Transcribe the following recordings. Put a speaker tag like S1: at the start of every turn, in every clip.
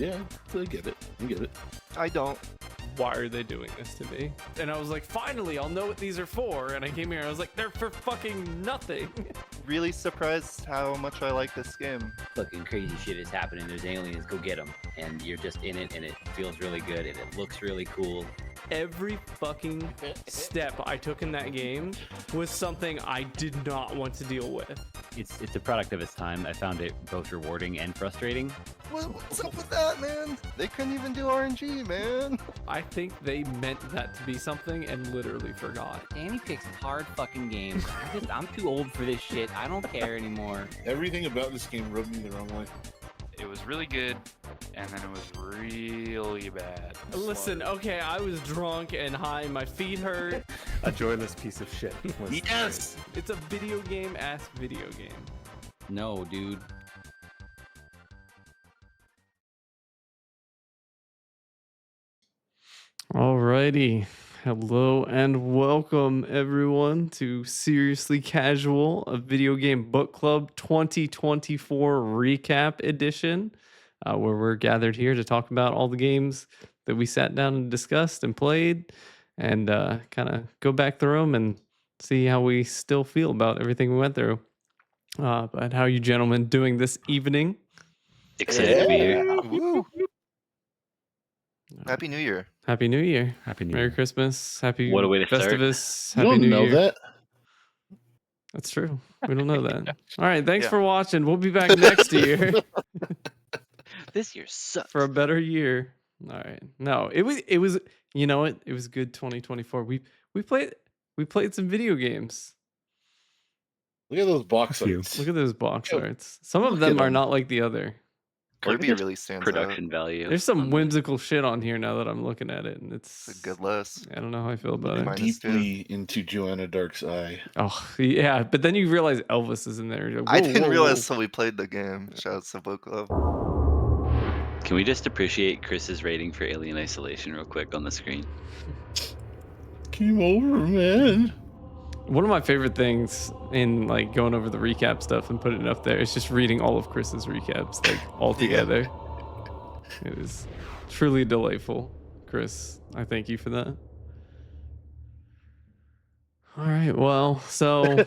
S1: Yeah, I get it. I get it.
S2: I don't.
S3: Why are they doing this to me? And I was like, finally, I'll know what these are for. And I came here and I was like, they're for fucking nothing.
S2: Really surprised how much I like this game.
S4: Fucking crazy shit is happening. There's aliens. Go get them. And you're just in it, and it feels really good, and it looks really cool.
S3: Every fucking step I took in that game was something I did not want to deal with.
S4: It's a product of its time. I found it both rewarding and frustrating.
S2: What's up with that, man? They couldn't even do RNG, man.
S3: I think they meant that to be something and literally forgot.
S4: Danny picks hard fucking games. I'm too old for this shit. I don't care anymore.
S1: Everything about this game rubbed me the wrong way.
S5: It was really good, and then it was really bad.
S3: Listen, okay, I was drunk and high, my feet hurt.
S6: A joyless piece of shit.
S1: Yes!
S3: It's a video game-ass video game.
S4: No, dude.
S3: Alrighty. Hello and welcome everyone to Seriously Casual, a video game book club 2024 recap edition, where we're gathered here to talk about all the games that we sat down and discussed and played, and kind of go back through them and see how we still feel about everything we went through. But how are you gentlemen doing this evening?
S4: Excited to be here.
S2: Woo. Happy New Year.
S3: Happy New Year.
S6: Happy New
S3: Merry
S6: Year.
S3: Christmas. Happy
S4: What a way to start.
S3: Festivus.
S1: You
S3: Happy
S1: don't
S3: New
S1: know
S3: Year.
S1: that.
S3: That's true. We don't know that. All right. Thanks
S2: Yeah.
S3: for watching. We'll be back next year
S4: This year sucks.
S3: for a better year. All right. No, it was. You know what? It was good. 2024. We played some video games.
S1: Look at those box
S6: A few.
S1: arts.
S3: Look at those box
S1: Yo,
S3: arts. Some of
S1: look
S3: them
S1: at
S3: are
S1: 'em.
S3: not like the other.
S2: Kirby
S4: this
S2: really stands
S4: Production value.
S3: There's some
S4: on the-
S3: whimsical shit on here now that I'm looking at it, and
S2: out.
S3: it's
S2: It's a good list.
S3: I don't know how I feel about it.
S2: Mine is too.
S1: Deeply into Joanna Dark's eye.
S3: Oh yeah, but then you realize Elvis is in there. You're like,
S2: I
S3: whoa,
S2: didn't
S3: whoa,
S2: realize
S3: whoa.
S2: until we played the game. Shout out to Bookclub.
S4: Can we just appreciate Chris's rating for Alien Isolation real quick on the screen?
S1: Came over, man.
S3: One of my favorite things in like going over the recap stuff and putting it up there is just reading all of Chris's recaps like all together. It is truly delightful, Chris. I thank you for that. All right, well, so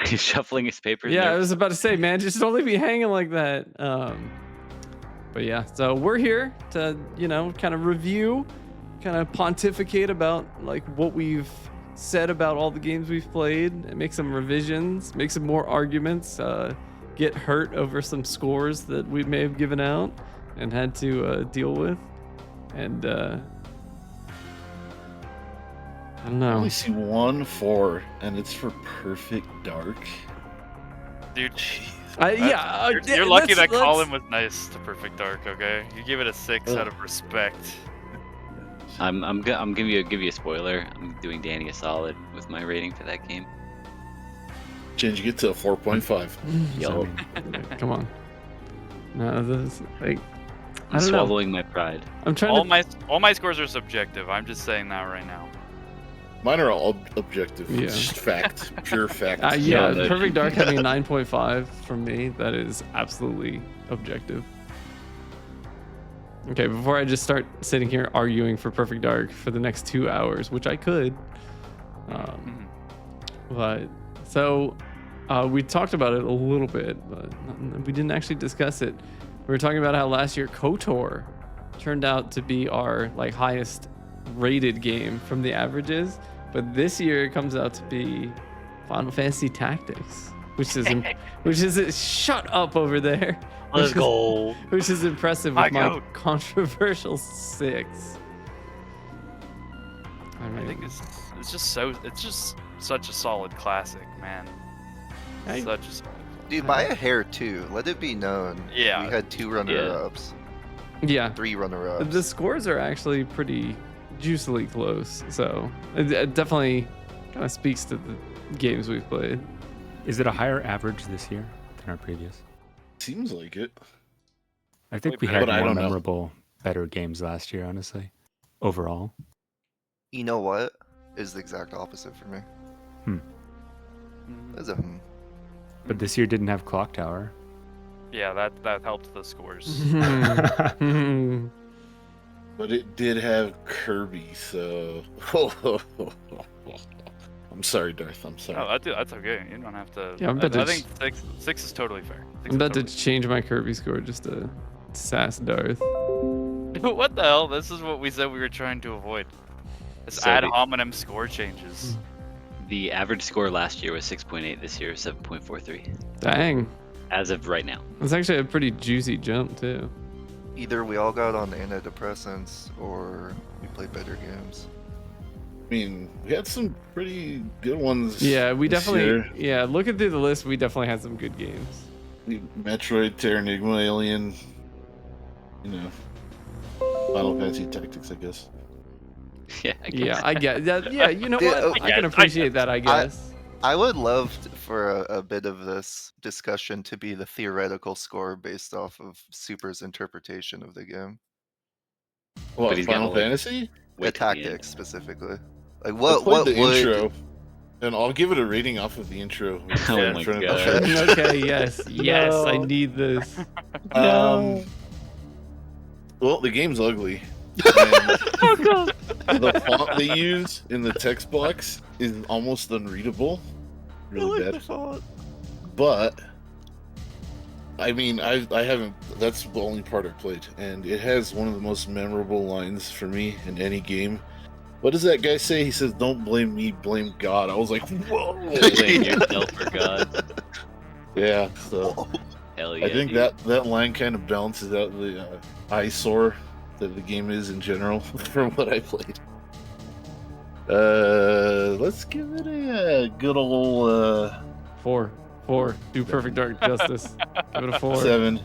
S4: He's shuffling his papers.
S3: yeah, I
S4: nervous.
S3: was about to say, man, just don't leave me hanging like that. But yeah, so we're here to, kind of review, kind of pontificate about like what we've said about all the games we've played, and make some revisions, make some more arguments, get hurt over some scores that we may have given out and had to deal with. And I don't
S1: I
S3: know.
S1: only see 1 4, and it's for Perfect Dark.
S5: Dude,
S3: Yeah,
S5: you're lucky
S3: let's-
S5: that Colin was nice to Perfect Dark. Okay, you gave it a 6 out of respect.
S4: I'm giving you a spoiler. I'm doing Danny a solid with my rating for that game.
S1: Change it to a 4.5.
S4: Yo,
S3: Come on. No, this like I
S4: I'm
S3: don't know.
S4: swallowing my pride.
S3: I'm trying
S5: All my scores are subjective. I'm just saying that right now.
S1: Mine are all objective.
S3: Yeah.
S1: It's just fact. Pure fact.
S3: yeah,
S4: no,
S3: Perfect Dark having a 9.5 from me, that is absolutely objective. Okay, before I just start sitting here arguing for Perfect Dark for the next 2 hours, which I could. But so we talked about it a little bit, but we didn't actually discuss it. We were talking about how last year KOTOR turned out to be our like highest rated game from the averages, but this year it comes out to be Final Fantasy Tactics, which is shut up over there.
S4: Let's go.
S3: Which is impressive with my
S5: goat.
S3: controversial 6.
S5: I think it's just such a solid classic, man.
S3: I-
S5: Such a solid
S2: Dude, by a hair too. Let it be known.
S5: Yeah.
S2: We had 2 runner-ups.
S3: yeah.
S2: 3 runner-ups.
S3: The scores are actually pretty juicily close, so it definitely kind of speaks to the games we've played.
S6: Is it a higher average this year than our previous?
S1: Seems like it.
S6: I think
S5: Wait,
S6: we
S5: but
S6: had
S1: I
S6: more
S1: don't know.
S6: memorable, better games last year, honestly. Overall.
S2: You know what? Is the exact opposite for me.
S6: Hmm.
S2: That's a
S6: But this year didn't have Clock Tower.
S5: Yeah, that helped the scores.
S1: But it did have Kirby, so. I'm sorry, Darth. I'm sorry.
S5: Oh, that's okay. You don't have to.
S3: Yeah, I'm about
S5: I
S3: to
S5: think six is totally fair.
S3: I'm about to change my Kirby score just to sass Darth.
S5: What the hell? This is what we said we were trying to avoid. This
S6: So
S5: ad
S6: the-
S5: hominem score changes.
S6: The average score last year was 6.8. This year is 7.43.
S3: Dang.
S6: As of right now.
S3: That's actually a pretty juicy jump, too.
S2: Either we all got on antidepressants or we played better games.
S1: I mean, we had some pretty good ones.
S3: Yeah, we
S1: this
S3: definitely.
S1: year.
S3: Yeah, looking through the list, we definitely had some good games.
S1: Metroid, Terra Enigma, Alien. You know, Final Fantasy Tactics, I guess.
S6: Yeah. I guess.
S3: Yeah, I get that. Yeah, you know
S2: Dude,
S3: what? I can
S5: I
S3: appreciate that, I guess.
S2: I would love for a bit of this discussion to be the theoretical score based off of Super's interpretation of the game.
S1: What,
S6: he's got
S1: Final
S6: to, like,
S1: Fantasy?
S2: The
S6: Wait till the end.
S2: tactics specifically. Like
S1: I
S2: what
S1: played the
S2: would
S1: intro, and I'll give it a rating off of the intro.
S6: Oh
S1: in
S6: my
S1: front of
S6: God.
S1: the
S3: Okay, yes. Yes, I
S6: No.
S3: need this.
S1: Well, the game's ugly. And the font they use in the text box is almost unreadable. Really bad. But I mean, I haven't. That's the only part I played, and it has one of the most memorable lines for me in any game. What does that guy say? He says, "Don't blame me, blame God." I was like, "Whoa!"
S6: Blame yourself for God.
S1: Yeah. So
S6: Hell yeah.
S1: I think
S6: dude.
S1: that line kind of balances out the eyesore that the game is in general from what I played. Let's give it a good old
S3: 4. Do Perfect Dark justice. Give it a 4.
S1: 7.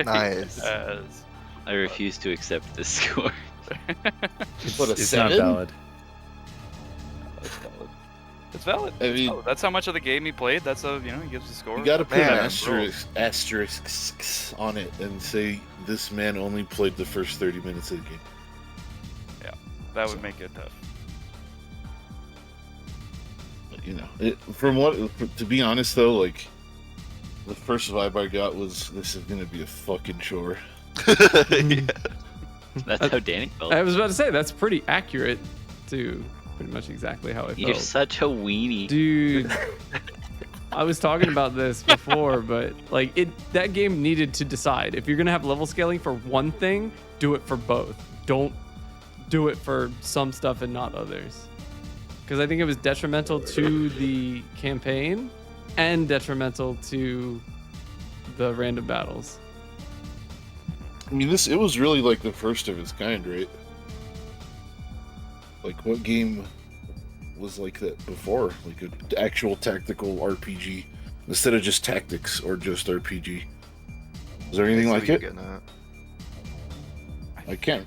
S2: Nice.
S5: As-
S6: I refuse to accept this score.
S1: What, a
S7: It's not
S1: 7?
S7: valid.
S5: It's valid.
S1: I mean,
S5: That's how much of the game he played. That's how he gives the score.
S1: you got to put
S2: Man,
S1: asterisks on it and say this man only played the first 30 minutes of the game.
S5: That would make it tough.
S1: But, you know, to be honest though, like the first vibe I got was this is gonna be a fucking chore.
S6: That's how Danny felt.
S3: I was about to say, that's pretty accurate to pretty much exactly how I
S6: You're
S3: felt.
S6: such a weenie.
S3: Dude, I was talking about this before, but like that game needed to decide if you're gonna have level scaling for one thing, do it for both. Don't do it for some stuff and not others. Because I think it was detrimental to the campaign and detrimental to the random battles.
S1: I mean, it was really like the first of its kind, right? Like, what game was like that before? Like an actual tactical RPG instead of just tactics or just RPG. Is there anything like it? I can't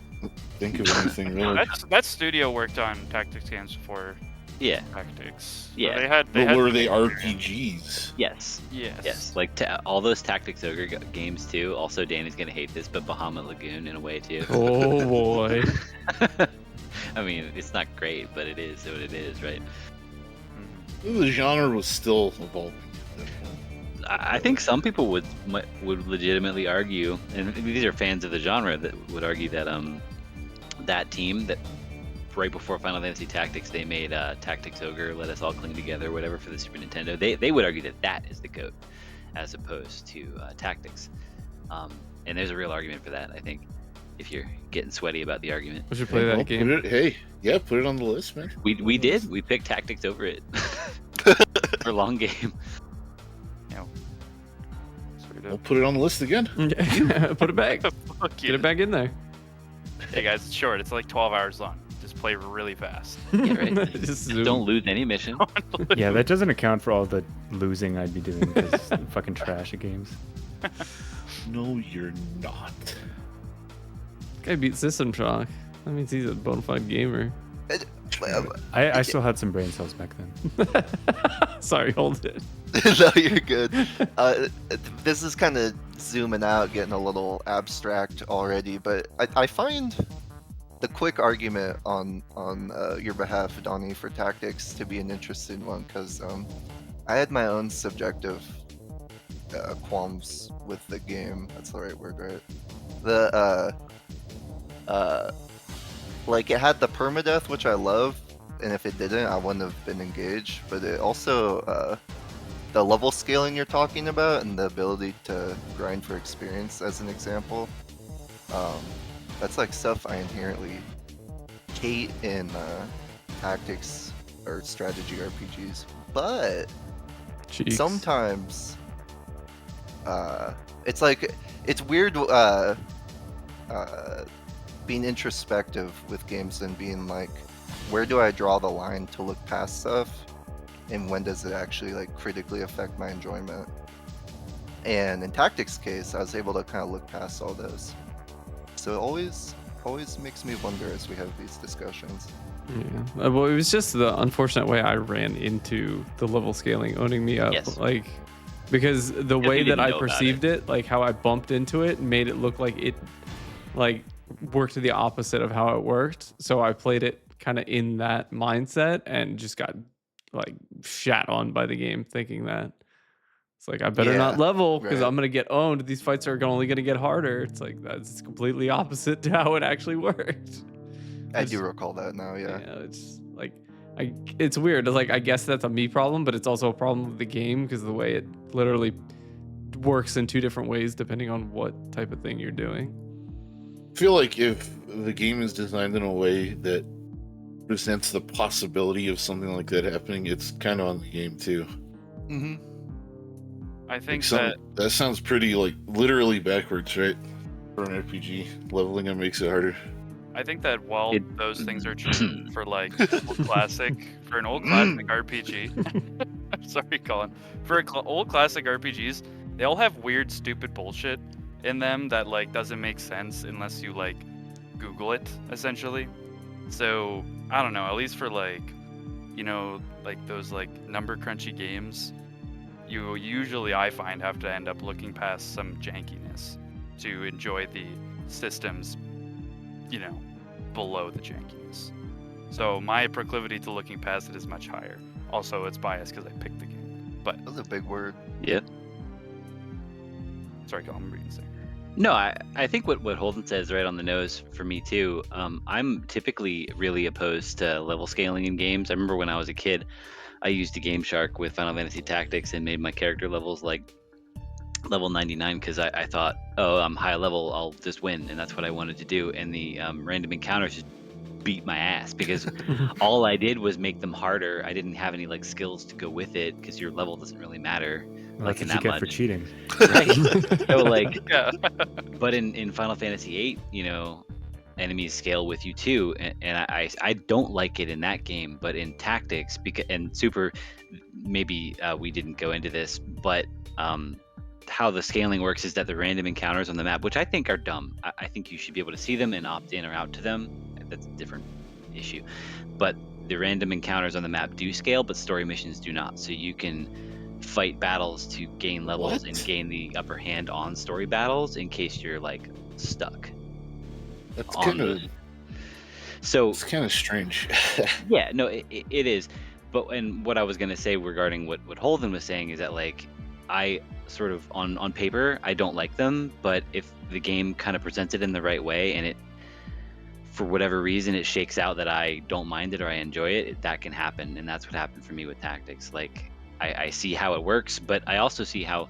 S1: think of anything really.
S5: That studio worked on tactics games before
S6: Yeah.
S5: tactics. So
S6: Yeah.
S5: they had.
S1: But were they RPGs?
S6: Yes.
S5: Yes.
S6: Yes. Like all those Tactics Ogre games too. Also, Danny's gonna hate this, but Bahamut Lagoon in a way too.
S3: Oh boy.
S6: I mean, it's not great, but it is what it is, right?
S1: The genre was still evolving.
S6: I think some people would legitimately argue, and these are fans of the genre, that would argue that that team that right before Final Fantasy Tactics they made Tactics Ogre, Let Us All Cling Together, whatever for the Super Nintendo. They would argue that that is the GOAT as opposed to Tactics, and there's a real argument for that. I think if you're getting sweaty about the argument,
S3: We should play that game.
S1: Put it on the list, man.
S6: we did we picked Tactics over it for long game.
S1: We'll put it on the list again.
S3: Put it back.
S5: Fuck
S3: Get
S5: you.
S3: it back in there.
S5: Hey guys, it's short. It's like 12 hours long. Just play really fast.
S6: Yeah, right.
S3: Just zoom.
S6: Don't lose any mission.
S7: Yeah, that doesn't account for all the losing I'd be doing because fucking trash at games.
S1: No, you're not.
S3: Guy beat System Shock. That means he's a bona fide gamer.
S7: I still had some brain cells back then.
S3: Sorry, hold it.
S2: No, you're good. This is kind of zooming out, getting a little abstract already, but I find the quick argument on your behalf, Donnie, for tactics to be an interesting one, because I had my own subjective qualms with the game. That's the right word, right? The like it had the permadeath, which I love, and if it didn't, I wouldn't have been engaged. But it also the level scaling you're talking about and the ability to grind for experience, as an example. That's like stuff I inherently hate in tactics or strategy RPGs. But
S3: Cheeks.
S2: sometimes it's like it's weird being introspective with games and being like, where do I draw the line to look past stuff, and when does it actually like critically affect my enjoyment? And in Tactics case, I was able to kind of look past all those. So it always makes me wonder as we have these discussions.
S3: Yeah. Well, it was just the unfortunate way I ran into the level scaling owning me up.
S6: Yes.
S3: Like, because the
S6: we
S3: way that
S6: didn't
S3: I
S6: know about
S3: perceived it, like how I bumped into it, made it look like it, like, worked the opposite of how it worked. So I played it kind of in that mindset and just got like shat on by the game, thinking that it's like I better not
S2: Yeah,
S3: level because
S2: right.
S3: I'm gonna get owned. These fights are only gonna get harder. It's like that's completely opposite to how it actually worked.
S2: I do recall that now, yeah.
S3: It's like it's weird. It's like I guess that's a me problem, but it's also a problem with the game because the way it literally works in two different ways depending on what type of thing you're doing.
S1: I feel like if the game is designed in a way that presents the possibility of something like that happening, it's kind of on the game too.
S2: Mm-hmm.
S5: I think
S1: That sounds pretty like literally backwards, right? For an RPG, leveling it makes it harder.
S5: I think that while those things are true for like for an old classic RPG, I'm sorry, Colin. For old classic RPGs, they all have weird, stupid bullshit in them that like doesn't make sense unless you like Google it, essentially. So I don't know. At least for like, like those like number crunchy games, you usually I find have to end up looking past some jankiness to enjoy the systems, below the jankiness. So my proclivity to looking past it is much higher. Also, it's biased because I picked the game. But
S2: That's a big word.
S6: Yeah.
S5: Sorry, Colin, I'm reading something.
S6: No, I think what Holden says is right on the nose for me too. I'm typically really opposed to level scaling in games. I remember when I was a kid, I used a Game Shark with Final Fantasy Tactics and made my character levels like level 99 because I thought, oh, I'm high level, I'll just win, and that's what I wanted to do. And the random encounters just beat my ass because all I did was make them harder. I didn't have any like skills to go with it because your level doesn't really matter.
S7: Well,
S6: Like
S7: that's
S6: in
S7: what you
S6: that
S7: get for
S6: mud.
S7: cheating.
S6: Right. So like,
S5: Yeah.
S6: but in Final Fantasy VIII, enemies scale with you too, and I don't like it in that game, but in Tactics, and Super, maybe we didn't go into this, but how the scaling works is that the random encounters on the map, which I think are dumb. I think you should be able to see them and opt in or out to them. That's a different issue. But the random encounters on the map do scale, but story missions do not. So you can fight battles to gain levels and gain the upper hand on story battles in case you're like stuck.
S1: That's
S6: on
S1: kind of
S6: those. So
S1: it's kind of strange.
S6: yeah, no, it is. But and what I was gonna say regarding what Holden was saying is that like I sort of on paper I don't like them, but if the game kind of presents it in the right way and it for whatever reason it shakes out that I don't mind it or I enjoy it, that can happen, and that's what happened for me with Tactics. Like I see how it works, but I also see how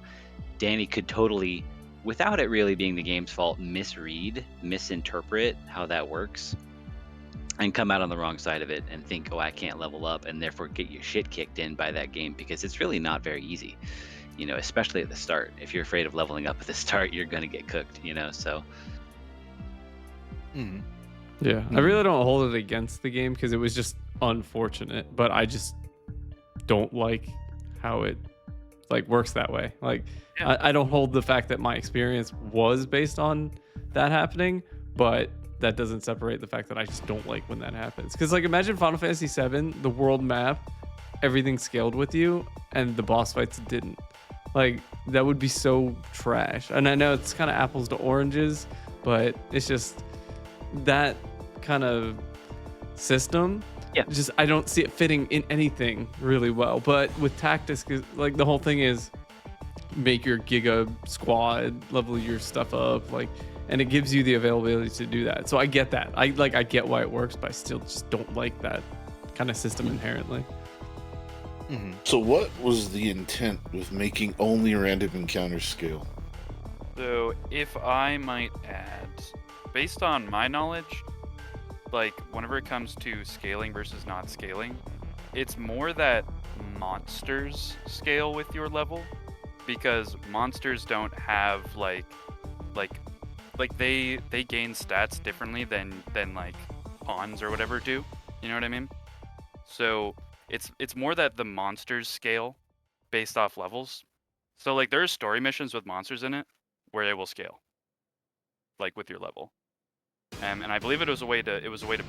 S6: Danny could totally, without it really being the game's fault, misinterpret how that works and come out on the wrong side of it and think, oh, I can't level up, and therefore get your shit kicked in by that game, because it's really not very easy, especially at the start. If you're afraid of leveling up at the start, you're going to get cooked, so.
S2: Mm.
S3: Yeah, I really don't hold it against the game because it was just unfortunate, but I just don't like how it like works that way. Like
S5: Yeah.
S3: I don't hold the fact that my experience was based on that happening, but that doesn't separate the fact that I just don't like when that happens. Because like imagine Final Fantasy VII, the world map, everything scaled with you, and the boss fights didn't. Like that would be so trash. And I know it's kind of apples to oranges, but it's just that kind of system.
S6: Yeah.
S3: Just I don't see it fitting in anything really well. But with Tactics, like the whole thing is make your Giga squad, level your stuff up, like, and it gives you the availability to do that. So I get that. I get why it works, but I still just don't like that kind of system inherently.
S2: Mhm.
S1: So what was the intent with making only random encounters scale?
S5: So, if I might add, based on my knowledge, like whenever it comes to scaling versus not scaling, it's more that monsters scale with your level, because monsters don't have like they gain stats differently than like pawns or whatever do. You know what I mean? So it's more that the monsters scale based off levels. So like there are story missions with monsters in it where they will scale, like with your level. And I believe it was a way to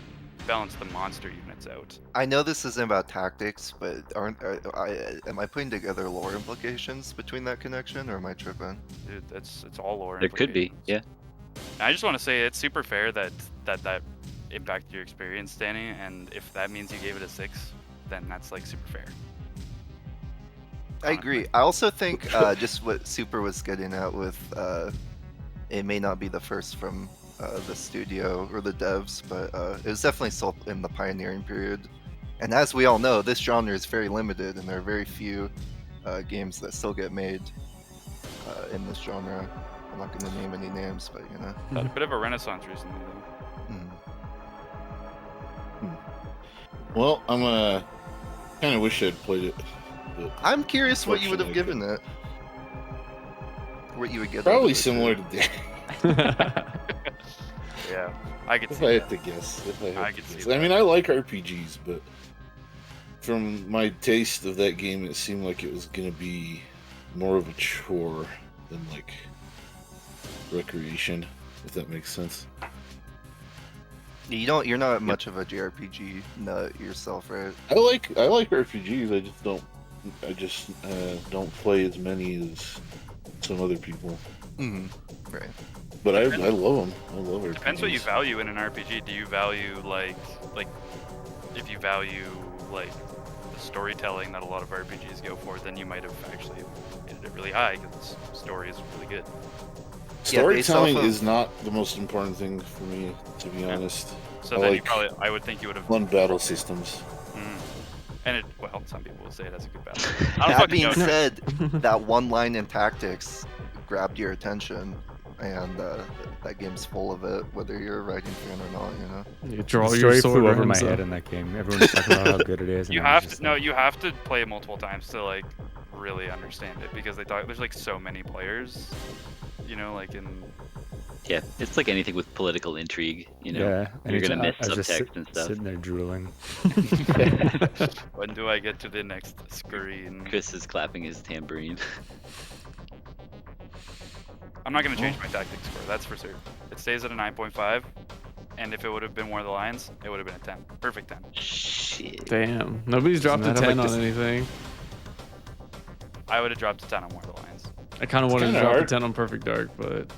S5: balance the monster units out.
S2: I know this isn't about tactics, but am I putting together lore implications between that connection, or am I tripping?
S5: Dude, it's all lore.
S6: There could be,
S5: implications.
S6: yeah.
S5: And I just want to say it's super fair that impacted your experience, Danny. And if that means you gave it a 6, then that's like super fair.
S2: I agree. I also think just what Super was getting at with it may not be the first from the studio or the devs, but it was definitely still in the pioneering period. And as we all know, this genre is very limited, and there are very few games that still get made in this genre. I'm not going to name any names, but you know.
S5: Had a bit of a renaissance recently, though.
S1: Well, I'm kind of wish I'd played it. But
S2: I'm curious what you would have given it. What you would get.
S1: probably
S2: out of it,
S1: similar
S2: too.
S1: to Dan.
S5: Yeah, I could
S1: If
S5: see
S1: I
S5: that.
S1: had to guess.
S5: I could see
S1: I
S5: that.
S1: mean, I like RPGs, but from my taste of that game, it seemed like it was going to be more of a chore than like recreation, if that makes sense.
S2: You're not much of a JRPG nut yourself, right?
S1: I like RPGs. I just don't play as many as some other people.
S2: Right.
S1: But I love them. I love RPGs.
S5: Depends what you value in an RPG. Do you value like if you value like the storytelling that a lot of RPGs go for, then you might have actually rated it really high because the story is really good.
S1: Storytelling
S2: based off of-
S1: is not the most important thing for me, to be honest.
S5: So
S1: I
S5: then
S1: like
S5: I would think you would have
S1: fun battle systems.
S5: And well, some people will say it as a good battle. I don't
S2: That
S5: fucking
S2: being
S5: know.
S2: said, that one line in Tactics grabbed your attention, and that game's full of it, whether you're a writing fan or not, you know?
S3: You draw
S7: The
S3: your
S7: story
S3: sword
S7: flew over my
S3: Ramza.
S7: head in that game. Everyone's talking about how good it is. And
S5: You
S7: I was
S5: have
S7: just
S5: to
S7: like,
S5: you have to play it multiple times to like really understand it, because there's like so many players, you know, like in.
S6: Yeah, it's like anything with political intrigue, you know.
S7: Yeah, and
S6: You're gonna miss
S7: I was just
S6: subtext and stuff.
S7: sitting there drooling.
S5: When do I get to the next screen?
S6: Chris is clapping his tambourine.
S5: I'm not gonna change my tactics score. That's for certain. It stays at a 9.5, and if it would have been War of the Lions, it would have been a 10. Perfect 10.
S6: Shit.
S3: Damn, nobody's dropped a
S7: that
S3: 10
S7: like
S3: on
S7: this-
S3: anything.
S5: I would have dropped a 10 on War of the Lions.
S3: I kind of wanted to
S1: kinda
S3: drop a
S1: hard.
S3: 10 on Perfect Dark, but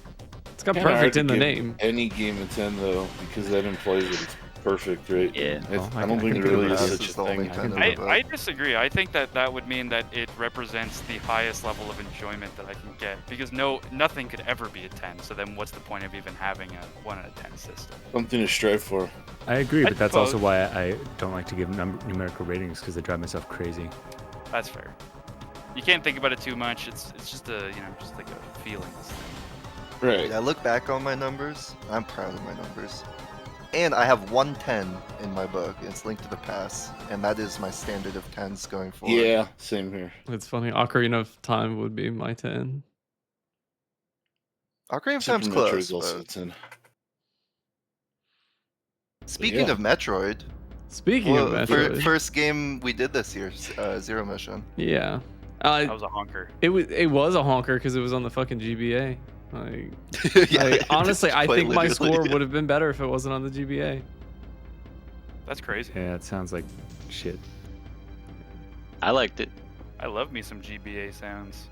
S3: it's got
S1: Kinda hard
S3: perfect
S1: to
S3: in the
S1: give
S3: name.
S1: Any game a 10 though, because that implies that it's perfect, right?
S6: Yeah.
S1: I don't think there really is
S2: This
S1: such
S2: is
S1: a
S2: the only
S1: thing.
S2: 10 in the
S5: I
S2: book.
S5: disagree. I think that would mean that it represents the highest level of enjoyment that I can get, because nothing could ever be a 10. So then what's the point of even having a 1 out of 10 system?
S1: Something to strive for.
S7: I agree,
S5: I
S7: but that's also
S5: suppose-
S7: why I don't like to give numerical ratings, because they drive myself crazy.
S5: That's fair. You can't think about it too much. It's just just like a feelings thing.
S1: Right.
S2: I look back on my numbers. I'm proud of my numbers. And I have 110 in my book. It's Linked to the Past, and that is my standard of 10s going forward.
S1: Yeah, same here.
S3: It's funny. Ocarina of Time would be my 10.
S2: Ocarina of
S1: Super
S2: Time's
S1: Metroid
S2: close,
S1: is also a
S2: but
S1: 10.
S2: speaking
S1: yeah.
S2: of Metroid,
S3: Speaking of Metroid,
S2: first game we did this year, Zero Mission.
S3: yeah,
S5: That was a honker.
S3: it was a honker because it was on the fucking GBA. Like,
S2: Yeah,
S3: like, honestly, I
S2: quite
S3: think my
S2: literally,
S3: score
S2: yeah.
S3: would have been better if it wasn't on the GBA.
S5: That's crazy.
S7: Yeah, it sounds like shit.
S6: I liked it.
S5: I love me some GBA sounds.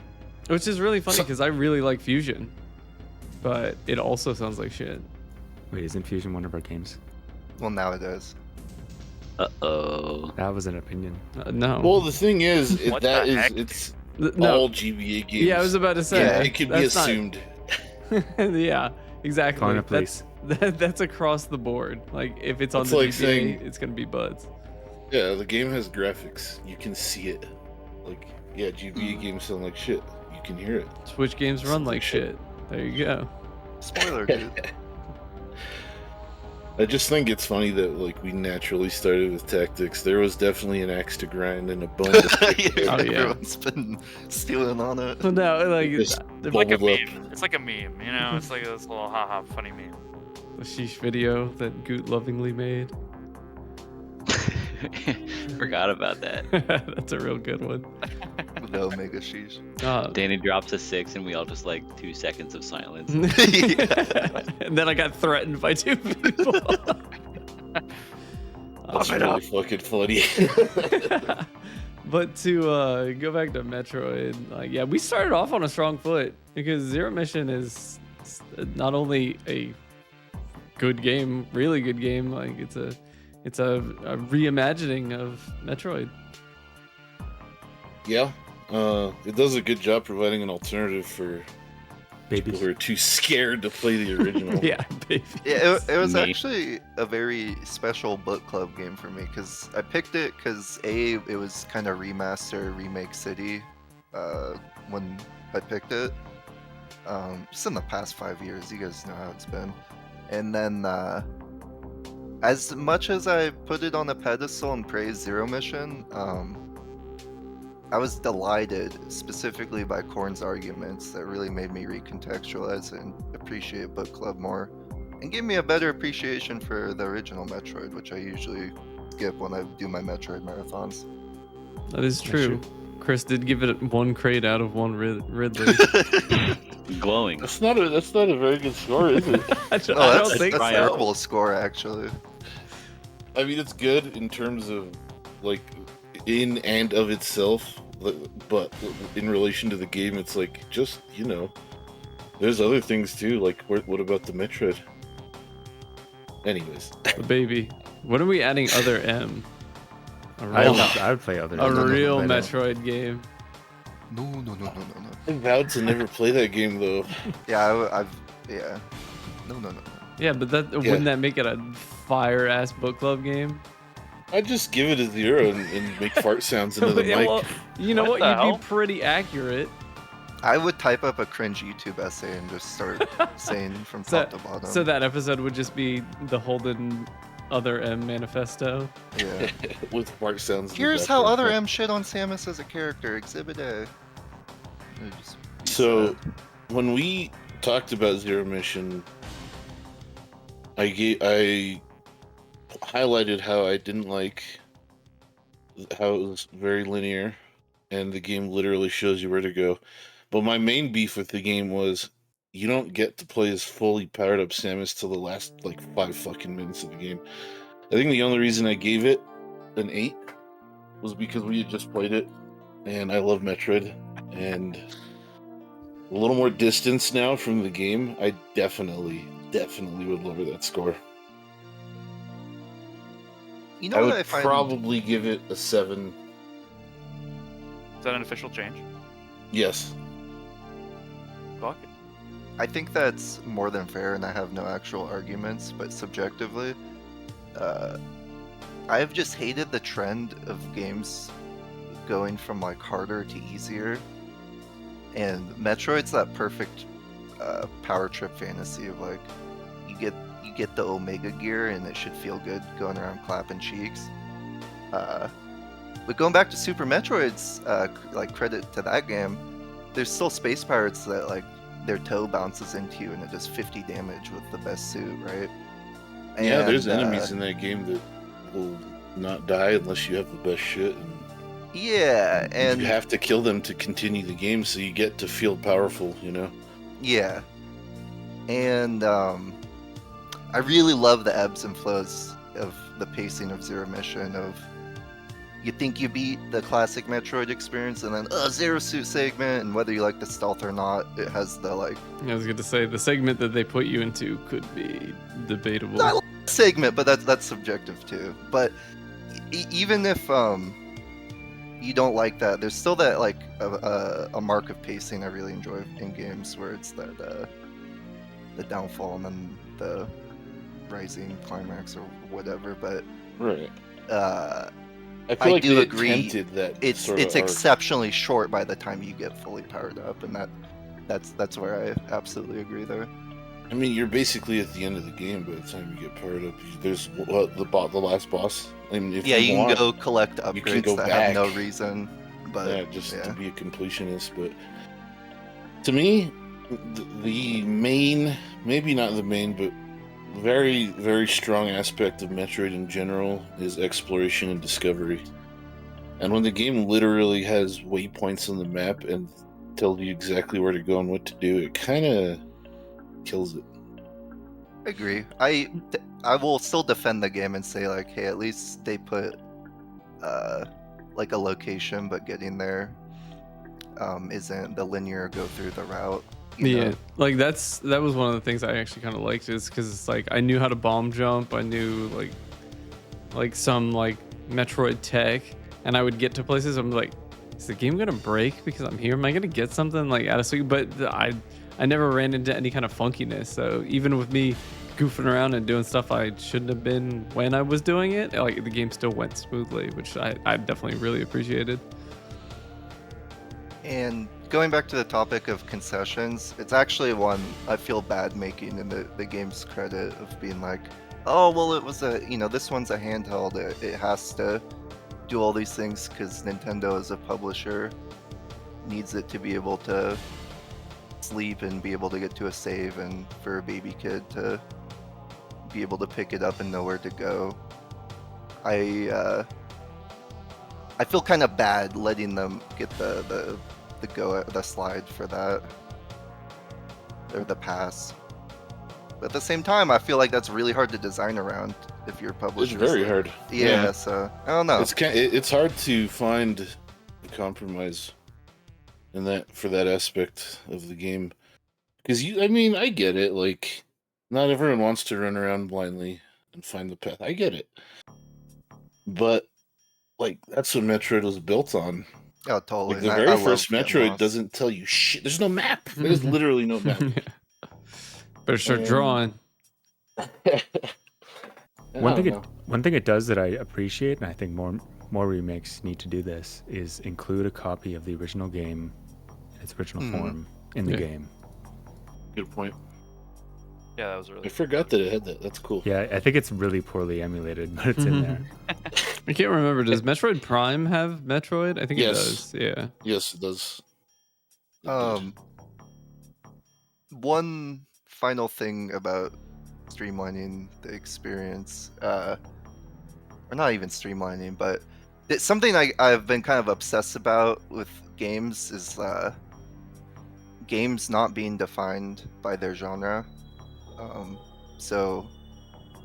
S3: Which is really funny because I really like Fusion, but it also sounds like shit.
S7: Wait, isn't Fusion one of our games?
S2: Well, now it is.
S6: Uh-oh.
S7: That was an opinion.
S3: No.
S1: Well, the thing is,
S5: What the heck?
S3: No.
S1: all GBA games.
S3: Yeah, I was about to say.
S2: Yeah,
S1: it can be
S3: that's not-
S1: assumed.
S3: Yeah, exactly.
S7: Calling the police.
S3: That's across the board. Like if it's on
S1: It's
S3: the
S1: like
S3: GBA,
S1: saying-
S3: it's gonna be buds.
S1: Yeah, the game has graphics. You can see it. Like, yeah,
S3: Mm.
S1: GBA games sound like shit. You can hear it.
S3: Switch games run like shit. There you go.
S2: Spoiler, dude.
S1: I just think it's funny that like we naturally started with tactics. There was definitely an axe to grind and a bone to pick.
S2: Yeah,
S3: Oh, yeah.
S2: everyone's been stealing on it.
S3: No, like
S1: Just
S3: the
S5: Like a
S1: bubbled up.
S5: meme. It's like a meme, you know? It's like this little haha funny meme.
S3: sheesh video that Goot lovingly made.
S6: Forgot about that.
S3: That's a real good one.
S2: The Omega Sheesh.
S6: Danny drops a 6, and we all just like 2 seconds of silence.
S3: And then I got threatened by 2 people.
S1: That's really fucking funny.
S3: But to go back to Metroid, like yeah, we started off on a strong foot because Zero Mission is not only a good game, really good game, like it's a reimagining of Metroid.
S1: Yeah, it does a good job providing an alternative for people
S7: Babies.
S1: who are too scared to play the original.
S3: Yeah, baby.
S2: Yeah, it was
S6: Me.
S2: actually a very special book club game for me because I picked it because it was kind of remaster remake city when I picked it. Just in the past 5 years, you guys know how it's been. And then as much as I put it on a pedestal and praised Zero Mission, I was delighted specifically by Korn's arguments that really made me recontextualize and appreciate Book Club more, and gave me a better appreciation for the original Metroid, which I usually skip when I do my Metroid marathons.
S3: That is true. Chris did give it 1 crate out of 1 Ridley.
S6: Glowing.
S1: That's not a very good score, is it?
S3: I don't,
S2: Oh,
S3: I
S2: that's,
S3: don't think
S2: that's a
S3: so.
S2: terrible score, actually.
S1: I mean, it's good in terms of like in and of itself, but in relation to the game, it's like just there's other things too. Like, what about the Metroid? Anyways,
S3: The baby. When are we adding other M? A
S7: I
S3: real,
S7: would play other.
S3: a
S2: no,
S3: real
S7: no.
S3: Metroid game.
S2: No.
S1: I vowed to never play that game though.
S2: Yeah, yeah. No.
S3: Yeah, but wouldn't that make it a fire ass book club game?
S1: I'd just give it a 0 and make fart sounds into the
S3: Yeah,
S1: mic.
S3: well, you know
S5: What
S3: what?
S5: the
S3: You'd
S5: hell?
S3: be pretty accurate.
S2: I would type up a cringe YouTube essay and just start saying from
S3: So,
S2: top to bottom.
S3: so that episode would just be the Holden Other M manifesto.
S2: Yeah.
S1: With fart sounds. in the
S2: Here's how
S1: background.
S2: other M shit on Samus as a character. Exhibit A. It would just be
S1: So,
S2: sad.
S1: when we talked about Zero Mission, I highlighted how I didn't like how it was very linear, and the game literally shows you where to go. But my main beef with the game was you don't get to play as fully powered up Samus till the last 5 fucking minutes of the game. I think the only reason I gave it an 8 was because we had just played it, and I love Metroid, and a little more distance now from the game, I definitely would lower that score.
S2: You know
S1: I
S2: what
S1: would
S2: I find?
S1: probably give it a 7.
S5: Is that an official change?
S1: Yes.
S5: Fuck it.
S2: I think that's more than fair, and I have no actual arguments. But subjectively, I've just hated the trend of games going from harder to easier. And Metroid's that perfect power trip fantasy of you get the Omega gear and it should feel good going around clapping cheeks. But going back to Super Metroid's credit to that game, there's still space pirates that their toe bounces into you and it does 50 damage with the best suit, right?
S1: Yeah, there's
S2: And,
S1: enemies in that game that will not die unless you have the best shit. And
S2: Yeah, and
S1: you have to kill them to continue the game, so you get to feel powerful,
S2: yeah, and I really love the ebbs and flows of the pacing of Zero Mission. Of you think you beat the classic Metroid experience, and then Zero Suit segment, and whether you like the stealth or not, it has the
S3: I was going to say the segment that they put you into could be debatable.
S2: I like the segment, but that's subjective too. But even if you don't like that, there's still that a mark of pacing I really enjoy in games, where it's that the downfall and then the rising climax or whatever. But
S1: Right.
S2: I
S1: feel like
S2: do
S1: they
S2: agree.
S1: attempted that
S2: It's
S1: sort of arc.
S2: exceptionally short by the time you get fully powered up, and that's where I absolutely agree there.
S1: I mean, you're basically at the end of the game by the time you get powered up. There's the last boss. I mean, if
S2: Yeah, you
S1: want,
S2: can go collect
S1: you can
S2: upgrades
S1: go
S2: that
S1: back.
S2: have no reason, but
S1: yeah, just
S2: yeah.
S1: to be a completionist. But to me, the main, maybe not the main, but very, very strong aspect of Metroid in general is exploration and discovery. And when the game literally has waypoints on the map and tells you exactly where to go and what to do, it kind of kills it.
S2: I agree. I will still defend the game and say, like, hey, at least they put like a location, but getting there isn't the linear go through the route. You know?
S3: Like that was one of the things I actually kind of liked, is because it's like I knew how to bomb jump, I knew like some like Metroid tech, and I would get to places I'm like, is the game gonna break because I'm here? Am I gonna get something like out of swing? But I never ran into any kind of funkiness. So even with me goofing around and doing stuff I shouldn't have been when I was doing it, like the game still went smoothly, which I definitely really appreciated.
S2: And going back to the topic of concessions, it's actually one I feel bad making in the game's credit of being like, oh, well, it was this one's a handheld. It has to do all these things because Nintendo as a publisher needs it to be able to sleep and be able to get to a save, and for a baby kid to be able to pick it up and know where to go. I feel kind of bad letting them get the slide for that, or the pass. But at the same time, I feel like that's really hard to design around if you're publishing.
S1: It's very hard.
S2: Yeah, so I don't know.
S1: It's hard to find a compromise in that for that aspect of the game, because I get it. Like, not everyone wants to run around blindly and find the path. I get it, but like that's what Metroid was built on.
S2: Oh, totally.
S1: Like the
S2: And I
S1: very
S2: love
S1: first
S2: getting
S1: Metroid
S2: lost.
S1: doesn't tell you shit. There's no map. There's literally no map.
S3: Better start drawing.
S7: One thing it does that I appreciate, and I think more remakes need to do this, is include a copy of the original game in its original form in the game.
S1: Good point.
S5: Yeah, that was really.
S1: I forgot that it had that. That's cool.
S7: Yeah, I think it's really poorly emulated, but it's in there.
S3: I can't remember. Does Metroid Prime have Metroid? I think
S1: Yes.
S3: it does. Yeah.
S1: Yes, it does.
S2: One final thing about streamlining the experience, or not even streamlining, but it's something I've been kind of obsessed about with games is games not being defined by their genre. So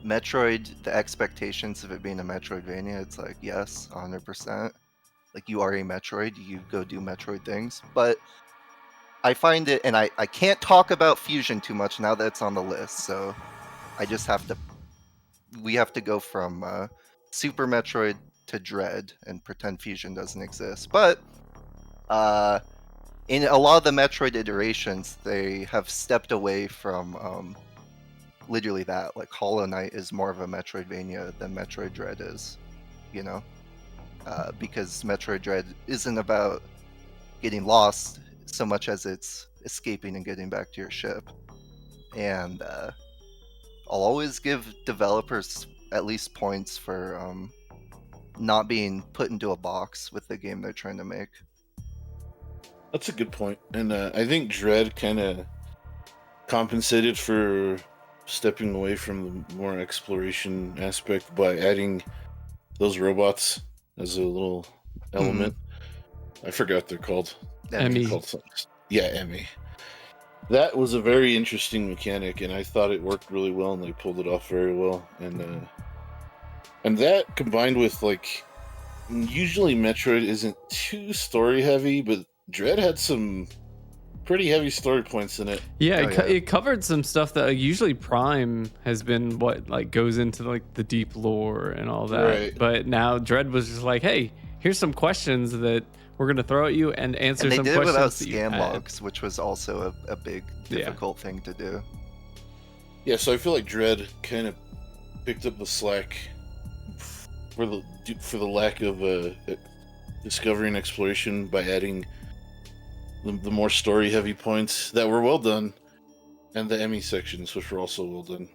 S2: Metroid, the expectations of it being a Metroidvania, it's like, yes, 100%. Like, you are a Metroid, you go do Metroid things. But I find it, and I can't talk about Fusion too much now that it's on the list, so I just we have to go from Super Metroid to Dread and pretend Fusion doesn't exist. But in a lot of the Metroid iterations, they have stepped away from literally that. Like, Hollow Knight is more of a Metroidvania than Metroid Dread is, because Metroid Dread isn't about getting lost so much as it's escaping and getting back to your ship. And I'll always give developers at least points for not being put into a box with the game they're trying to make.
S1: That's a good point. And I think Dread kind of compensated for stepping away from the more exploration aspect by adding those robots as a little element. I forgot what they're called.
S3: Emmy.
S1: Yeah, Emmy. That was a very interesting mechanic, and I thought it worked really well, and they pulled it off very well. And that combined with, like, usually Metroid isn't too story heavy, but Dread had some pretty heavy story points in it.
S3: Yeah, it covered some stuff that usually Prime has been what like goes into like the deep lore and all that.
S1: Right.
S3: But now Dread was just like, hey, here's some questions that We're gonna throw at you and answer
S2: And they
S3: some
S2: did it without
S3: questions. that you
S2: scan
S3: had.
S2: logs, which was also a big, difficult thing to do.
S1: Yeah, so I feel like Dread kind of picked up the slack for the lack of discovery and exploration by adding the more story-heavy points that were well done, and the Emmy sections, which were also well done.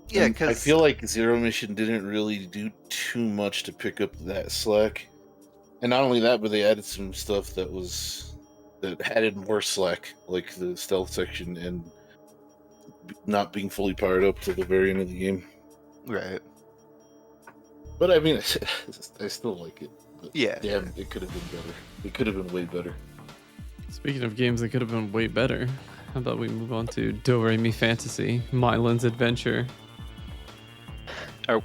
S2: Yeah,
S1: And
S2: because
S1: I feel like Zero Mission didn't really do too much to pick up that slack. And not only that, but they added some stuff that added more slack, like the stealth section and not being fully powered up till the very end of the game.
S2: right.
S1: But I mean, I still like it. But
S2: Yeah.
S1: damn, it could have been better. It could have been way better.
S3: Speaking of games that could have been way better, how about we move on to Do Re Mi Fantasy, Mylan's Adventure.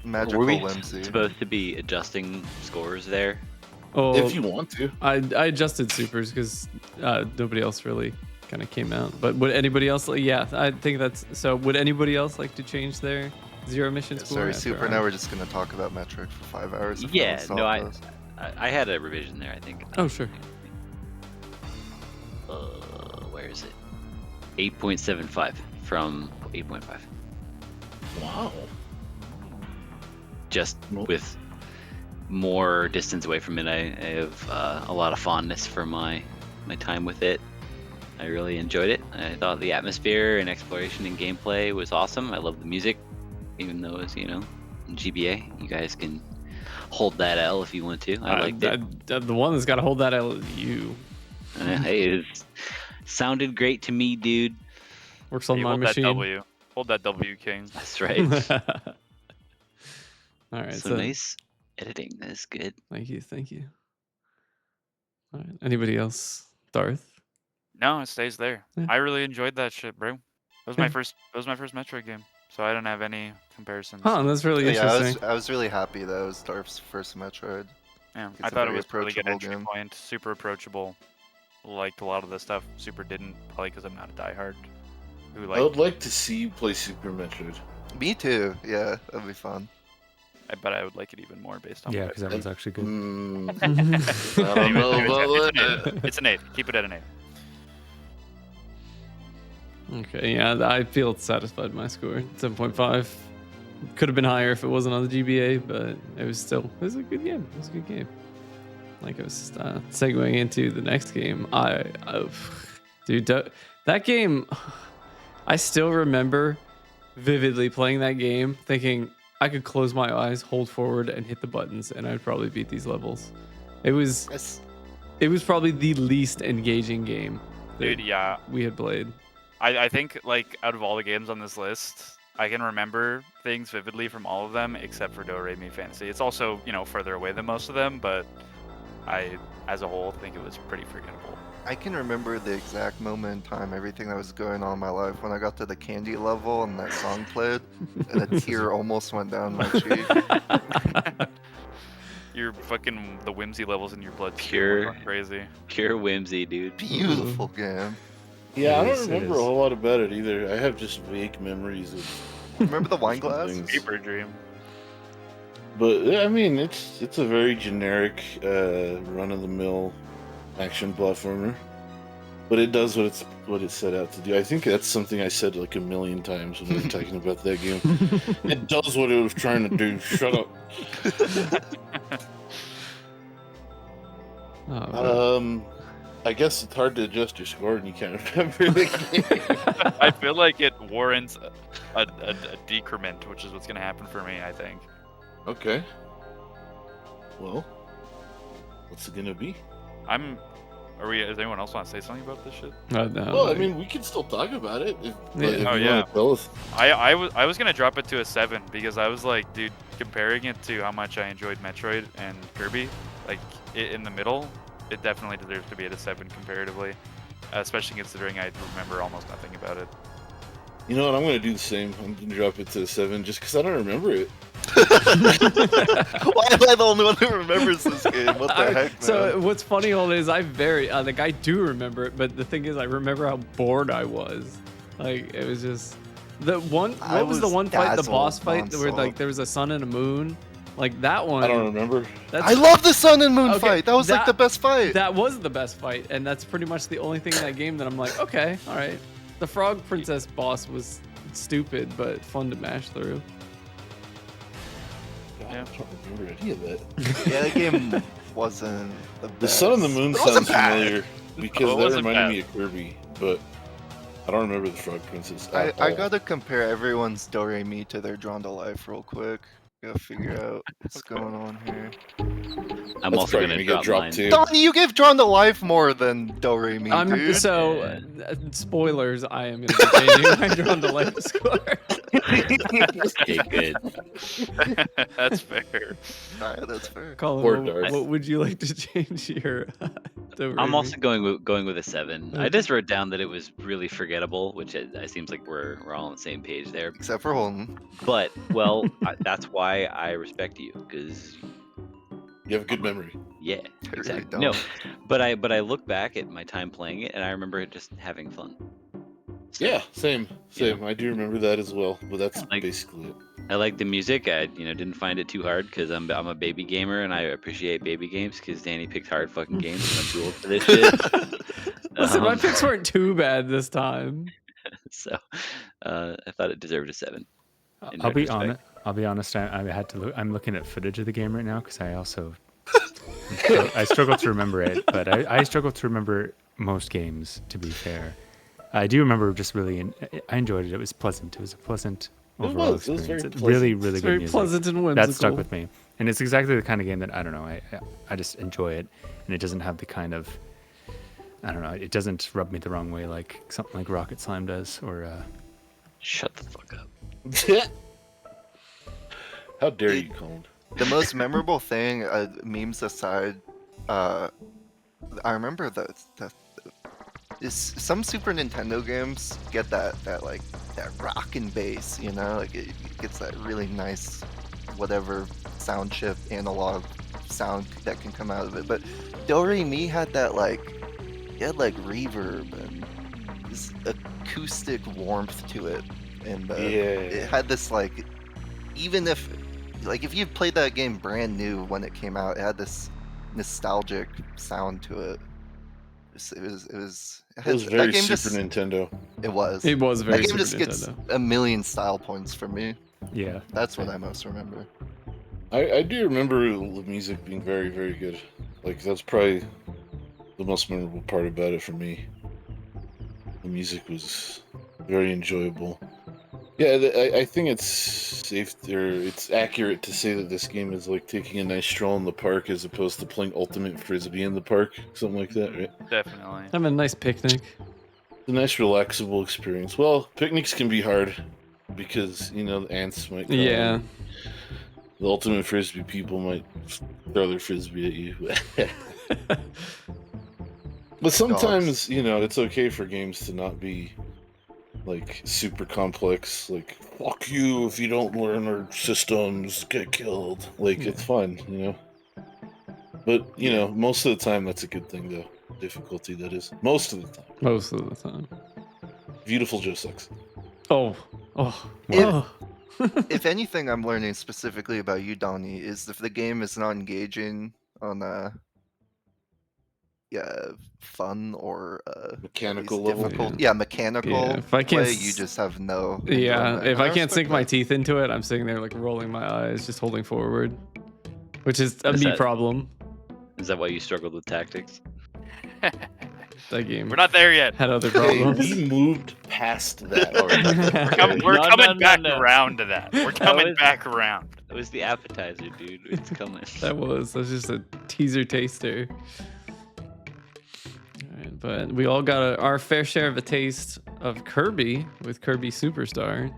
S2: Magical
S6: were we
S2: whimsy.
S6: supposed to be adjusting scores there?
S3: Oh,
S1: If you want to.
S3: I adjusted supers because nobody else really kind of came out. But would anybody else? Yeah, I think that's so. Would anybody else like to change their Zero Mission score?
S2: Sorry,
S3: after
S2: Super.
S3: I-
S2: Now we're just gonna talk about metric for 5 hours. if
S6: Yeah,
S2: no one
S6: no,
S2: stopped us.
S6: I had a revision there, I think.
S3: Oh, sure.
S6: Where is it? 8.75 from 8.5.
S1: Wow.
S6: Just
S1: Nope.
S6: with more distance away from it, I have a lot of fondness for my time with it. I really enjoyed it. I thought the atmosphere and exploration and gameplay was awesome. I love the music, even though it's, in GBA. You guys can hold that L if you want to. I liked it.
S3: The one that's got to hold that L is you.
S6: Hey, it sounded great to me, dude.
S3: Works on
S5: Hey,
S3: my
S5: hold
S3: machine.
S5: that W. Hold that W, King.
S6: That's right.
S3: All right.
S6: So nice editing. That's good.
S3: Thank you. All right. Anybody else? Darth.
S5: No, it stays there.
S3: Yeah.
S5: I really enjoyed that shit, bro. That was
S3: Yeah.
S5: my first. That was my first Metroid game, so I don't have any comparisons.
S3: Huh, that's really
S2: Yeah,
S3: interesting.
S2: I was really happy that it was Darf's first Metroid.
S5: Yeah,
S2: It's
S5: I
S2: a
S5: thought it
S2: very
S5: was a really good
S2: approachable
S5: entry
S2: game.
S5: point. Super approachable. Liked a lot of the stuff. Super didn't, probably because I'm not a diehard. Who
S1: I would like to see you play Super Metroid.
S2: Me too. Yeah, that'd be fun.
S5: I bet I would like it even more based on.
S7: Yeah,
S5: what
S7: because that one's actually good.
S1: I don't know about that.
S5: It's an 8. Keep it at an 8.
S3: Okay, yeah, I feel satisfied with my score. 7.5. Could have been higher if it wasn't on the GBA, but it was a good game. It was a good game. Like I was segueing into the next game. Dude, that game, I still remember vividly playing that game, thinking I could close my eyes, hold forward, and hit the buttons, and I'd probably beat these levels. It was probably the least engaging game that
S5: Dude, yeah.
S3: we had played.
S5: I think, like, out of all the games on this list, I can remember things vividly from all of them except for Do Re Mi Fantasy. It's also, further away than most of them, but I, as a whole, think it was pretty forgettable.
S2: I can remember the exact moment in time, everything that was going on in my life when I got to the candy level and that song played, and a tear almost went down my cheek.
S5: You're fucking the whimsy levels in your blood
S6: Pure.
S5: crazy.
S6: Pure whimsy, dude.
S2: Beautiful game.
S1: Yeah, I
S3: It
S1: don't
S3: is, it
S1: remember a
S3: is.
S1: whole lot about it either. I have just vague memories of
S2: Remember the wine glass?
S1: things.
S5: Paper Dream.
S1: But yeah, I mean, it's a very generic, run-of-the-mill action platformer. But it does what it set out to do. I think that's something I said like a million times when we were talking about that game. It does what it was trying to do. Shut up.
S3: Oh,
S1: I guess it's hard to adjust your score and you can't remember the game.
S5: I feel like it warrants a decrement, which is what's going to happen for me, I think.
S1: Okay. Well, what's it gonna be?
S5: Does anyone else want to say something about this shit?
S3: no,
S1: Well, I
S3: like-
S1: mean, we can still talk about it. If
S3: Yeah.
S1: if
S5: Oh,
S1: you
S5: yeah.
S1: want to tell us.
S5: I was going to drop it to a 7 because I was like, dude, comparing it to how much I enjoyed Metroid and Kirby, like, in the middle, it definitely deserves to be at a 7 comparatively, especially considering I remember almost nothing about it.
S1: You know what? I'm gonna do the same. I'm gonna drop it to a 7 just because I don't remember it.
S2: Why am I the only one who remembers this game? What the heck, man?
S3: So what's funny, Old, is I do remember it, but the thing is, I remember how bored I was. Like it was just the one.
S2: I
S3: What was the
S2: was
S3: one fight? The boss
S2: dazzled
S3: fight where
S2: nonstop.
S3: like there was a sun and a moon, Like that one.
S1: I don't remember.
S2: I love the Sun and Moon
S3: Okay,
S2: fight. That was like the best fight.
S3: That was the best fight, and that's pretty much the only thing in that game that I'm like, okay, all right. The Frog Princess boss was stupid, but fun to mash through.
S1: I don't remember any of that.
S2: Yeah, that game wasn't the best.
S1: The Sun and the Moon
S2: But it wasn't
S1: sounds familiar because
S5: Oh, it
S1: that
S5: wasn't
S1: reminded
S5: bad.
S1: me of Kirby, but I don't remember the Frog Princess.
S2: I
S1: at all.
S2: gotta compare everyone's Do-Re-Mi to their Drawn to Life real quick. Gotta figure out what's going on here.
S6: I'm
S1: That's
S6: also
S1: probably
S6: gonna
S1: gonna get
S6: drop
S1: dropped
S6: mine.
S1: too.
S2: Donnie, you give Drawn to Life more than Do-Re-Mi, dude.
S3: So, spoilers, I am going to be changing my Drawn to Life score.
S6: Okay, good.
S5: That's fair.
S2: Alright, that's fair.
S3: Colin,
S1: Poor
S3: what,
S1: Darth.
S3: what would you like to change your
S6: I'm also going with a 7. I
S3: Okay.
S6: just wrote down that it was really forgettable, which it seems like we're all on the same page there.
S2: Except for Holden.
S6: But well, that's why I respect you, because
S1: You have a good memory.
S6: yeah,
S2: I really
S6: exactly.
S2: don't.
S6: No, but I look back at my time playing it, and I remember just having fun. So,
S1: Yeah, same. I do remember that as well, but that's
S6: Like-
S1: basically it.
S6: I like the music. I didn't find it too hard because I'm a baby gamer and I appreciate baby games because Danny picked hard fucking games and I'm too old for this shit.
S3: Listen, my
S6: Um,
S3: picks weren't too bad this time.
S6: So I thought it deserved a 7. in
S7: I'll be
S6: retrospect.
S7: honest. I'll be honest. I had to look. I'm looking at footage of the game right now because I also I struggle to remember it, but I struggle to remember most games. To be fair, I do remember just really. I enjoyed it. It was pleasant. It was a pleasant overall
S1: was. It was
S7: experience.
S1: very
S7: It really,
S1: pleasant.
S7: really
S3: It's
S7: good
S3: very
S7: music.
S3: pleasant and whimsical.
S7: That stuck with me, and it's exactly the kind of game that I don't know. I just enjoy it, and it doesn't have the kind of I don't know. It doesn't rub me the wrong way like something like Rocket Slime does, or
S6: Shut the fuck up.
S1: How dare you, Colin?
S2: The most memorable thing, memes aside, I remember some Super Nintendo games get that rockin' bass, you know, like it gets that really nice, whatever sound chip analog sound that can come out of it. But Do-Re-Mi had that reverb and this acoustic warmth to it, and it had this even if you played that game brand new when it came out, it had this nostalgic sound to it. It was
S1: very Super Nintendo.
S2: It was.
S3: It was very
S2: That game
S3: Super
S2: just
S3: Nintendo.
S2: gets a million style points from me.
S7: yeah.
S2: That's what I most remember.
S1: I do remember the music being very, very good. Like, that's probably the most memorable part about it for me. The music was very enjoyable. Yeah, I think it's safe or it's accurate to say that this game is like taking a nice stroll in the park as opposed to playing Ultimate Frisbee in the park, something like that, right?
S5: Definitely.
S3: Have a nice picnic.
S1: It's a nice, relaxable experience. Well, picnics can be hard because, the ants might come.
S3: Yeah.
S1: The Ultimate Frisbee people might throw their Frisbee at you. But sometimes, it's okay for games to not be like super complex, like fuck you if you don't learn our systems, get killed. Like it's fun, But most of the time that's a good thing though. Difficulty that is. Most of the time.
S3: Most of the time.
S1: Beautiful Joe sucks.
S3: Oh.
S2: If- If anything, I'm learning specifically about you, Donnie, is if the game is not engaging on fun or
S1: Mechanical
S2: at least
S1: level.
S2: difficult,
S3: Yeah.
S2: mechanical
S3: Yeah, if I can't
S2: play, you
S3: s-
S2: just have no.
S3: Yeah,
S2: enjoyment.
S3: if
S2: And
S3: I can't
S2: respect
S3: sink my
S2: that.
S3: teeth into it, I'm sitting there like rolling my eyes, just holding forward, which is a
S6: Is
S3: me
S6: that-
S3: problem.
S6: Is that why you struggled with tactics?
S3: That game
S5: We're not there yet.
S3: had other
S1: Hey,
S3: problems.
S1: we moved past that already.
S5: We're
S6: No,
S5: coming
S6: no, no,
S5: back
S6: no.
S5: around to that. We're coming
S6: was-
S5: back around.
S6: It was the appetizer, dude. It's coming.
S3: That was just a teaser taster. Alright, but we all got our fair share of a taste of Kirby with Kirby Superstar.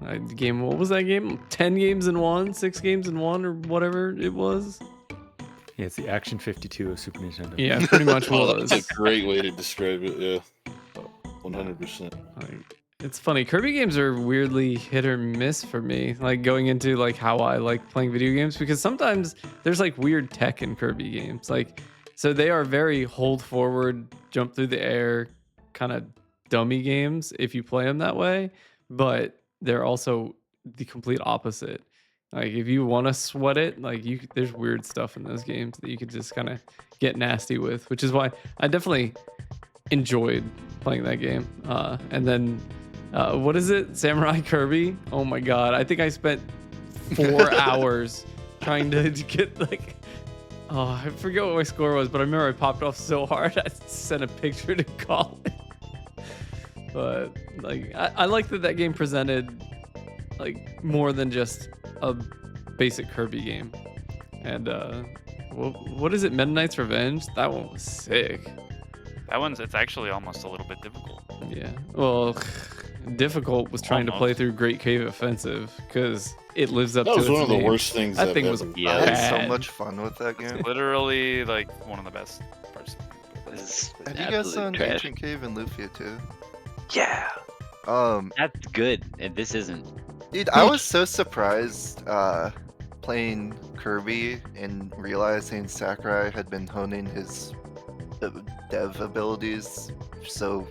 S3: What was that game? 10 games in one, 6 games in one, or whatever it was.
S7: Yeah, it's the Action 52 of Super Nintendo.
S3: Yeah, pretty much
S1: Oh,
S3: was.
S1: that's a great way to describe it, yeah. 100%.
S3: Like, it's funny. Kirby games are weirdly hit or miss for me. Like going into like how I like playing video games, because sometimes there's like weird tech in Kirby games. Like, so they are very hold forward, jump through the air, kind of dummy games if you play them that way. But they're also the complete opposite. Like if you want to sweat it, like there's weird stuff in those games that you could just kind of get nasty with, which is why I definitely enjoyed playing that game. And then what is it? Samurai Kirby? Oh my god. I think I spent 4 hours trying to get like I forget what my score was, but I remember I popped off so hard I sent a picture to Colin. But like I like that game presented like more than just a basic Kirby game. And what is it? Meta Knight's Revenge? That one was sick.
S5: It's actually almost a little bit difficult.
S3: Yeah. Well, difficult was trying to play
S5: Almost.
S3: through Great Cave Offensive because it lives up
S1: That
S3: to
S1: was
S3: its
S1: one of the
S3: name.
S1: worst things.
S3: That
S1: I've
S3: thing was
S1: ever-
S6: Yeah.
S2: I had so
S3: bad.
S2: much fun with that game.
S5: Literally, like one of the best parts.
S6: This is
S2: Have you guys
S6: absolute
S2: done
S6: trash.
S2: Ancient Cave and Lufia too?
S6: Yeah, that's good, and this isn't.
S2: Dude, I was so surprised playing Kirby and realizing Sakurai had been honing his dev abilities so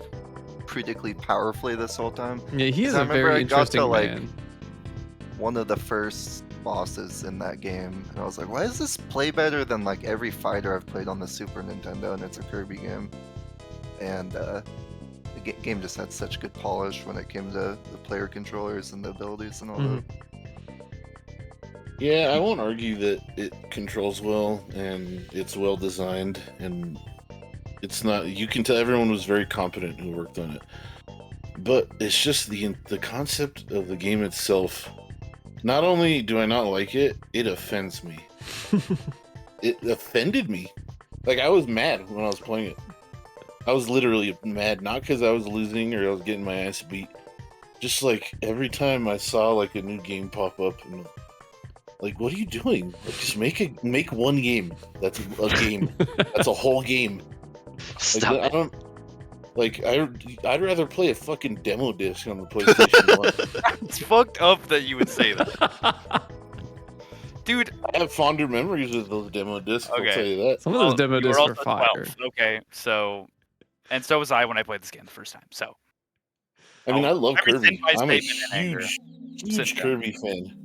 S2: critically powerfully this whole time.
S3: Yeah, he is
S2: I
S3: a
S2: remember
S3: very
S2: I got to,
S3: interesting
S2: like,
S3: man.
S2: One of the first bosses in that game, and I was like, why does this play better than like every fighter I've played on the Super Nintendo? And it's a Kirby game. And the game just had such good polish when it came to the player controllers and the abilities and all
S3: Mhm.
S2: that.
S1: Yeah, I won't argue that it controls well and it's well designed, and it's not. You can tell everyone was very competent who worked on it, but it's just the concept of the game itself. Not only do I not like it, it offends me. It offended me. Like I was mad when I was playing it. I was literally mad, not because I was losing or I was getting my ass beat. Just like every time I saw like a new game pop up, and like, what are you doing? Like, just make one game. That's a game. That's a whole game. Like,
S6: Stop
S1: I
S6: it.
S1: don't like. I'd rather play a fucking demo disc on the PlayStation 1.
S5: It's fucked up that you would say that, dude.
S1: I have fonder memories of those demo discs. I'll
S5: Okay.
S1: tell you that.
S3: Some of those demo
S5: you were
S3: discs were
S5: also
S3: fire.
S5: 12. Okay, so was I when I played this game the first time. So
S1: I mean, I love
S5: I rescind
S1: Kirby.
S5: my
S1: I'm a
S5: statement in anger.
S1: huge
S5: Sit down.
S1: Kirby fan.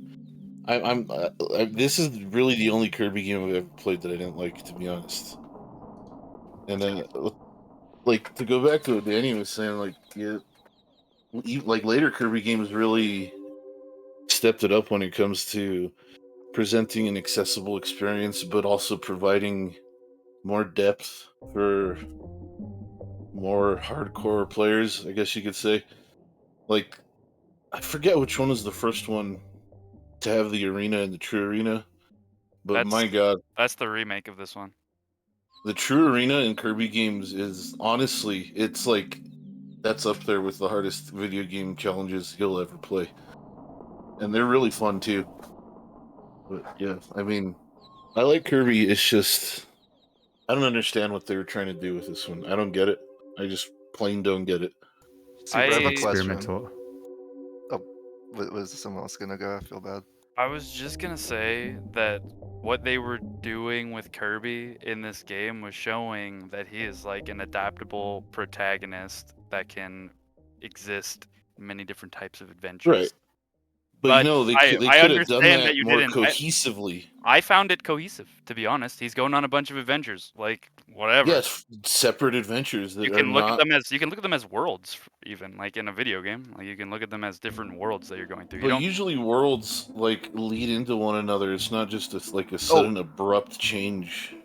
S1: This is really the only Kirby game I've ever played that I didn't like, to be honest. And then, like, to go back to what Danny was saying, like, yeah, like later Kirby games really stepped it up when it comes to presenting an accessible experience, but also providing more depth for more hardcore players, I guess you could say. Like, I forget which one was the first one to have the arena and the true arena, but my god,
S5: That's the remake of this one.
S1: the true arena in Kirby games is honestly, it's like that's up there with the hardest video game challenges you'll ever play, and they're really fun too. But yeah, I mean, I like Kirby. It's just I don't understand what they were trying to do with this one. I don't get it. I just plain don't get it.
S2: Super, I have a
S5: I-
S2: question.
S7: Experimental.
S2: Was someone else gonna go? I feel bad.
S5: I was just gonna say that what they were doing with Kirby in this game was showing that he is like an adaptable protagonist that can exist in many different types of adventures.
S1: Right. But
S5: But
S1: you know, they
S5: I
S1: could have done
S5: understand
S1: that
S5: that you
S1: more
S5: didn't-
S1: cohesively.
S5: I found it cohesive, to be honest. He's going on a bunch of adventures, like whatever.
S1: Yes, separate adventures that
S5: You
S1: are
S5: can look
S1: not.
S5: at them as worlds, even like in a video game. Like you can look at them as different worlds that you're going through. You
S1: But
S5: don't
S1: usually worlds like lead into one another. It's not just like a sudden abrupt change.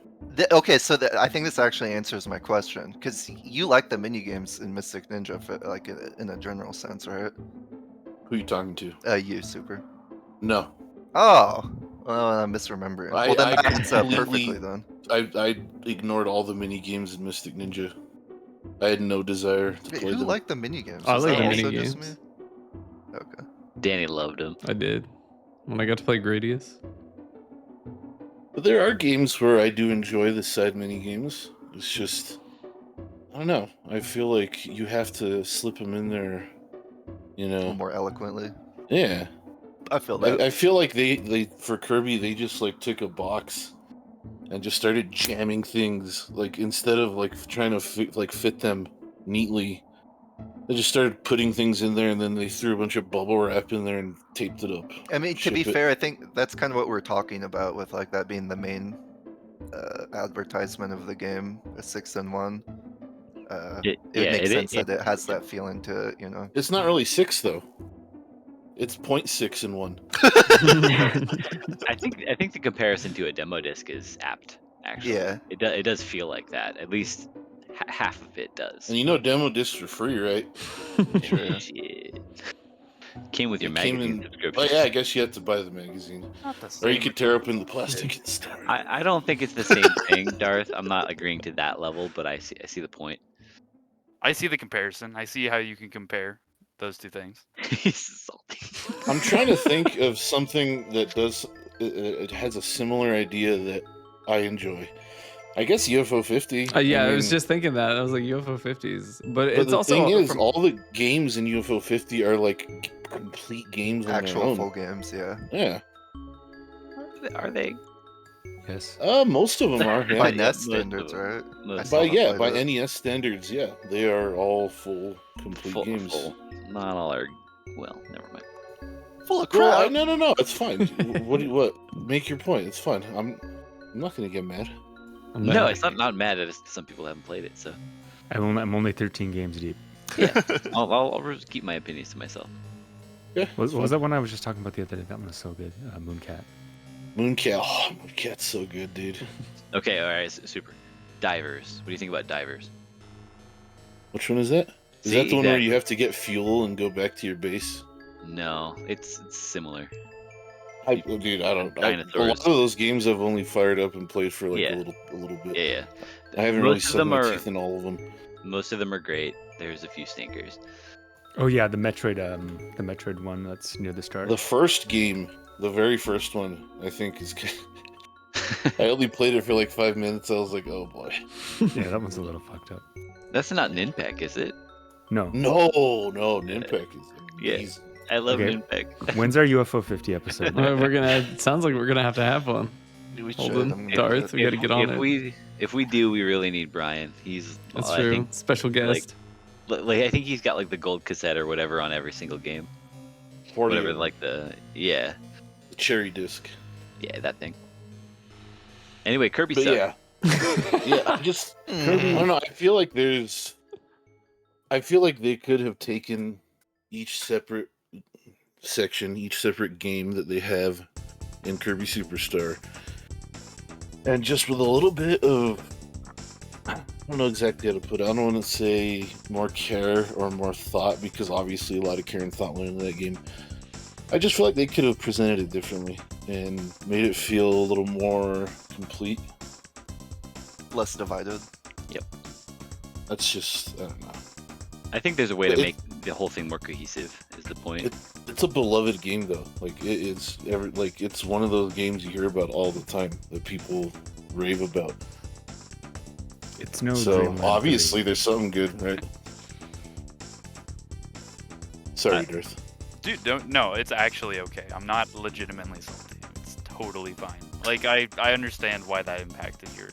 S2: Okay, so I think this actually answers my question because you like the mini games in Mystic Ninja, like in a general sense, right?
S1: Who are you talking to?
S2: You, Super.
S1: No,
S2: Oh, well, I'm misremembering. Well, then
S1: I
S2: that's perfectly
S1: completely-
S2: then.
S1: I ignored all the mini games in Mystic Ninja. I had no desire to
S2: Wait,
S1: play
S2: who
S1: them.
S2: liked the mini games?
S3: I
S2: Was
S3: like
S2: that
S6: the
S2: also
S3: mini
S2: just
S3: games.
S2: me? Okay.
S6: Danny loved him.
S3: I did when I got to play Gradius.
S1: But there are games where I do enjoy the side mini games. It's just, I don't know. I feel like you have to slip them in there. You
S2: A little
S1: know?
S2: more eloquently.
S1: Yeah.
S2: I feel that.
S1: I feel like they for Kirby they just like took a box and just started jamming things like instead of like trying to fit them neatly, They just started putting things in there, and then they threw a bunch of bubble wrap in there and taped it up.
S2: I mean, to be
S1: Ship it.
S2: fair, I think that's kind of what we're talking about with like that being the main advertisement of the game, a 6-in-1. It makes sense that it has that feeling to it, you know.
S1: It's not really 6 though. It's 0.6 in 1.
S6: I think the comparison to a demo disc is apt. Actually,
S2: Yeah.
S6: it does feel like that. At least half of it does.
S1: And you know, demo discs are free, right?
S2: Sure.
S6: Shit. Came with your
S1: It came
S6: magazine
S1: in-
S6: subscription.
S1: Oh yeah, I guess you have to buy the magazine,
S5: Not the
S1: or you
S5: same.
S1: could tear open the plastic and start.
S6: I don't think it's the same thing, Darth. I'm not agreeing to that level, but I see the point.
S5: I see the comparison. I see how you can compare those two things.
S6: He's salty.
S1: I'm trying to think of something that does. It has a similar idea that I enjoy. I guess UFO 50.
S3: Yeah, I was
S1: mean,
S3: just thinking that. I was like UFO 50s, but
S1: But
S3: it's
S1: the
S3: also
S1: thing is,
S3: from-
S1: all the games in UFO 50 are like complete games on their
S2: Actual
S1: own.
S2: full games, yeah.
S1: Yeah.
S6: Are they?
S7: Yes.
S1: Most of them are.
S2: By
S1: Yeah.
S2: NES
S6: most
S2: standards,
S6: of
S2: right?
S6: most
S2: I
S6: of
S2: still
S1: By
S2: haven't
S1: by
S2: played it.
S1: NES standards, yeah, they are all full, complete
S6: Full,
S1: games.
S6: full. Not all are. Well, never mind.
S2: Full of
S1: Well,
S2: crap.
S1: no, it's fine. What? Make your point. It's fine. I'm not gonna get mad.
S3: I'm
S6: No,
S3: mad.
S6: it's not mad at us. Some people haven't played it, so
S7: I'm only 13 games deep.
S6: I'll just keep my opinions to myself.
S1: Yeah.
S7: What was that one I was just talking about the other day? That one was so good. Mooncat.
S1: Mooncat. Oh, Mooncat's so good, dude.
S6: Okay, all right, super. Divers. What do you think about divers?
S1: Which one is that? Is
S6: See,
S1: that the one where
S6: exactly.
S1: you have to get fuel and go back to your base?
S6: No, it's similar.
S1: Dude, I don't. A
S6: Dinosaurs.
S1: lot of those games I've only fired up and played for like
S6: Yeah.
S1: a little bit.
S6: Yeah.
S1: I haven't really
S6: Most of
S1: sunk
S6: them
S1: my
S6: are-
S1: teeth in all of them.
S6: Most of them are great. There's a few stinkers.
S7: Oh yeah, the Metroid one that's near the start.
S1: The first game, the very first one, I think is. I only played it for like 5 minutes. I was like, oh boy.
S7: Yeah, that one's a little fucked up.
S6: That's not Ninpek, is it?
S7: No.
S1: No, Ninpek is
S6: Yeah.
S1: amazing.
S6: I love
S7: Okay.
S6: Ninpek.
S7: When's our UFO 50 episode?
S3: We're gonna. Sounds like we're gonna have one.
S2: We
S3: Holden,
S2: should. I'm gonna
S3: Darth,
S2: do
S3: we
S2: it.
S3: gotta get on it.
S6: If we do, we really need Brian. He's
S3: That's
S6: I
S3: true.
S6: think,
S3: Special guest.
S6: I think he's got like the gold cassette or whatever on every single game.
S1: 40
S6: Whatever, like the
S1: cherry disc.
S6: that thing. Anyway, Kirby
S1: But
S6: stuff.
S1: yeah, yeah. I just I don't know. I feel like they could have taken each separate section, each separate game that they have in Kirby Superstar, and just with a little bit of, I don't know exactly how to put it. I don't want to say more care or more thought, because obviously a lot of care and thought went into that game. I just feel like they could have presented it differently and made it feel a little more complete.
S2: Less divided.
S1: That's just, I don't know.
S6: I think there's a way to
S1: It-
S6: make the whole thing more cohesive. Is the point?
S1: It's a beloved game though. Like it's one of those games you hear about all the time that people rave about.
S7: It's no.
S1: So
S7: Dreamland
S1: obviously there's something good, right? Sorry, Darth.
S5: Dude, don't. No, it's actually okay. I'm not legitimately salty. It's totally fine. Like I understand why that impacted your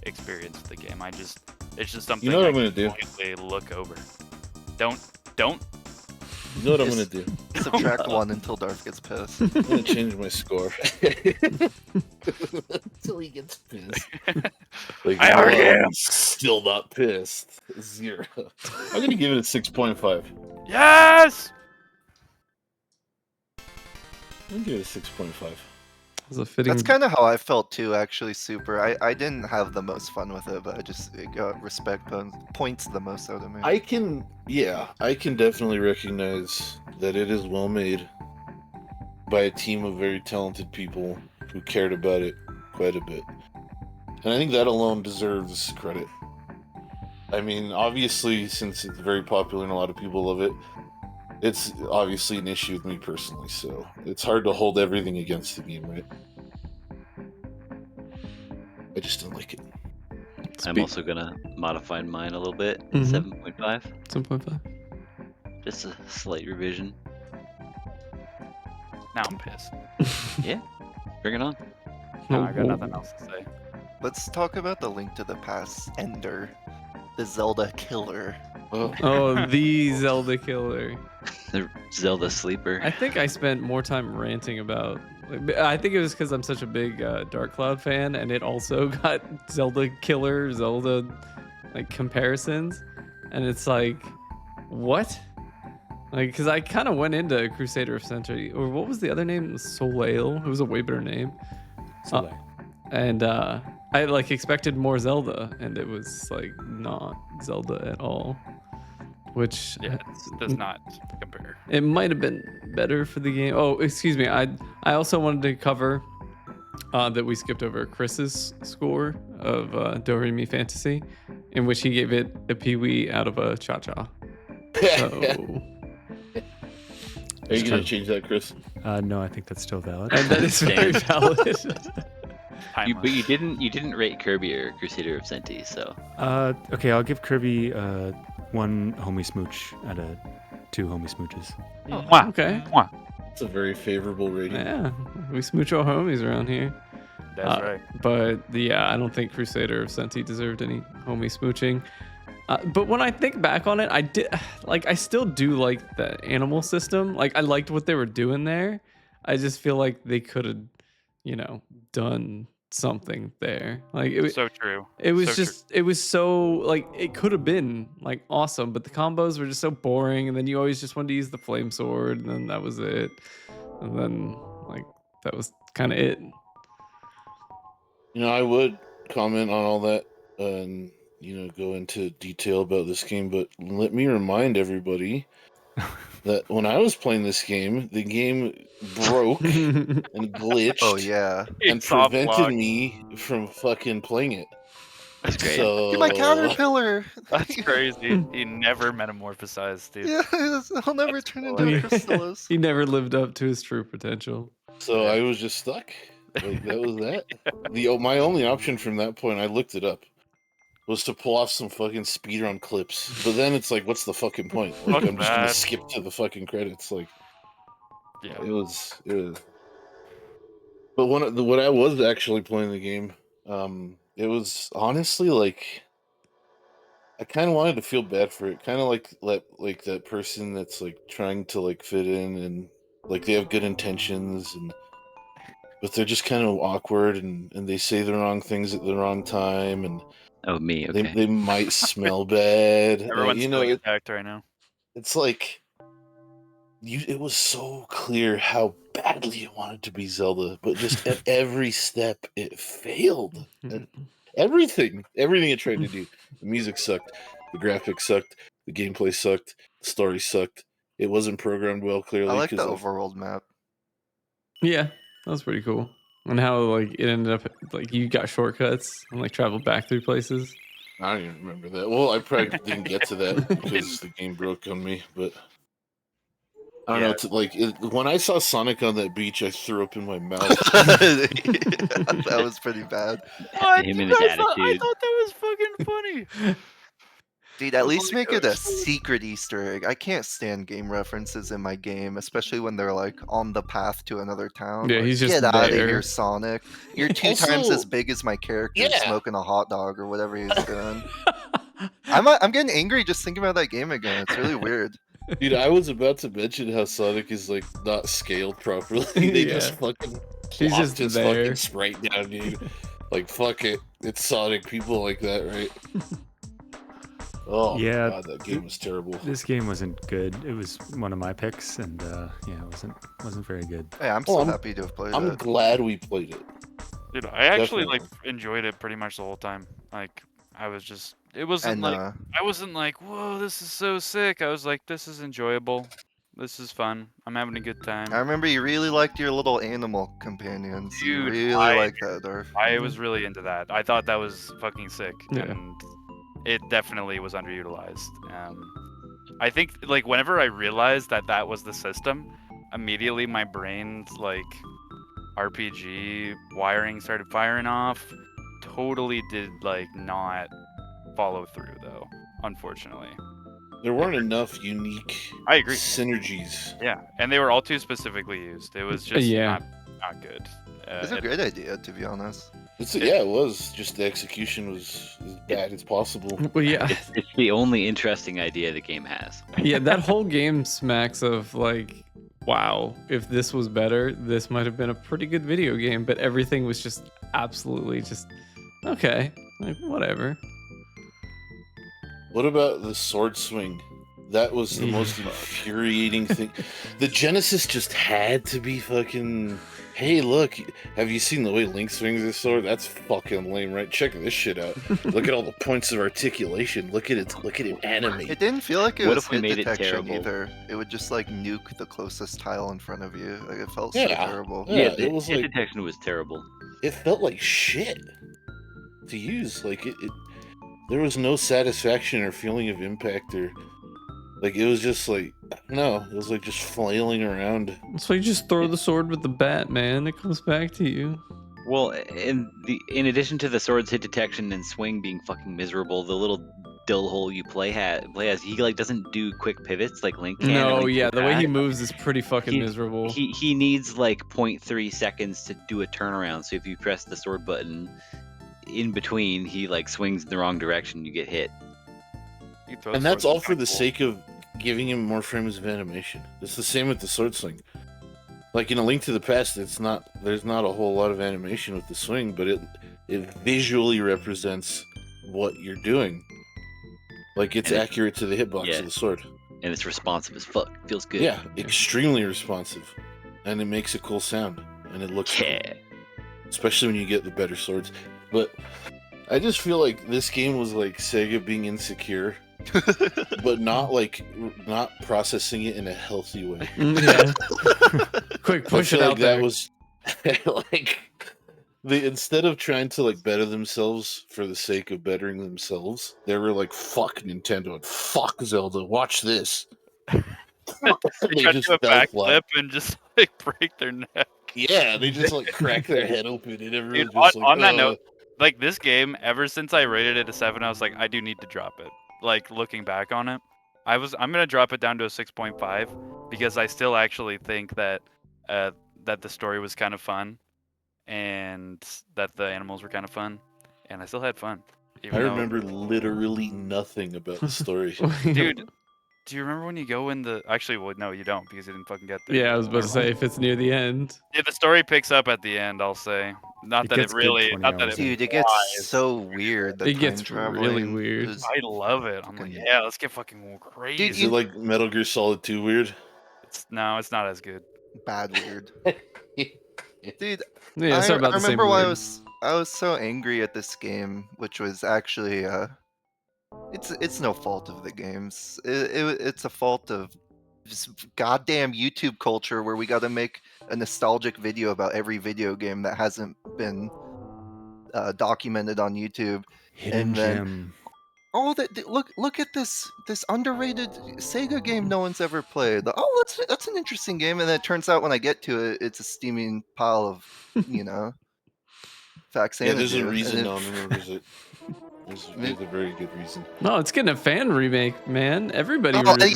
S5: experience with the game. It's just something
S1: You know what
S5: I
S1: I'm gonna
S5: can
S1: do?
S5: quickly look over. Don't.
S1: You know what I'm gonna do?
S2: Subtract 1 until Darth gets pissed.
S1: I'm gonna change my score. Until he gets pissed. Like,
S5: I already
S1: well,
S5: am.
S1: Still not pissed. 0. I'm gonna give it a 6.5.
S5: Yes.
S1: I'm gonna give it a 6.5.
S3: It's a fitting.
S2: That's kind of how I felt too, actually, Super. I didn't have the most fun with it, but it got points the most out of me.
S1: I can definitely recognize that it is well made by a team of very talented people who cared about it quite a bit. And I think that alone deserves credit. I mean, obviously, since it's very popular and a lot of people love it, it's obviously an issue with me personally, so it's hard to hold everything against the game, right? I just don't like it.
S6: I'm also gonna modify mine a little bit.
S3: Mhm.
S6: 7.5.
S3: 7.5.
S6: Just a slight revision.
S5: Now I'm pissed.
S6: Bring it on.
S5: Now I got nothing else to say.
S2: Let's talk about the Link to the Past Ender, the Zelda killer.
S3: Oh, the Zelda killer.
S6: The Zelda sleeper.
S3: I think I spent more time ranting about. I think it was because I'm such a big Dark Cloud fan, and it also got Zelda killer, Zelda like comparisons, and it's like, what? Like, because I kind of went into Crusader of Century, or what was the other name? Soleil. It was a way better name.
S7: So
S3: And I like expected more Zelda, and it was like not Zelda at all. Which
S5: Yeah, it does not compare.
S3: it might have been better for the game. Oh, excuse me. I also wanted to cover that we skipped over Chris's score of Do Re Mi Fantasy, in which he gave it a Pee-wee out of a cha-cha. So,
S1: Are you gonna change that, Chris?
S7: no, I think that's still valid.
S3: and that is very valid.
S6: But you didn't rate Kirby or Crusader of Senti, so
S7: Okay, I'll give Kirby 1 homie smooch out of 2 homie smooches.
S3: Yeah, okay.
S1: It's a very favorable rating.
S3: Yeah, we smooch our homies around here.
S5: That's right.
S3: But yeah, I don't think Crusader of Senti deserved any homie smooching. But when I think back on it, I still do like the animal system. Like, I liked what they were doing there. I just feel like they could have, done something there. Like,
S5: So true.
S3: it was
S5: So
S3: just, it was so, like, it could have been, like, awesome, but the combos were just so boring, and then you always just wanted to use the flame sword, and then that was it. And then, like, that was kind of it.
S1: I would comment on all that and, go into detail about this game, but let me remind everybody that when I was playing this game, the game broke and glitched
S2: Oh yeah.
S1: and
S5: Soft
S1: prevented
S5: lock.
S1: me from fucking playing it.
S6: that's great.
S1: So,
S2: Get my caterpillar.
S5: That's crazy. He never metamorphosized, dude.
S2: Yeah, I'll never turn into a chrysalis.
S3: He never lived up to his true potential.
S1: So I was just stuck. Like, that was that. My only option from that point, I looked it up, was to pull off some fucking speedrun clips. But then it's like, what's the fucking point? Like,
S5: Fuck
S1: I'm just gonna
S5: that.
S1: skip to the fucking credits. Like,
S5: Yeah.
S1: it was. But when I was actually playing the game, it was honestly like, I kind of wanted to feel bad for it. Kind of like that person that's like trying to like fit in, and like they have good intentions, but they're just kind of awkward, and they say the wrong things at the wrong time, and
S6: Oh, me. Okay.
S1: they might smell bad.
S5: Everyone's feeling attacked right now.
S1: It's like it was so clear how badly you wanted to be Zelda, but just at every step it failed. At everything it tried to do. The music sucked, the graphics sucked, the gameplay sucked, the story sucked. It wasn't programmed well, clearly.
S2: I like the
S1: 'cause
S2: overworld map.
S3: Yeah, that was pretty cool. And how like it ended up like you got shortcuts and like traveled back through places.
S1: I don't even remember that. Well, I probably didn't get to that because the game broke on me, but I don't know. It's like when I saw Sonic on that beach, I threw up in my mouth.
S2: That was pretty bad.
S5: What?
S6: Him
S5: You
S6: and his
S5: guys thought- I
S6: attitude.
S5: thought that was fucking funny.
S2: Dude, at
S5: Oh
S2: least
S5: my
S2: make it a
S5: gosh.
S2: secret Easter egg. I can't stand game references in my game, especially when they're like on the path to another town.
S3: Yeah,
S2: Like,
S3: he's just
S2: get out of
S3: there.
S2: here, Sonic. You're 2 times
S1: Also-
S2: as big as my character
S1: Yeah.
S2: smoking a hot dog or whatever he's doing. I'm getting angry just thinking about that game again. It's really weird.
S1: Dude, I was about to mention how Sonic is like not scaled properly. They just
S3: Yeah.
S1: fucking
S3: He's
S1: plopped
S3: just
S1: his
S3: there.
S1: fucking sprite down, dude. Like, fuck it. It's Sonic. People like that, right? Oh
S7: Yeah.
S1: my god, that game was terrible.
S7: This game wasn't good. It was one of my picks, and yeah, it wasn't very good.
S2: Hey, I'm
S1: Well,
S2: so
S1: I'm-
S2: happy to have played
S1: I'm
S2: it.
S1: glad we played it.
S5: Dude, I actually
S1: Definitely.
S5: like enjoyed it pretty much the whole time. Like, I was just, it wasn't
S2: And
S5: like, I wasn't like, whoa, this is so sick. I was like, this is enjoyable. This is fun. I'm having a good time.
S2: I remember you really liked your little animal companions. You
S5: Dude,
S2: really
S5: I-
S2: like that, Dorf.
S5: I was really into that. I thought that was fucking sick,
S3: Yeah.
S5: and it definitely was underutilized. I think like whenever I realized that that was the system, immediately my brain's like RPG wiring started firing off. Totally did like not follow through though, unfortunately.
S1: There weren't enough unique
S5: I agree.
S1: synergies.
S5: Yeah, and they were all too specifically used. It was just
S3: Yeah.
S5: not good.
S2: It's a great idea, to be honest.
S1: Yeah, it was. Just the execution was as bad as possible.
S3: Well, yeah,
S6: It's the only interesting idea the game has.
S3: yeah. That whole game smacks of like, wow, if this was better, this might have been a pretty good video game. But everything was just absolutely just okay, like whatever.
S1: What about the sword swing? That was the most infuriating thing. The Genesis just had to be fucking. Hey, look! Have you seen the way Link swings his sword? That's fucking lame, right? Check this shit out. Look at all the points of articulation. Look at it. Look at it animate.
S2: It didn't feel like it
S6: What
S2: was
S6: if we
S2: hit
S6: made it
S2: detection
S6: terrible?
S2: either. It would just like nuke the closest tile in front of you. Like it felt so
S1: Yeah.
S2: terrible.
S1: Yeah,
S6: the
S1: it was
S6: hit
S1: like
S6: detection was terrible.
S1: it felt like shit to use. Like there was no satisfaction or feeling of impact or like it was just like I don't know. It was like just flailing around.
S3: So you just throw the sword with the bat, man. It comes back to you.
S6: Well, in addition to the sword's hit detection and swing being fucking miserable, the little dill hole you play as he like doesn't do quick pivots like Link can.
S3: No,
S6: and Link
S3: yeah,
S6: can
S3: the way he
S6: back.
S3: moves is pretty fucking miserable.
S6: He needs like 0.3 seconds to do a turnaround. So if you press the sword button in between, he like swings in the wrong direction, you get hit.
S5: You throw
S1: And that's
S5: swords,
S1: all
S5: it's
S1: for
S5: kinda
S1: the
S5: cool.
S1: sake of giving him more frames of animation. It's the same with the sword swing. Like in A Link to the Past, there's not a whole lot of animation with the swing, but it visually represents what you're doing. Like it's
S6: And it-
S1: accurate to the hitbox
S6: yeah.
S1: of the sword.
S6: And it's responsive as fuck. Feels good.
S1: Yeah, extremely responsive. And it makes a cool sound. And it looks cool.
S6: Yeah.
S1: Especially when you get the better swords. But I just feel like this game was like Sega being insecure, but not processing it in a healthy way.
S3: Yeah. Quick, push
S1: I
S3: it
S1: feel
S3: out
S1: like
S3: there.
S1: that was like they instead of trying to like better themselves for the sake of bettering themselves, they were like, "Fuck Nintendo and fuck Zelda. Watch this."
S5: They
S1: They
S5: try to
S1: just
S5: do a
S1: fell flat.
S5: backflip and just like break their neck.
S1: Yeah, they just like crack their head open, and everyone's
S5: Dude,
S1: just like,
S5: on that note, like this game, ever since I rated it a 7, I was like, I do need to drop it. Like looking back on it, I'm gonna drop it down to a 6.5 because I still actually think that that the story was kind of fun, and that the animals were kind of fun, and I still had fun.
S1: I
S5: even though-
S1: remember literally nothing about the story.
S5: Dude, do you remember when you go in the? Actually, well, no, you don't because you didn't fucking get there.
S3: Yeah, I was about to
S5: Never
S3: say
S5: mind.
S3: if it's near the end.
S5: Yeah, the story picks up at the end. I'll say, not
S7: It
S5: that it
S7: gets good
S5: really,
S7: 20
S5: not that
S7: hours
S5: it.
S7: in.
S2: Dude, it gets
S5: flies.
S2: so weird. The
S3: It gets
S2: time
S3: really
S2: traveling
S3: weird.
S2: is-
S5: I love it. I'm like,
S2: fucking-
S5: yeah, let's get fucking crazy.
S1: Is it like Metal Gear Solid 2 weird?
S5: No, it's not as good.
S2: bad weird. Dude,
S3: Yeah, it's
S2: I
S3: about the same.
S2: remember why
S3: word.
S2: I was so angry at this game, which was actually it's no fault of the games. It's a fault of just goddamn YouTube culture where we got to make a nostalgic video about every video game that hasn't been documented on YouTube.
S7: Hidden
S2: And then-
S7: gem.
S2: Oh, look at this underrated Sega game no one's ever played. Oh, that's an interesting game, and then it turns out when I get to it, it's a steaming pile of facts.
S1: Yeah, there's a
S2: and
S1: reason
S2: it-
S1: no one remembers it. There's a very good reason.
S3: No, it's getting a fan remake, man. Everybody
S2: Oh,
S3: remembers.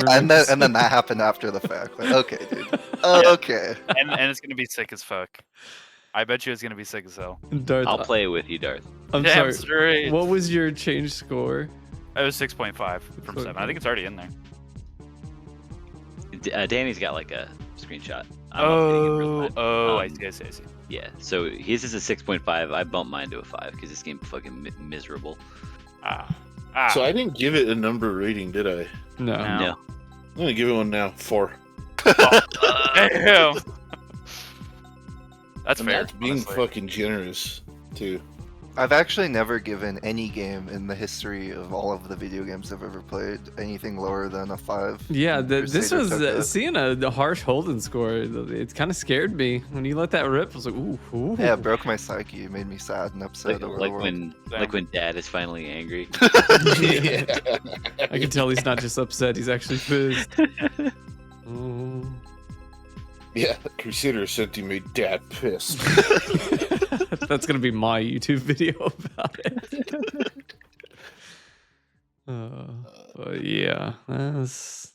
S2: yeah, and then that happened after the fact. Like, okay, dude. Okay.
S5: And it's gonna be sick as fuck. I bet you it's gonna be sick as hell.
S3: Darth,
S6: I'll play it with you, Darth.
S3: I'm
S5: Damn
S3: sorry.
S5: straight.
S3: What was your change score?
S5: It was 6.5 from 7. I think it's already in there.
S6: Danny's got like a screenshot. I'm not getting it real time.
S5: I
S6: Um,
S5: see.
S6: Yeah, so his is a 6.5. I bumped mine to a 5 because this game's fucking miserable.
S1: So I didn't give it a number rating, did I?
S3: No.
S5: No.
S6: No.
S1: I'm gonna give it one now. 4.
S5: Damn. That's
S1: And
S5: fair.
S1: that's being
S5: honestly.
S1: fucking generous too.
S2: I've actually never given any game in the history of all of the video games I've ever played anything lower than a 5.
S3: Yeah, this
S2: Crusader
S3: was
S2: took that.
S3: seeing the harsh Holden score. It kind of scared me when you let that rip. I was like, ooh.
S2: Yeah, it broke my psyche. It made me sad and upset over the world.
S6: Like when Dad is finally angry.
S1: Yeah.
S3: I can tell he's not just upset; he's actually pissed. Oh.
S1: Yeah, Crusader Ascenti made Dad pissed.
S3: That's gonna be my YouTube video about it. But yeah, it's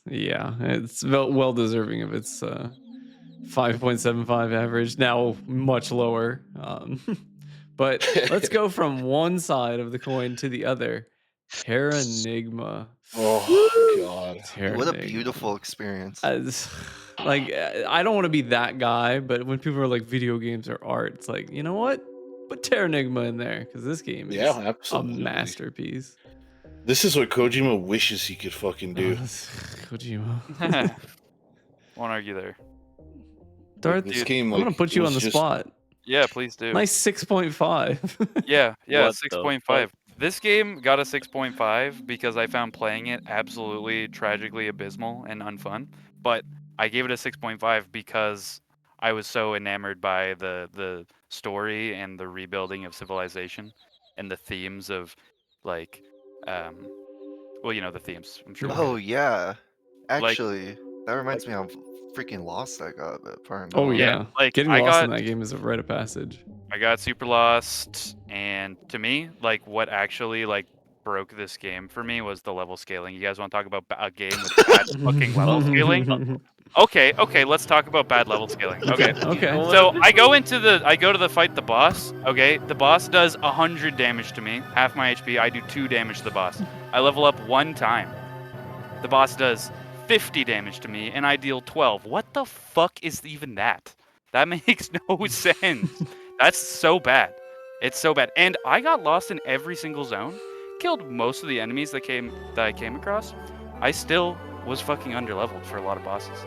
S3: well deserving of its 5.75 average. Now much lower, But let's go from one side of the coin to the other. Terranigma.
S1: Oh God.
S2: What a
S3: Terranigma.
S2: beautiful experience.
S3: Like, I don't want to be that guy, but when people are like, video games are art, it's like, you know what? Put Terranigma in there because this game is
S1: Yeah,
S3: a
S1: absolutely.
S3: masterpiece.
S1: This is what Kojima wishes he could fucking do.
S3: Kojima.
S5: Won't argue there.
S3: Darth,
S1: This
S5: Dude,
S1: game,
S3: I'm gonna put you
S1: was
S3: on the
S1: just-
S3: spot.
S5: Yeah, please do.
S3: Nice 6.5.
S5: Yeah,
S6: What the
S5: 6.5. This game got a 6.5 because I found playing it absolutely tragically abysmal and unfun. But I gave it a 6.5 because I was so enamored by the story and the rebuilding of civilization and the themes of like well, you know the themes. I'm sure. we'll get
S2: Oh
S5: it.
S2: yeah.
S5: Like-
S2: Actually, that reminds me how freaking lost I got at part.
S3: Oh
S5: Yeah,
S3: yeah,
S5: like,
S3: getting
S5: I
S3: lost in
S5: got-
S3: that game is a rite of passage.
S5: I got super lost, and to me, like what actually like broke this game for me was the level scaling. You guys want to talk about a game with bad fucking level scaling? Okay, let's talk about bad level scaling. Okay.
S3: Okay.
S5: So I go to the fight the boss. Okay, the boss does 100 damage to me, half my HP. I do 2 damage to the boss. I level up 1 time. The boss does 50 damage to me, and I deal 12. What the fuck is even that? That makes no sense. That's so bad. It's so bad. And I got lost in every single zone. Killed most of the enemies that I came across. I still was fucking underleveled for a lot of bosses.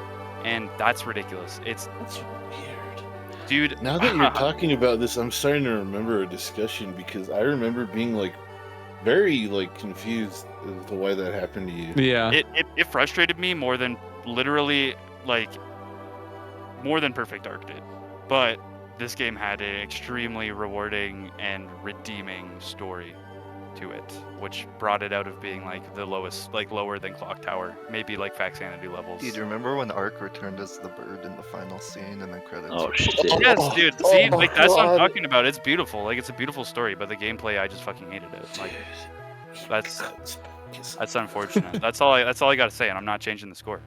S5: And that's ridiculous. That's
S1: weird.
S5: Dude,
S1: Now that you're talking about this, I'm starting to remember a discussion because I remember being like very like confused as to why that happened to you.
S3: Yeah.
S5: it frustrated me more than literally like more than Perfect Dark did. But this game had an extremely rewarding and redeeming story to it, which brought it out of being like the lowest, like lower than Clock Tower, maybe like Faxanity levels.
S2: Dude, remember when Ark returned as the bird in the final scene and the credits?
S6: Oh
S2: were-
S6: shit!
S5: Yes, dude. See,
S1: my
S5: like that's what I'm
S1: God.
S5: talking about. It's beautiful. Like it's a beautiful story, but the gameplay, I just fucking hated it. Like that's unfortunate. That's all I got to say, and I'm not changing the score.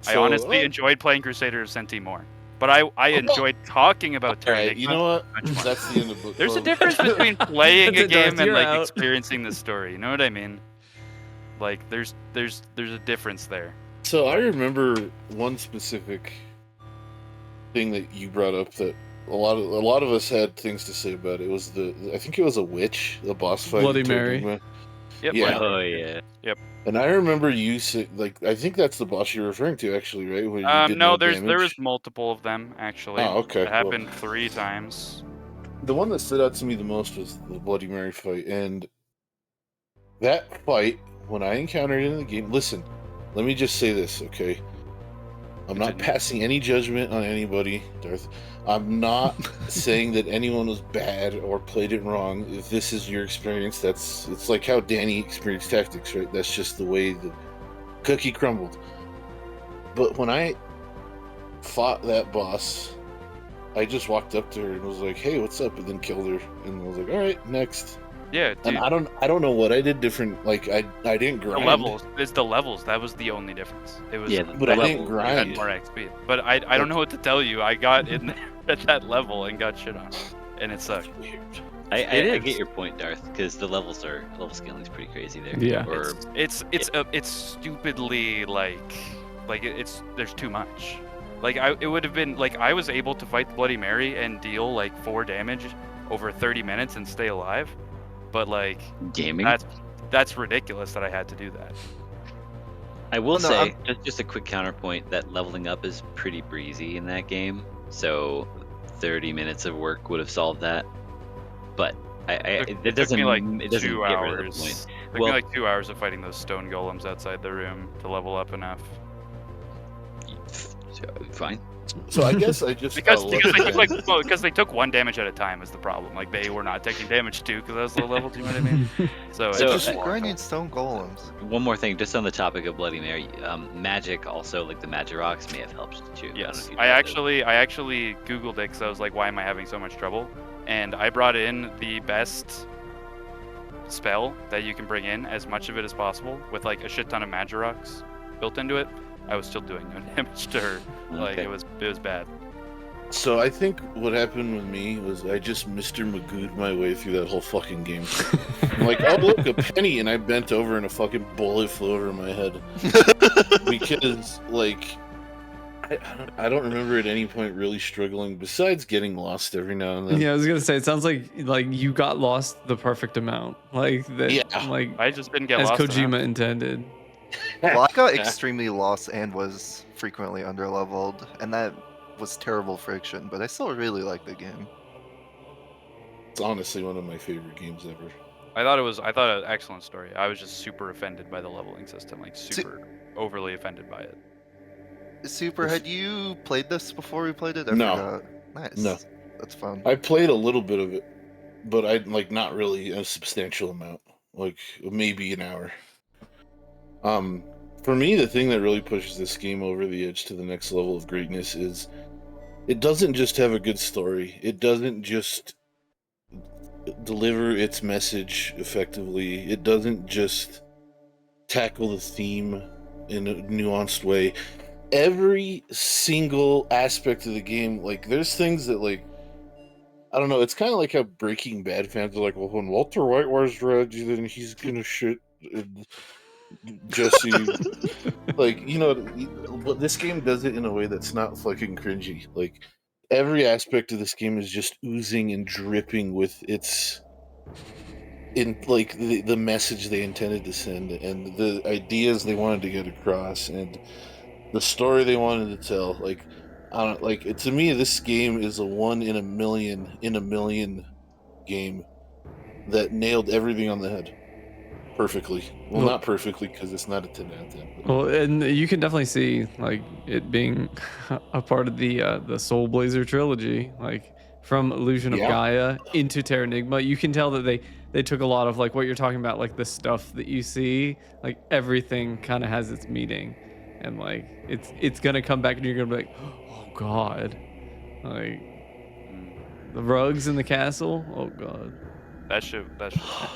S5: I
S1: So,
S5: honestly enjoyed playing Crusader of Senti more, but I enjoyed talking about Terra.
S1: Alright, you know what?
S5: much more.
S1: That's the end of book.
S5: There's a
S1: club.
S5: difference between playing
S3: That's
S5: a
S3: it, Darth,
S5: game and
S3: you're
S5: like
S3: out.
S5: experiencing the story. You know what I mean? Like there's a difference there.
S1: So I remember one specific thing that you brought up that a lot of us had things to say about. It was I think it was a witch, the boss fight. in
S3: Bloody Mary.
S1: Terranigma.
S5: Yep.
S1: Yeah.
S5: like-
S6: Oh yeah.
S1: And I remember you say, like, I think that's the boss you're referring to, actually, right? Where you did
S5: no,
S1: damage.
S5: there was multiple of them actually.
S1: Oh, okay,
S5: It
S1: cool.
S5: happened 3 times.
S1: The one that stood out to me the most was the Bloody Mary fight, and that fight, when I encountered it in the game, listen, let me just say this, okay? I'm not
S5: Continue.
S1: passing any judgment on anybody, Darth. I'm not saying that anyone was bad or played it wrong. If this is your experience, it's like how Danny experienced tactics, right? That's just the way the cookie crumbled. But when I fought that boss, I just walked up to her and was like, "Hey, what's up?" and then killed her. And I was like, "All right, next."
S5: Yeah, dude.
S1: And I don't know what I did different. Like I didn't
S5: The
S1: grind.
S5: levels. It's the levels. That was the only difference. It was
S6: Yeah,
S1: but I
S6: the
S1: didn't
S6: level-
S5: you had
S1: grind.
S5: more XP. But I don't know what to tell you. I got in there at that level and got shit on. And it sucked.
S1: Weird.
S6: I
S5: is.
S6: get your point, Darth, because the level scaling is pretty crazy there.
S3: Yeah.
S6: Or
S5: It's stupidly like there's too much. Like it would have been like I was able to fight the Bloody Mary and deal like 4 damage over 30 minutes and stay alive. But like
S6: gaming.
S5: that's ridiculous that I had to do that.
S6: I will
S2: Well, no,
S6: say, just a quick counterpoint, that leveling up is pretty breezy in that game. So 30 minutes of work would have solved that. But it
S5: took me like
S6: it doesn't
S5: 2
S6: get rid of the
S5: hours.
S6: point.
S5: Took me
S6: Well-
S5: like 2 hours of fighting those stone golems outside the room to level up enough.
S6: Fine.
S1: So I guess I just
S5: Because
S1: got
S5: because they
S1: lucky.
S5: took because they took 1 damage at a time is the problem. Like they were not taking damage too because I was low level. Do you know what I mean? So
S6: So-
S5: it's just
S2: Grinding stone golems.
S6: One more thing, just on the topic of Bloody Mary, magic also, like the magic rocks, may have helped too. don't know
S5: yes.
S6: if you
S5: I
S6: tried those.
S5: actually googled it because I was like, why am I having so much trouble? And I brought in the best spell that you can bring in, as much of it as possible, with like a shit ton of magic rocks built into it. I was still doing no damage to her. Like
S6: Okay.
S5: it was bad.
S1: So I think what happened with me was I just Mr. Magoo'd my way through that whole fucking game. I'm like, oh look, a penny, and I bent over and a fucking bullet flew over my head. Because like I don't remember at any point really struggling besides getting lost every now and then.
S3: Yeah, I was gonna say it sounds like you got lost the perfect amount, like that.
S1: Yeah.
S3: Like
S5: I just didn't get
S3: as
S5: lost
S3: Kojima
S5: enough.
S3: intended.
S2: Well, I got extremely lost and was frequently underleveled, and that was terrible friction. But I still really like the game.
S1: It's honestly one of my favorite games ever.
S5: I thought an excellent story. I was just super offended by the leveling system, like super overly offended by it.
S2: Super,
S1: It's-
S2: had you played this before we played it? I
S1: No.
S2: forgot. Nice.
S1: No.
S2: That's fun.
S1: I played a little bit of it, but I like not really a substantial amount, like maybe an hour. For me, the thing that really pushes this game over the edge to the next level of greatness is it doesn't just have a good story. It doesn't just deliver its message effectively. It doesn't just tackle the theme in a nuanced way. Every single aspect of the game, like there's things that like I don't know, it's kind of like how Breaking Bad fans are like, well, when Walter White wears red, then he's gonna shit Jesse. Like, you know, but this game does it in a way that's not fucking cringy. Like, every aspect of this game is just oozing and dripping with its like the message they intended to send and the ideas they wanted to get across and the story they wanted to tell. Like, I don't like it. To me, this game is a 1 in a million game that nailed everything on the head perfectly. Well,
S3: Well-
S1: not perfectly because it's not a 10 out of 10. But
S3: Well, and you can definitely see like it being a part of the Soul Blazer trilogy, like from Illusion of
S1: Yeah.
S3: Gaia into Terranigma. You can tell that they took a lot of like what you're talking about, like the stuff that you see, like everything kind of has its meaning, and like it's gonna come back and you're gonna be like, oh god, like the rugs in the castle. Oh god,
S5: That should.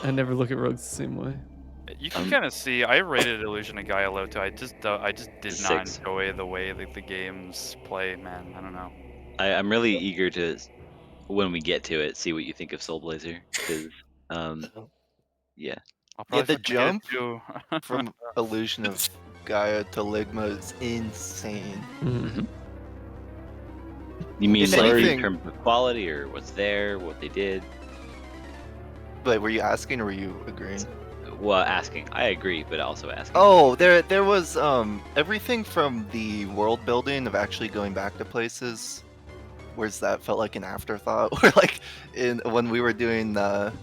S3: I never look at rugs the same way.
S5: You can kind of see. I rated Illusion of Gaia low too. I just did not
S6: 6.
S5: enjoy the way that the games play. Man, I don't know.
S6: I'm really eager to, when we get to it, see what you think of Soul Blazer, because yeah,
S5: I'll
S2: Yeah,
S5: probably
S2: the
S5: fucking get it
S2: jump
S5: too.
S2: from Illusion of Gaia to Ligma is insane.
S3: Mhm.
S6: you mean
S2: If
S6: like
S2: anything-
S6: in terms of quality or what's there, what they did?
S2: But were you asking or were you agreeing?
S6: Well, asking. I agree, but also asking.
S2: Oh, there was everything from the world building of actually going back to places, whereas that felt like an afterthought. Or like when we were doing the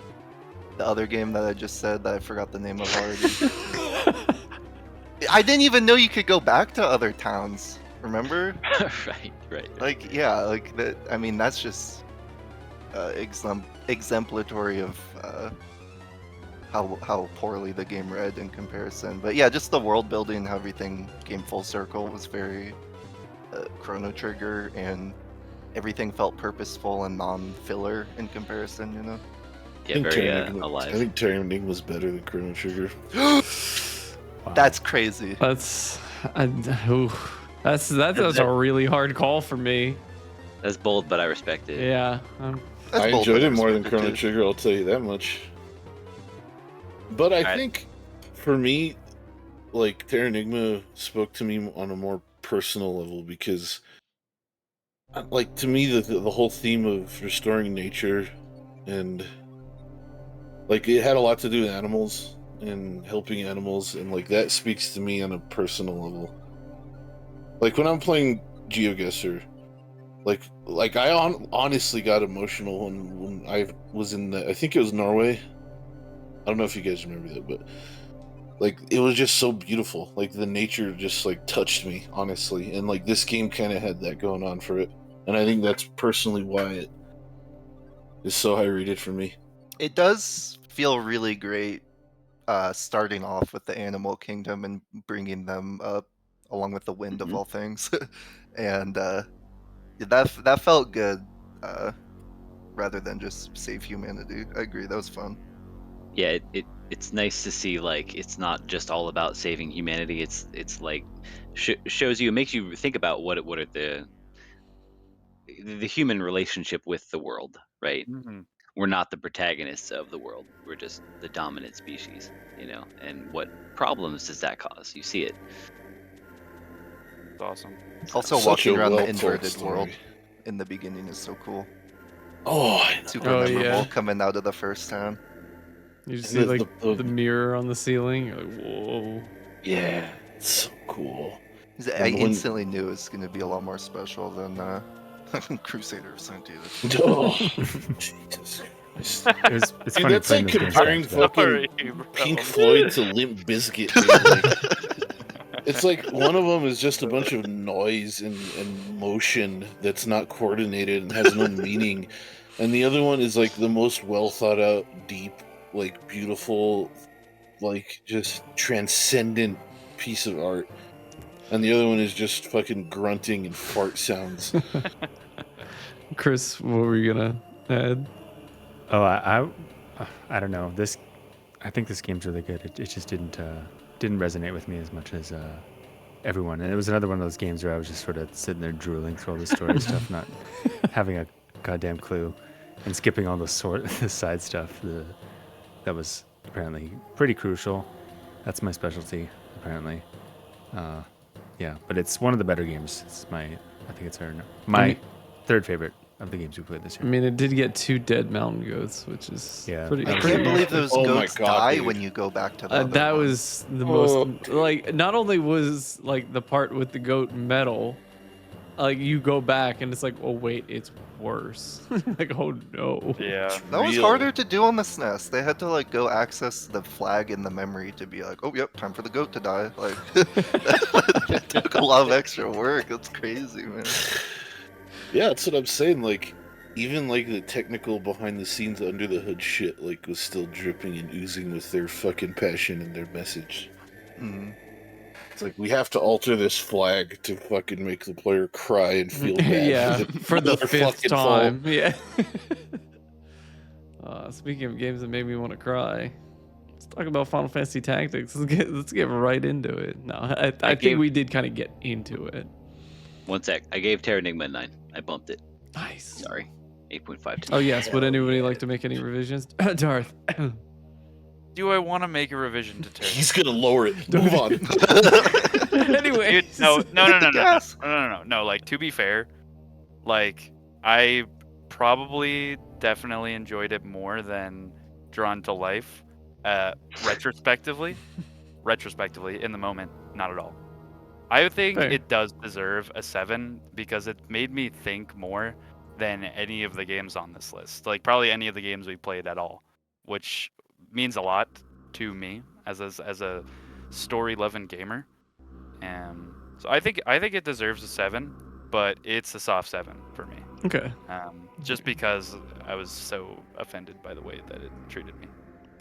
S2: other game that I just said that I forgot the name of already. I didn't even know you could go back to other towns. Remember?
S6: right.
S2: Like yeah, like that. I mean, that's just exemplary of how poorly the game read in comparison. But yeah, just the world building, how everything came full circle was very Chrono Trigger, and everything felt purposeful and non-filler in comparison. You know.
S6: Yeah, very
S1: I
S6: alive.
S1: think Terranigma was better than Chrono Trigger.
S7: Wow.
S2: That's crazy.
S3: That's a really hard call for me.
S6: That's bold, but I respect it.
S3: Yeah.
S2: That's
S1: I
S2: bold,
S1: enjoyed
S2: but
S1: it more than
S2: respect
S1: Chrono
S2: too.
S1: Trigger, I'll tell you that much. But I
S6: Alright.
S1: think, for me, like, Terranigma spoke to me on a more personal level because, like, to me, the whole theme of restoring nature and, like, it had a lot to do with animals and helping animals, and, like, that speaks to me on a personal level. Like, when I'm playing GeoGuessr, like I honestly got emotional when I was in I think it was Norway. I don't know if you guys remember that, but like it was just so beautiful. Like the nature just like touched me, honestly. And like this game kind of had that going on for it. And I think that's personally why it is so high rated for me.
S2: It does feel really great starting off with the animal kingdom and bringing them up along with the wind of
S6: Mhm.
S2: all things. And that felt good rather than just save humanity. I agree, that was fun.
S6: Yeah, it's nice to see like it's not just all about saving humanity. It's like shows you, it makes you think about what are the the human relationship with the world, right?
S5: Mhm.
S6: We're not the protagonists of the world. We're just the dominant species, and what problems does that cause? You see it.
S5: It's awesome.
S2: Also,
S1: Such
S2: walking
S1: a
S2: around the
S1: well-told
S2: inverted
S1: story.
S2: world in the beginning is so cool.
S1: Oh, I know.
S2: Super
S3: Oh,
S2: memorable
S3: yeah.
S2: coming out of the first town.
S3: You just
S1: And
S3: see
S1: the-
S3: the mirror on the ceiling. You're like, whoa.
S1: Yeah, it's so cool.
S2: I
S1: And when-
S2: instantly knew it was going to be a lot more special than Crusader of St. David.
S1: Oh, Jesus Christ.
S7: It's
S1: Dude,
S7: funny
S1: that's
S7: playing
S1: like
S7: this game
S1: comparing
S7: back to back.
S1: fucking
S5: Sorry, bro.
S1: Pink Floyd to Limp Bizkit. Dude. Like, it's like one of them is just a bunch of noise and motion that's not coordinated and has no meaning, and the other one is like the most well thought out, deep, like beautiful, like just transcendent piece of art. And the other one is just fucking grunting and fart sounds.
S3: Chris, what were you gonna add?
S7: Oh, I don't know. I think this game's really good. It just didn't resonate with me as much as everyone. And it was another one of those games where I was just sort of sitting there drooling through all the story stuff, not having a goddamn clue, and skipping all the the side stuff. That was apparently pretty crucial. That's my specialty, apparently. Yeah, but it's one of the better games. I think it's my third favorite of the games we played this
S3: I
S7: year.
S3: mean, it did get 2 dead mountain goats, which is
S7: Yeah.
S3: pretty.
S1: I
S2: I
S3: pretty
S2: can't believe those
S1: Oh my
S2: goats
S1: God,
S2: die
S1: dude.
S2: when you go back to the other
S3: that
S2: one.
S3: was the
S1: Oh.
S3: most like. Not only was like the part with the goat metal, like you go back and it's like, oh wait, it's worse. Like, oh no.
S5: Yeah.
S2: That was
S1: Real.
S2: harder to do on the SNES. They had to like go access the flag in the memory to be like, oh yep, time for the goat to die. Like it took a lot of extra work. That's crazy, man.
S1: Yeah, that's what I'm saying. Like, even like the technical behind the scenes, under the hood shit, like was still dripping and oozing with their fucking passion and their message.
S2: Mhm.
S1: It's like we have to alter this flag to fucking make the player cry and feel bad.
S3: Yeah, for the
S1: their
S3: 5th
S1: fucking fault.
S3: time. Yeah. Speaking of games that made me want to cry, let's talk about Final Fantasy Tactics. Let's get right into it. No, I think
S6: gave-
S3: we did kind of get into it.
S6: One sec. I gave Terra Enigma a 9. I bumped it.
S3: Nice.
S6: Sorry. 8.5.
S3: Oh yes. Would anybody like to make any revisions? Darth.
S5: Do I want to make a revision to Terra?
S1: He's gonna lower it. Move on.
S3: Anyway.
S5: Dude, no.
S2: Yes.
S5: No. Like, to be fair, like, I probably definitely enjoyed it more than Drawn to Life. Retrospectively, in the moment, not at all. I think
S3: Fair.
S5: it does deserve a 7 because it made me think more than any of the games on this list. Like, probably any of the games we played at all, which means a lot to me as a story-loving gamer. So I think it deserves a 7, but it's a soft 7 for me.
S3: Okay.
S5: Just because I was so offended by the way that it treated me.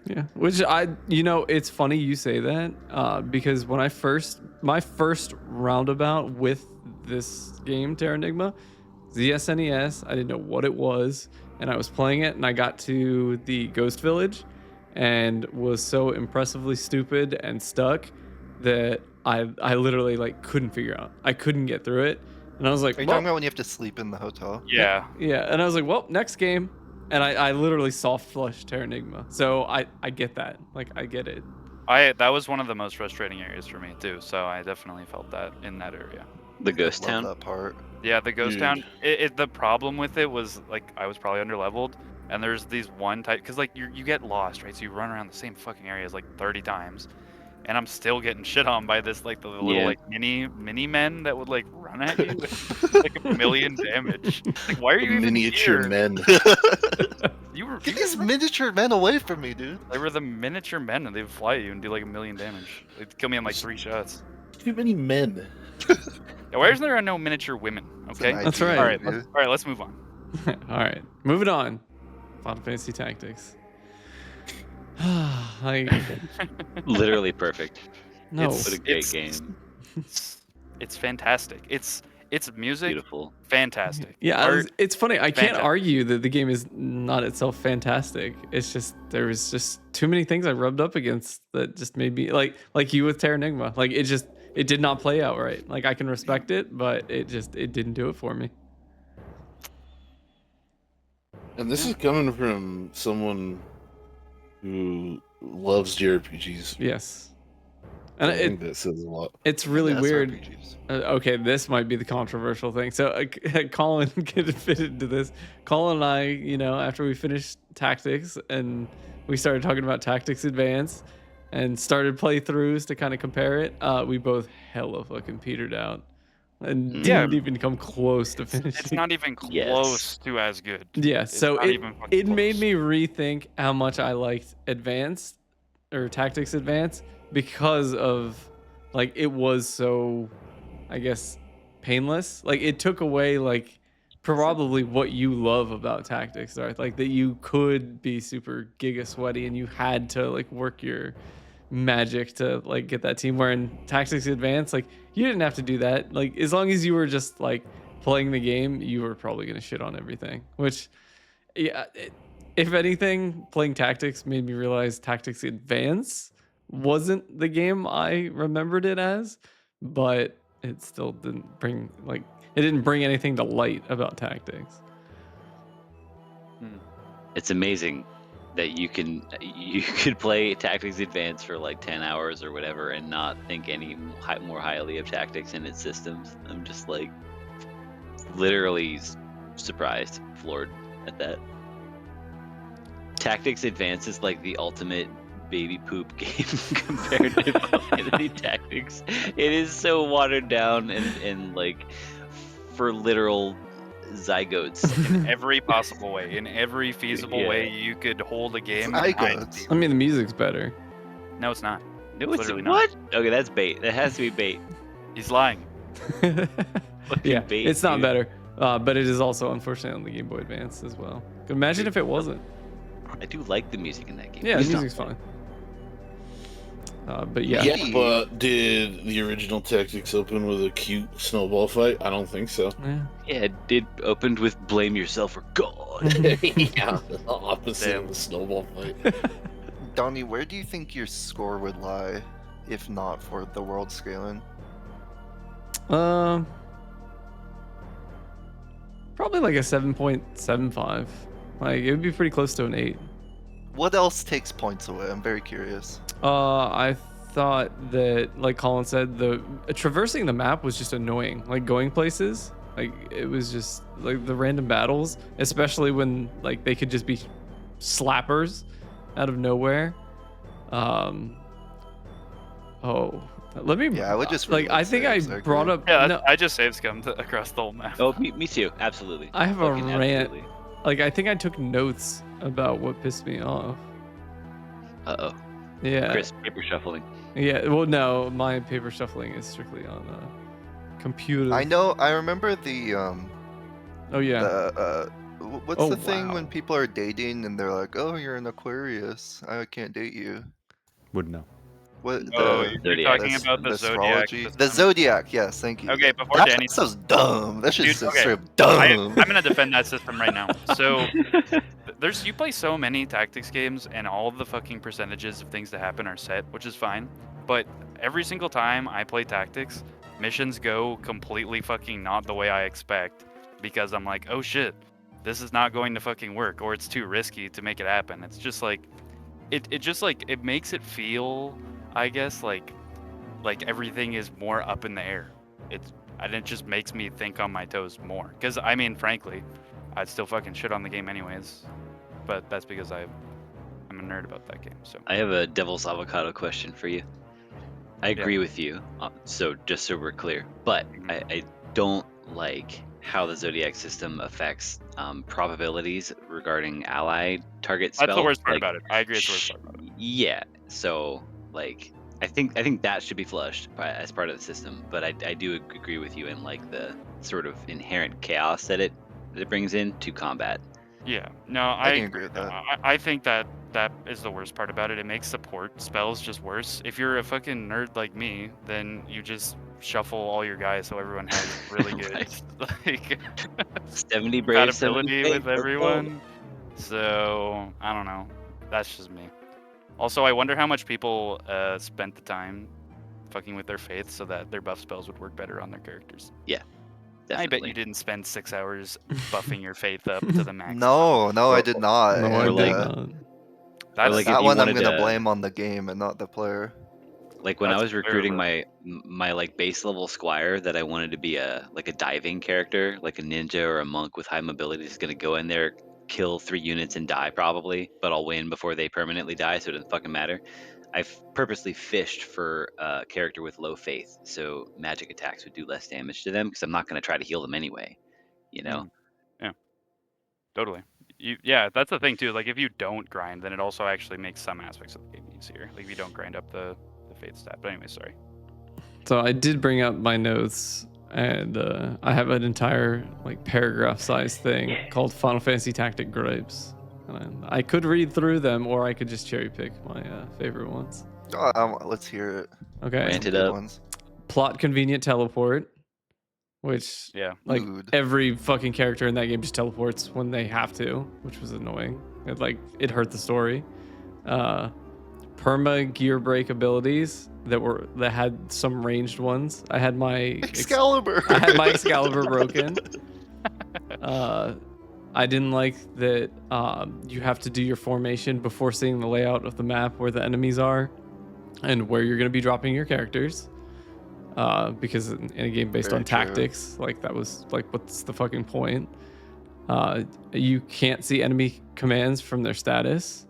S3: Yeah, which it's funny you say that because when my first roundabout with this game, Terra Enigma, the SNES, I didn't know what it was, and I was playing it, and I got to the Ghost Village, and was so impressively stupid and stuck that I literally like couldn't figure out. I couldn't get through it, and I was like,
S2: Are you
S3: well,
S2: talking about when you have to sleep in the hotel?
S5: Yeah.
S3: yeah, and I was like, well, next game. And I literally soft flushed Terra Enigma. So I get that. Like, I get it.
S5: That was one of the most frustrating areas for me too. So I definitely felt that in that area.
S6: The Ghost
S2: Love
S6: Town.
S2: that part.
S5: Yeah, the Ghost
S1: Dude.
S5: Town. The problem with it was like I was probably underleveled, and there's these one type because like you get lost, right? So you run around the same fucking areas like 30 times, and I'm still getting shit on by this like the little
S6: Yeah.
S5: like mini men that would like run at you with like a million damage. Like, why are you even
S1: Miniature
S5: here?
S1: men.
S2: Get these miniature men away from me, dude.
S5: They were the miniature men, and they'd fly at you and do like a million damage. They'd kill me in like 3 shots.
S1: Too many men.
S5: Yeah, why isn't there no miniature women?
S2: It's
S5: Okay.
S2: an
S3: That's
S2: idea,
S3: right.
S5: All right.
S2: dude.
S5: Let's move on.
S3: All right, moving on. Final Fantasy Tactics. Like,
S6: Literally perfect.
S3: no.
S6: What a great
S5: It's-
S6: game.
S5: It's fantastic. It's music,
S6: Beautiful.
S5: fantastic.
S3: Yeah,
S5: Art,
S3: it's funny. I can't
S5: fantastic.
S3: argue that the game is not itself fantastic. It's just there was just too many things I rubbed up against that just made me like you with Terra Enigma. Like it did not play out right. Like I can respect it, but it didn't do it for me.
S1: And this is coming from someone who loves JRPGs.
S3: Yes. And
S1: I think that says a lot.
S3: it's really
S2: And
S3: weird.
S2: SRPGs.
S3: Okay, this might be the controversial thing. So Colin could fit into this. Colin and I, after we finished Tactics and we started talking about Tactics Advance and started playthroughs to kind of compare it, we both hella fucking petered out and
S5: Yeah.
S3: didn't even come close to finishing.
S5: It's not even
S6: Yes.
S5: close to as good.
S3: Yeah,
S5: It's
S3: so
S5: not
S3: it
S5: even fucking
S3: made
S5: close.
S3: me rethink how much I liked Advanced or Tactics Advance because of like it was so, I guess, painless. Like it took away like probably what you love about Tactics, right? Like that you could be super giga sweaty and you had to like work your magic to like get that team. Where in Tactics Advance, like you didn't have to do that. Like as long as you were just like playing the game, you were probably gonna shit on everything. Which, yeah, if anything, playing Tactics made me realize Tactics Advance wasn't the game I remembered it as, but it still didn't bring anything to light about Tactics.
S6: It's amazing that you could play Tactics Advance for like 10 hours or whatever and not think any more highly of Tactics and its systems. I'm just like literally surprised, floored at that. Tactics Advance is like the ultimate baby poop game compared to Final Fantasy Tactics. It is so watered down and like for literal zygotes.
S5: In every possible way, in every feasible
S6: Yeah.
S5: way you could hold a game. and hide
S2: Zygotes.
S5: it.
S3: I mean, the music's better.
S5: No, it's not.
S6: No, it's
S5: Literally
S6: what? Okay, that's bait. That has to be bait.
S5: He's lying.
S3: Yeah,
S6: bait,
S3: it's not
S6: dude.
S3: better, but it is also unfortunately on the Game Boy Advance as well. Imagine if it wasn't.
S6: I do like the music in that game.
S3: Yeah, the
S6: It's not-
S3: music's fine. But yeah.
S1: Yeah, but did the original Tactics open with a cute snowball fight? I don't think so.
S3: Yeah.
S6: Yeah, it did opened with blame yourself for God.
S1: Yeah, the opposite of the snowball fight.
S2: Donnie, where do you think your score would lie if not for the world scaling?
S3: Probably like a 7.75. Like it would be pretty close to an 8.
S2: What else takes points away? I'm very curious.
S3: I thought that, like Colin said, the traversing the map was just annoying. Like going places, like it was just like the random battles, especially when like they could just be slappers out of nowhere. Let me.
S2: Yeah, I would just
S3: like.
S2: reload
S3: I think I
S2: saves, I
S3: brought
S2: agree.
S3: up.
S5: Yeah,
S3: no,
S5: I just save scummed across the whole map.
S6: Oh, me too. Absolutely.
S3: I have a
S6: Fucking
S3: rant.
S6: absolutely.
S3: Like I think I took notes about what pissed me off.
S6: Uh-oh.
S3: Yeah.
S6: Chris, paper shuffling.
S3: Yeah. Well, no, my paper shuffling is strictly on computer.
S2: I know. I remember the
S3: Oh yeah.
S2: what's
S3: Oh,
S2: the thing
S3: wow.
S2: when people are dating and they're like, "Oh, you're an Aquarius. I can't date you."
S7: Wouldn't know.
S2: What?
S5: Oh,
S2: the,
S5: you're
S6: Zodiac.
S5: talking about the Zodiac
S2: astrology? The
S5: system.
S2: Zodiac. Yes, thank you.
S5: Okay, before
S2: That
S5: Danny-
S2: sounds dumb. That shit's
S5: Dude,
S2: so
S5: okay.
S2: straight up dumb.
S5: I'm gonna defend that system right now. So you play so many tactics games and all of the fucking percentages of things that happen are set, which is fine. But every single time I play tactics, missions go completely fucking not the way I expect because I'm like, oh shit, this is not going to fucking work, or it's too risky to make it happen. It's just like it makes it feel, I guess, like everything is more up in the air. And it just makes me think on my toes more. Because, I mean, frankly, I'd still fucking shit on the game anyways. But that's because I'm a nerd about that game. So
S6: I have a devil's avocado question for you. I agree with you, so just so we're clear, but I don't like how the Zodiac system affects probabilities regarding ally target spells.
S5: that's the worst part
S6: Like,
S5: about it. I agree it's the worst part about it.
S6: Yeah, so like I think that should be flushed as part of the system, but I do agree with you in like the sort of inherent chaos that it brings into combat.
S5: Yeah. No,
S2: I can agree with that.
S5: I think that is the worst part about it. It makes support spells just worse. If you're a fucking nerd like me, then you just shuffle all your guys so everyone has really good
S6: Right.
S5: like
S6: 70 brave, 70
S5: compatibility
S6: faith,
S5: with
S6: let's go.
S5: everyone. So I don't know. That's just me. Also, I wonder how much people spent the time fucking with their faith so that their buff spells would work better on their characters. I bet
S6: Definitely.
S5: you didn't spend 6 hours buffing your faith up to the max.
S2: No, I did not.
S3: No, I
S2: and,
S3: did
S6: like-
S3: not.
S5: That's
S6: like, if
S2: that
S6: you
S2: one I'm
S6: wanted
S2: gonna
S6: to-
S2: blame on the game and not the player.
S6: Like when I
S5: That's
S6: was
S5: fair,
S6: recruiting
S5: but-
S6: my like base level squire that I wanted to be a diving character, like a ninja or a monk with high mobility, is gonna go in there, kill 3 units and die probably, but I'll win before they permanently die, so it doesn't fucking matter. I've purposely fished for a character with low faith, so magic attacks would do less damage to them because I'm not gonna try to heal them anyway. You know.
S5: Totally. Yeah, that's the thing too. Like if you don't grind, then it also actually makes some aspects of the game easier. Like if you don't grind up the faith stat. But anyway, sorry.
S3: So I did bring up my notes, and I have an entire like paragraph-sized thing called Final Fantasy Tactic Gripes. And I could read through them, or I could just cherry pick my favorite ones.
S2: Let's hear it.
S3: Okay.
S6: Rant
S2: Some
S6: it
S2: good
S6: up.
S2: ones.
S3: Plot convenient teleport, which
S5: Yeah.
S3: like
S2: Mood.
S3: every fucking character in that game just teleports when they have to, which was annoying. It hurt the story. Perma gear break abilities that had some ranged ones. I had my
S2: Excalibur.
S3: I had my Excalibur broken. I didn't like that you have to do your formation before seeing the layout of the map where the enemies are and where you're going to be dropping your characters. Because in a game based
S2: Very
S3: on
S2: true.
S3: tactics, like that was like, what's the fucking point? You can't see enemy commands from their status.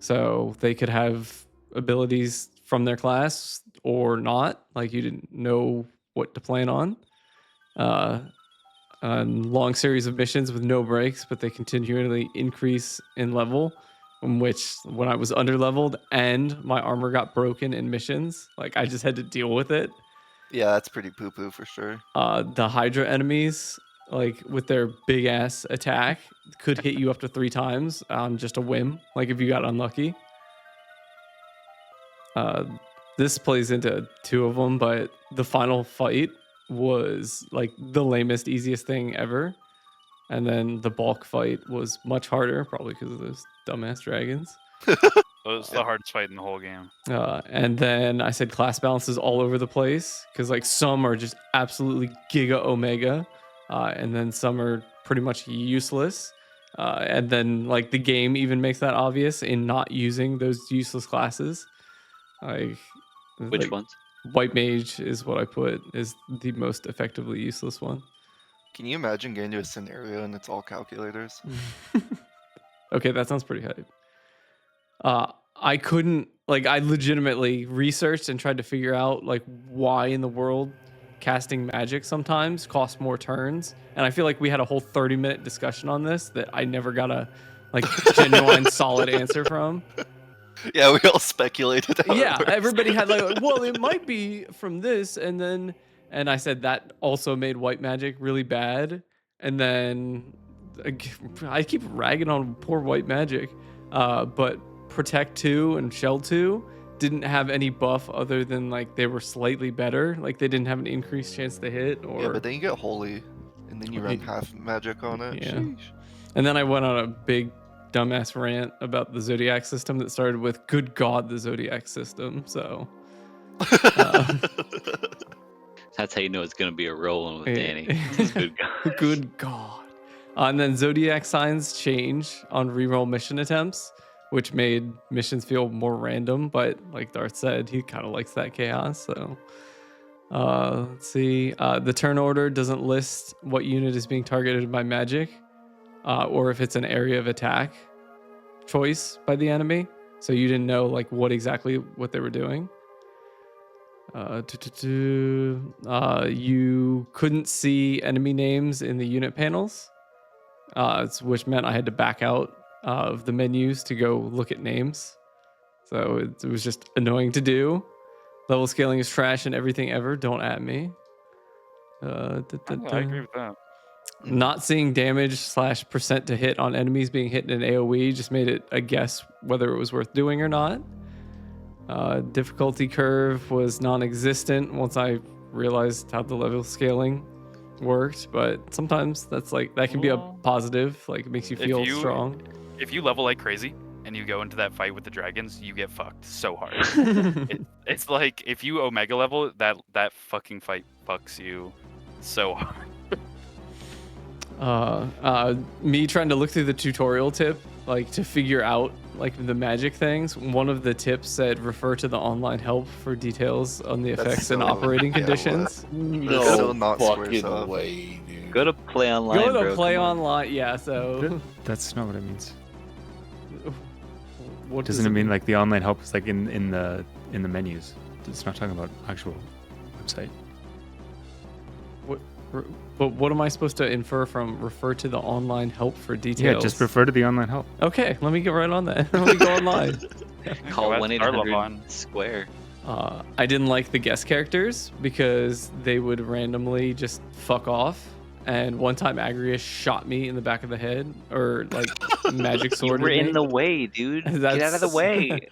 S3: So they could have abilities from their class or not. Like you didn't know what to plan on. A long series of missions with no breaks, but they continually increase in level. In which, when I was under leveled and my armor got broken in missions, like I just had to deal with it.
S2: Yeah, that's pretty poo poo for sure.
S3: The Hydra enemies, like with their big ass attack, could hit you up to 3 times on just a whim. Like if you got unlucky. This plays into 2 of them, but the final fight was like the lamest, easiest thing ever. And then the bulk fight was much harder, probably because of those dumbass dragons.
S5: It was the hardest fight in the whole game.
S3: And then I said class balances all over the place because like some are just absolutely giga omega, and then some are pretty much useless. And then like the game even makes that obvious in not using those useless classes.
S6: Which
S3: like,
S6: ones?
S3: White mage is what I put is the most effectively useless one.
S2: Can you imagine getting to a scenario and it's all calculators?
S3: Okay, that sounds pretty hype. I couldn't I legitimately researched and tried to figure out like why in the world casting magic sometimes costs more turns, and I feel like we had a whole 30-minute discussion on this that I never got a genuine solid answer from.
S2: Yeah, we all speculated. How
S3: Yeah,
S2: it works.
S3: everybody had well, it might be from this, and I said that also made white magic really bad, and then I keep ragging on poor white magic, but Protect 2 and Shell 2 didn't have any buff other than like they were slightly better, like they didn't have an increased chance to hit. Or
S2: Yeah, but then you get holy, and then you run half magic on it.
S3: Yeah.
S2: Sheesh.
S3: And then I went on a big dumbass rant about the Zodiac system that started with "Good God, the Zodiac system." So
S6: That's how you know it's gonna be a rolling with
S3: Yeah.
S6: Danny. This is good guy.
S3: Good God. And then Zodiac signs change on reroll mission attempts, which made missions feel more random. But like Darth said, he kind of likes that chaos. So let's see. The turn order doesn't list what unit is being targeted by magic, or if it's an area of attack choice by the enemy. So you didn't know like what exactly what they were doing. You couldn't see enemy names in the unit panels, which meant I had to back out of the menus to go look at names. So it was just annoying to do. Level scaling is trash and everything ever. Don't at me.
S5: I agree with that.
S3: Not seeing damage / percent to hit on enemies being hit in an AoE just made it a guess whether it was worth doing or not. Difficulty curve was non-existent once I realized how the level scaling worked, but sometimes that can be a
S5: Well,
S3: positive, like it makes you feel strong.
S5: If you level like crazy and you go into that fight with the dragons, you get fucked so hard. It's like if you omega level, that fucking fight fucks you so hard.
S3: Me trying to look through the tutorial tip, like to figure out like the magic things. One of the tips said refer to the online help for details on the
S2: That's
S3: effects and
S2: so-
S3: operating
S2: yeah, what?
S3: conditions.
S1: No
S2: so not
S1: fucking
S2: Squaresoft.
S1: way, dude.
S6: Go to play online,
S3: Go to
S6: bro.
S3: play
S6: come on.
S3: online. Yeah. So
S7: That's not what it means.
S3: what
S7: Doesn't it mean like the online help is like in the menus? It's not talking about actual website.
S3: But what am I supposed to infer from refer to the online help for details?
S7: Yeah, just refer to the online help.
S3: Okay, let me get right on that. Let me go online.
S6: Call
S5: Go at
S6: 1-800
S5: Starlabon.
S6: Square.
S3: I didn't like the guest characters because they would randomly just fuck off. And one time Agrius shot me in the back of the head, or like magic
S6: You
S3: sword.
S6: were in the way, dude. Get out of the
S3: That's-
S6: way.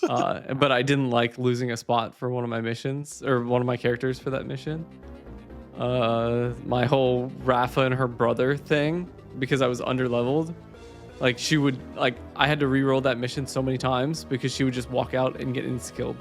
S3: But I didn't like losing a spot for one of my missions, or one of my characters for that mission. My whole Rafa and her brother thing, because I was underleveled. Like she would, like I had to re-roll that mission so many times because she would just walk out and get insta-killed.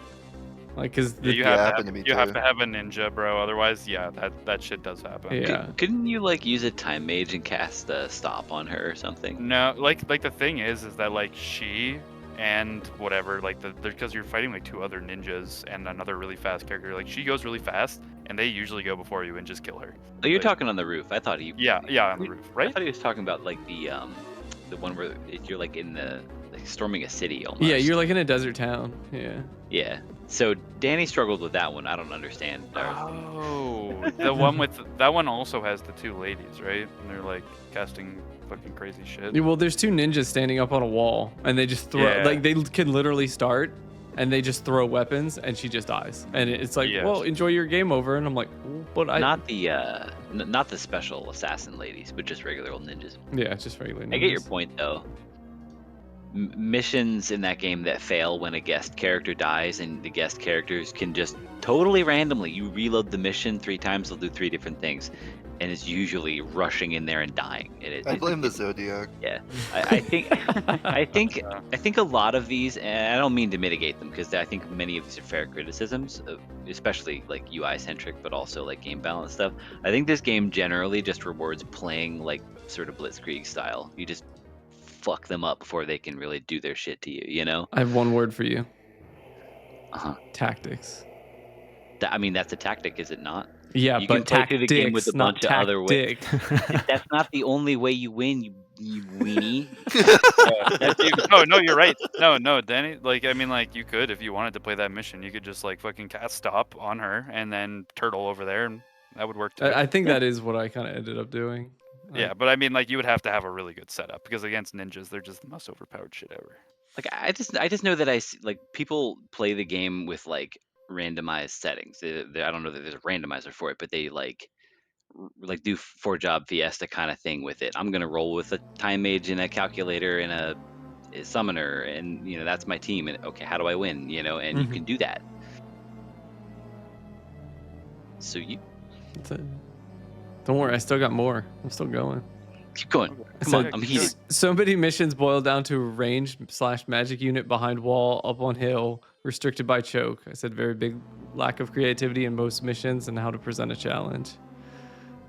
S3: Like, cause
S5: Yeah,
S3: the,
S5: you
S2: Yeah,
S5: have
S2: happened
S5: to
S2: to
S5: have,
S2: me
S5: you have
S2: too.
S5: to have a ninja, bro. Otherwise, yeah, that shit does happen.
S3: yeah.
S6: Couldn't you like use a time mage and cast a stop on her or something?
S5: No, like the thing is that like she and whatever, like because you're fighting like two other ninjas and another really fast character. Like she goes really fast, and they usually go before you and just kill her.
S6: Oh, you're
S5: Like,
S6: talking on the roof. I thought he.
S5: Yeah, on the roof,
S6: I
S5: right?
S6: thought he was talking about like the one where you're like in the like storming a city almost.
S3: Yeah, you're like in a desert town. Yeah.
S6: Yeah. So Danny struggled with that one. I don't understand.
S5: Oh, the one with that one also has the two ladies, right? And they're like casting fucking crazy shit.
S3: Yeah, well, there's two ninjas standing up on a wall, and they just throw.
S5: Yeah.
S3: Like they can literally start, and they just throw weapons, and she just dies. And it's like,
S5: Yes.
S3: well, enjoy your game over. And I'm like, but I.
S6: Not the special assassin ladies, but just regular old ninjas.
S3: Yeah, it's just regular.
S6: I get your
S3: ninjas.
S6: point though. Missions in that game that fail when a guest character dies, and the guest characters can just totally randomly, you reload the mission 3 times, they'll do 3 different things, and it's usually rushing in there and dying.
S2: I blame the Zodiac.
S6: Yeah, I think I think a lot of these, and I don't mean to mitigate them because I think many of these are fair criticisms, especially like UI centric, but also like game balance stuff. I think this game generally just rewards playing like sort of Blitzkrieg style. You just fuck them up before they can really do their shit to you. You know?
S3: I have one word for you.
S6: Uh-huh.
S3: Tactics.
S6: I mean, that's a tactic, is it not?
S3: Yeah,
S6: You
S3: but
S6: can play through the game with a
S3: tactics, not
S6: bunch of other ways.
S3: tactic.
S6: That's not the only way you win, you weenie.
S5: No, you're right. No, Danny. Like, I mean, like, you could, if you wanted to play that mission, you could just like fucking cast stop on her and then turtle over there, and that would work too.
S3: I think that is what I kind of ended up doing.
S5: Yeah, but I mean, like, you would have to have a really good setup because against ninjas, they're just the most overpowered shit ever.
S6: Like I just know that like people play the game with like randomized settings. I don't know that there's a randomizer for it, but they like do 4-job Fiesta kind of thing with it. I'm gonna roll with a time mage and a calculator and a summoner, and you know that's my team. And okay, how do I win? You know, and you can do that. So you
S3: That's it. Don't worry, I still got more. I'm still going.
S6: keep going. Come
S3: So-
S6: on, I'm heated.
S3: So many missions boil down to range/magic unit behind wall, up on hill, restricted by choke. I said very big lack of creativity in most missions and how to present a challenge.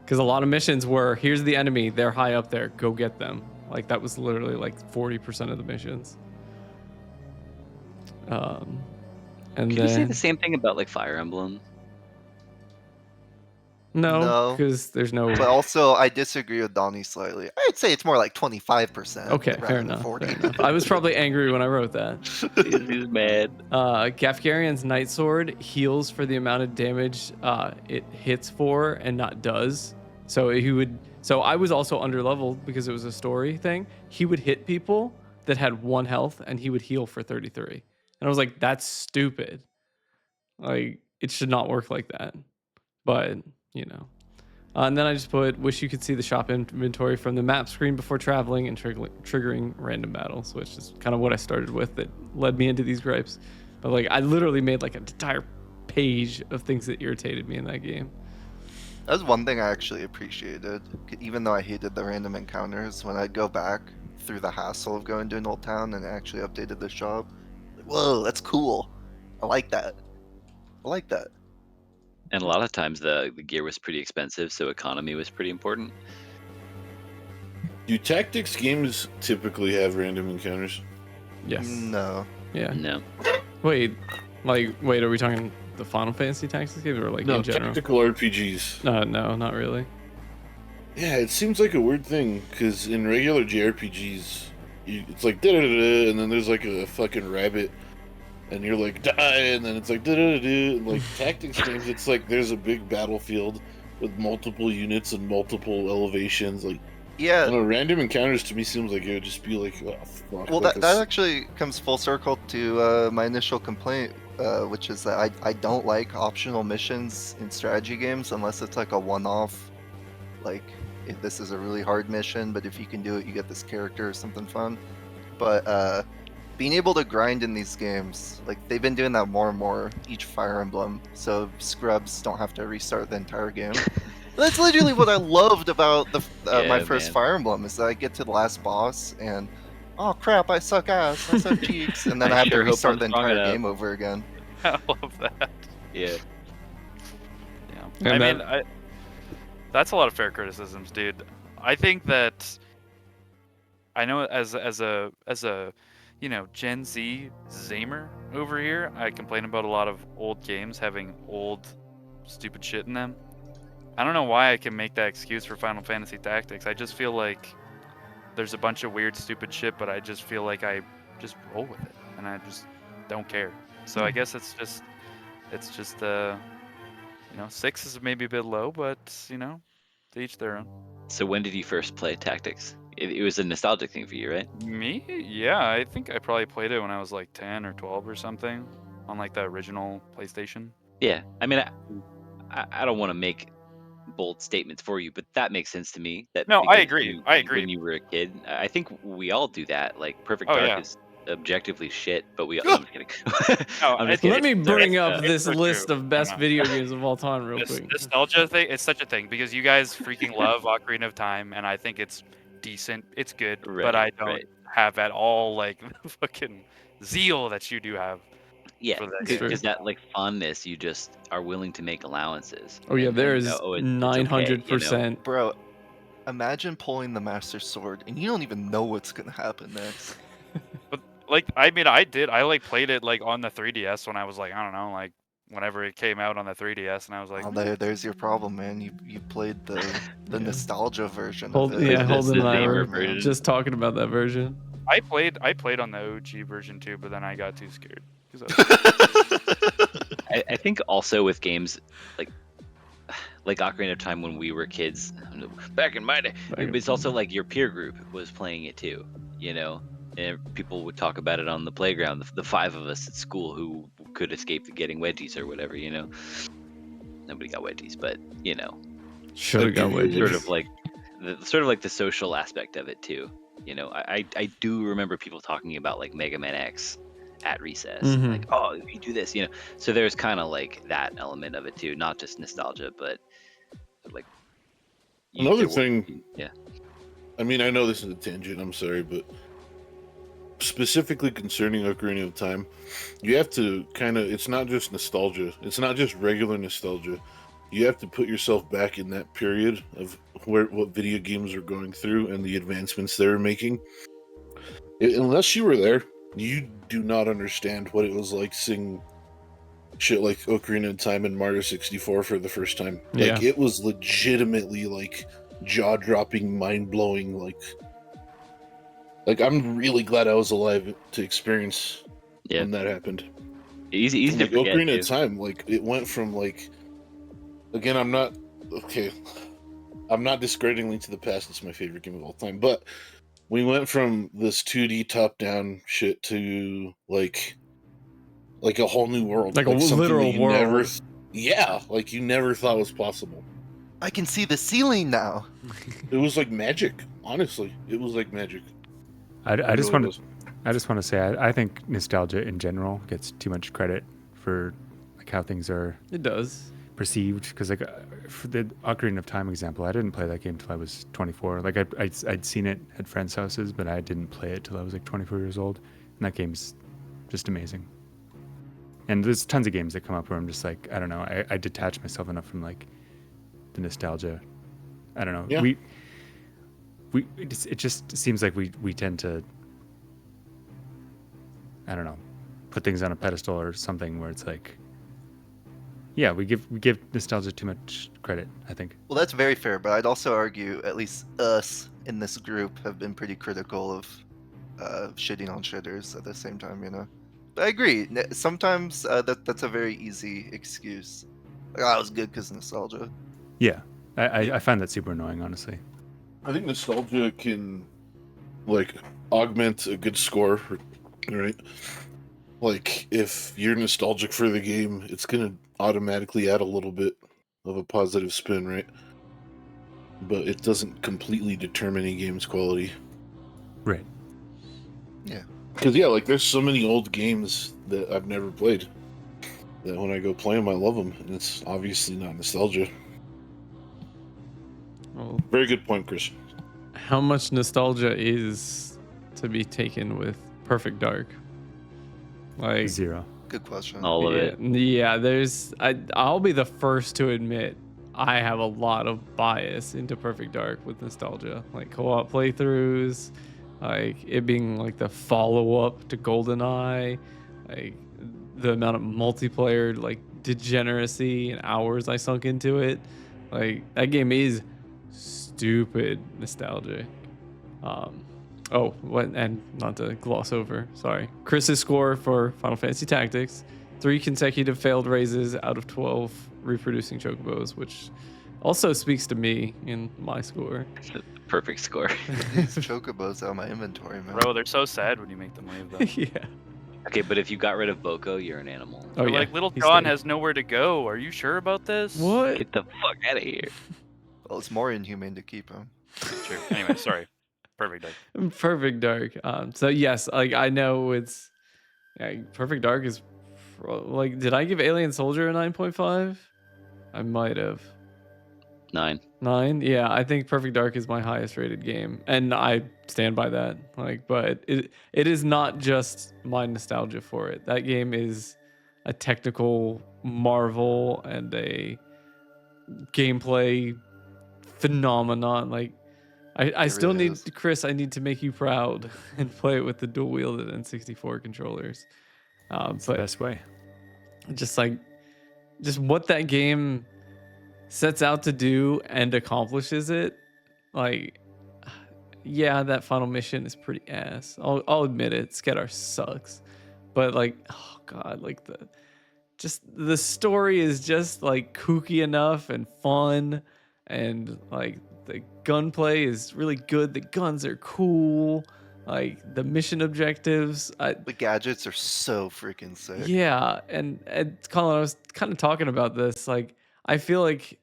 S3: Because a lot of missions were, here's the enemy, they're high up there, go get them. Like that was literally like 40% of the missions. And
S6: Can
S3: then
S6: you say the same thing about like Fire Emblem?
S3: no,
S2: No.
S3: because there's no.
S2: But also, I disagree with Donnie slightly. I'd say it's more like 25%.
S3: Okay,
S2: rather
S3: fair
S2: than
S3: enough,
S2: 40.
S3: fair enough. I was probably angry when I wrote that.
S6: He's mad.
S3: Gafgarian's Night Sword heals for the amount of damage it hits for and not does. So he would. So I was also underleveled because it was a story thing. He would hit people that had 1 health and he would heal for 33. And I was like, that's stupid. Like it should not work like that. But you know. And then I just put, wish you could see the shop inventory from the map screen before traveling and triggering random battles, which is kind of what I started with that led me into these gripes. But like, I literally made like an entire page of things that irritated me in that game.
S2: That's one thing I actually appreciated. Even though I hated the random encounters, when I'd go back through the hassle of going to an old town and actually updated the shop, like, whoa, that's cool. I like that. I like that.
S6: And a lot of times the gear was pretty expensive, so economy was pretty important.
S1: Do tactics games typically have random encounters?
S3: Yes.
S2: No.
S3: Yeah.
S6: No.
S3: Wait, are we talking the Final Fantasy Tactics games or like
S1: No,
S3: in general?
S1: tactical RPGs.
S3: No, not really.
S1: Yeah, it seems like a weird thing because in regular JRPGs, it's like da da da, and then there's like a fucking rabbit, and you're like die, and then it's like da da da. Like tactics games, it's like there's a big battlefield with multiple units and multiple elevations. Like, I
S2: Yeah.
S1: don't know, random encounters to me seems like it would just be like, oh fuck.
S2: Well,
S1: like
S2: that actually comes full circle to my initial complaint, which is that I don't like optional missions in strategy games unless it's like a one-off, like if this is a really hard mission, but if you can do it, you get this character or something fun. But being able to grind in these games, like they've been doing that more and more each Fire Emblem, so scrubs don't have to restart the entire game. That's literally what I loved about the my
S6: Yeah,
S2: first
S6: man.
S2: Fire Emblem is that I get to the last boss and oh crap, I suck ass, I suck cheeks, and then I have
S6: sure
S2: to
S6: hope
S2: restart
S6: I'm
S2: the
S6: strong
S2: entire
S6: enough.
S2: game over again.
S5: I love that.
S6: Yeah.
S5: Yeah.
S3: And
S5: I
S3: that-
S5: mean, that's a lot of fair criticisms, dude. I think that I know as a Gen Z Zamer over here, I complain about a lot of old games having old stupid shit in them. I don't know why I can make that excuse for Final Fantasy Tactics. I just feel like there's a bunch of weird stupid shit, but I just feel like I just roll with it and I just don't care. So I guess it's just 6 is maybe a bit low, but to each their own.
S6: So when did you first play Tactics? It was a nostalgic thing for you, right?
S5: Me? Yeah, I think I probably played it when I was like 10 or 12 or something on like the original PlayStation.
S6: Yeah. I mean, I don't want to make bold statements for you, but that makes sense to me. That
S5: No, I
S6: because
S5: agree. I agree.
S6: When you were a kid, I think we all do that. Like Perfect
S5: Oh,
S6: Dark
S5: yeah.
S6: is objectively shit, but we. I'm just kidding.
S5: No,
S6: I'm
S5: it's-
S6: just kidding.
S3: Let me bring
S5: it's-
S3: up
S5: it's
S3: this
S5: so
S3: list
S5: true.
S3: of best
S5: No.
S3: video games of all time real
S5: This
S3: quick.
S5: nostalgia thing, it's such a thing because you guys freaking love Ocarina of Time, and I think it's decent. It's good, but
S6: Right,
S5: I don't
S6: right.
S5: have at all like the fucking zeal that you do have.
S6: Yeah,
S5: for that
S3: It's true.
S6: because that like fondness, you just are willing to make allowances.
S3: Oh yeah,
S6: and
S3: there
S6: you
S3: is
S6: know, oh, it's okay,
S3: 900%.
S2: Bro, imagine pulling the Master Sword and you don't even know what's gonna happen next.
S5: But like, I mean, I like played it like on the 3DS when I was like, I don't know, like whenever it came out on the 3DS, and I was like,
S2: Oh, there's your problem, man. You played the
S3: Yeah.
S2: nostalgia version
S3: Hold,
S2: of it.
S3: yeah,
S6: the
S3: holding that.
S6: Zamer
S3: We're
S6: version.
S3: just talking about that version.
S5: I played on the OG version too, but then I got too scared. 'Cause
S6: I think also with games like Ocarina of Time when we were kids, back in my day, it's also like your peer group was playing it too, and people would talk about it on the playground. The 5 of us at school who could escape getting wedgies or whatever, Nobody got wedgies, but
S3: Should have got
S1: Sort
S6: sort of like the social aspect of it too. I do remember people talking about like Mega Man X at recess,
S3: Mhm.
S6: like, oh, you do this, So there's kind of like that element of it too, not just nostalgia, but like
S1: Another thing.
S6: Yeah.
S1: I mean, I know this is a tangent, I'm sorry, but specifically concerning Ocarina of Time, you have to it's not just nostalgia. It's not just regular nostalgia. You have to put yourself back in that period of what video games are going through and the advancements they were making. Unless you were there, you do not understand what it was like seeing shit like Ocarina of Time and Mario 64 for the first time. Like,
S3: Yeah.
S1: it was legitimately like jaw-dropping, mind-blowing. Like I'm really glad I was alive to experience when that happened.
S6: Easy to
S1: Like
S6: forget.
S1: Ocarina
S6: Too.
S1: of Time, like it went from like, again, I'm not discrediting Link to the Past. It's my favorite game of all time, but we went from this 2D top-down shit to like a whole new world,
S3: Like a
S1: something
S3: literal
S1: that you never
S3: world.
S1: like you never thought was possible.
S2: I can see the ceiling now.
S1: It was like magic. Honestly, it was like magic.
S7: I just
S1: really
S7: want to say I think nostalgia in general gets too much credit for like how things are
S3: It does.
S7: perceived, because like for the Ocarina of Time example, I didn't play that game till I was 24. Like I'd seen it at friends' houses, but I didn't play it till I was like 24 years old, and that game's just amazing. And there's tons of games that come up where I'm just like, I don't know, I detach myself enough from like the nostalgia. I don't know.
S1: Yeah.
S7: We it just seems like we tend to, I don't know, put things on a pedestal or something where it's like, yeah, we give nostalgia too much credit, I think.
S2: Well, that's very fair, but I'd also argue at least us in this group have been pretty critical of shitting on shitters at the same time, you know. But I agree. Sometimes that's a very easy excuse. Like, oh, it was good because nostalgia.
S7: Yeah, I find that super annoying, honestly.
S1: I think nostalgia can, like, augment a good score, right? Like, if you're nostalgic for the game, it's gonna automatically add a little bit of a positive spin, right? But it doesn't completely determine a game's quality.
S7: Right.
S2: Yeah.
S1: Because, yeah, like, there's so many old games that I've never played that when I go play them, I love them. And it's obviously not nostalgia.
S3: Well,
S1: Very good point, Chris.
S3: how much nostalgia is to be taken with Perfect Dark? Like,
S7: 0.
S2: Good question.
S6: All of it.
S3: Yeah, I'll be the first to admit I have a lot of bias into Perfect Dark with nostalgia. Like co-op playthroughs, like it being like the follow-up to GoldenEye, like the amount of multiplayer like degeneracy and hours I sunk into it. Like that game is stupid nostalgic. Oh, what? And not to gloss over, sorry. Chris's score for Final Fantasy Tactics: 3 consecutive failed raises out of 12 reproducing chocobos, which also speaks to me in my score.
S6: It's a perfect score.
S2: These chocobos out of my inventory, man.
S5: Bro, they're so sad when you make them leave, though.
S3: Yeah.
S6: Okay, but if you got rid of Boko, you're an animal.
S3: Oh
S5: They're
S3: yeah.
S5: like, little
S3: he's
S5: John
S3: dead.
S5: has nowhere to go. Are you sure about this?
S3: What?
S6: Get the fuck out of here.
S2: Well, it's more inhumane to keep them.
S5: True. Anyway, sorry. Perfect. Doug.
S3: Perfect Dark. So yes, like I know it's Perfect Dark is like, did I give Alien Soldier a 9.5? I might have.
S6: 9.
S3: 9. Yeah, I think Perfect Dark is my highest rated game, and I stand by that. Like, but it is not just my nostalgia for it. That game is a technical marvel and a gameplay phenomenon. Like, I
S2: It
S3: still
S2: really
S3: need
S2: is.
S3: Chris. I need to make you proud and play it with the dual wielded N64 controllers.
S7: It's the
S3: But
S7: best way.
S3: just what that game sets out to do and accomplishes it, like, yeah, that final mission is pretty ass. I'll admit it. Skedar sucks, but like, oh god, like the story is just like kooky enough and fun, and like the gunplay is really good. The guns are cool. Like the mission objectives,
S2: The gadgets are so freaking sick.
S3: yeah, and Colin, I was kind of talking about this. Like, I feel like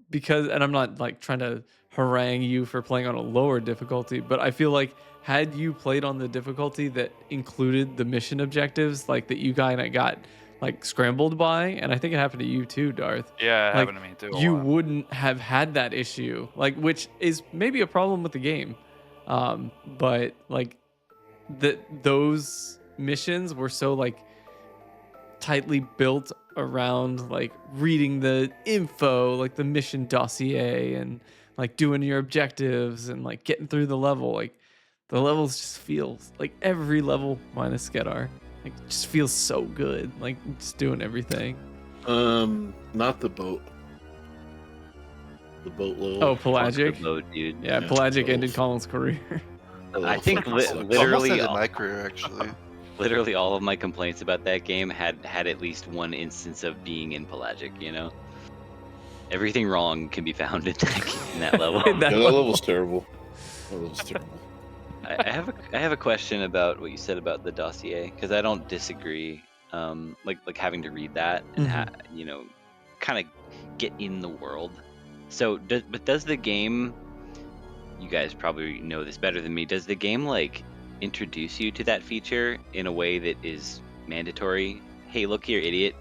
S3: because, and I'm not like trying to harangue you for playing on a lower difficulty, but I feel like had you played on the difficulty that included the mission objectives, like that you kind of got like scrambled by, and I think it happened to you too, Darth.
S5: Yeah, it
S3: Like,
S5: happened to me too. a
S3: You
S5: lot.
S3: wouldn't have had that issue, like, which is maybe a problem with the game. But like those missions were so like tightly built around like reading the info, like the mission dossier, and like doing your objectives and like getting through the level. Like the levels just feel like every level minus Skedar, like just feels so good. Like just doing everything.
S1: Not the boat. The boat level.
S3: Oh, Pelagic.
S6: Boat, dude.
S3: Yeah,
S1: Yeah,
S3: Pelagic
S1: both.
S3: ended Colin's career.
S6: I think
S1: fucking sucks.
S6: literally,
S2: Almost ended my career, actually.
S6: literally all of my complaints about that game had at least one instance of being in Pelagic. You know, everything wrong can be found in that level.
S3: That
S1: Yeah, that
S3: level.
S1: level's terrible. That level's terrible.
S6: I have a question about what you said about the dossier, because I don't disagree. Like having to read that and kind of get in the world. So does the game? You guys probably know this better than me. Does the game like introduce you to that feature in a way that is mandatory? Hey, look here, idiot.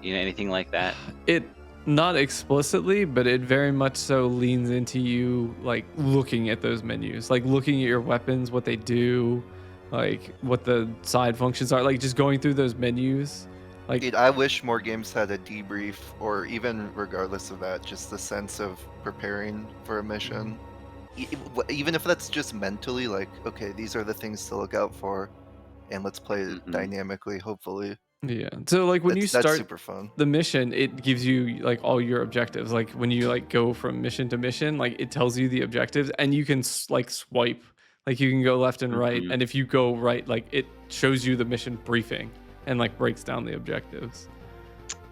S6: You know, anything like that?
S3: It not explicitly, but it very much so leans into you like looking at those menus, like looking at your weapons, what they do, like what the side functions are, like just going through those menus. Like,
S2: Dude, I wish more games had a debrief, or even regardless of that, just the sense of preparing for a mission. even if that's just mentally, like, okay, these are the things to look out for, and let's play it
S6: Mhm.
S2: dynamically. Hopefully,
S3: Yeah. So like when you
S2: that's
S3: start
S2: super fun.
S3: the mission, it gives you like all your objectives. Like when you like go from mission to mission, like it tells you the objectives, and you can like swipe. Like you can go left and right,
S6: Mhm.
S3: and if you go right, like it shows you the mission briefing and like breaks down the objectives.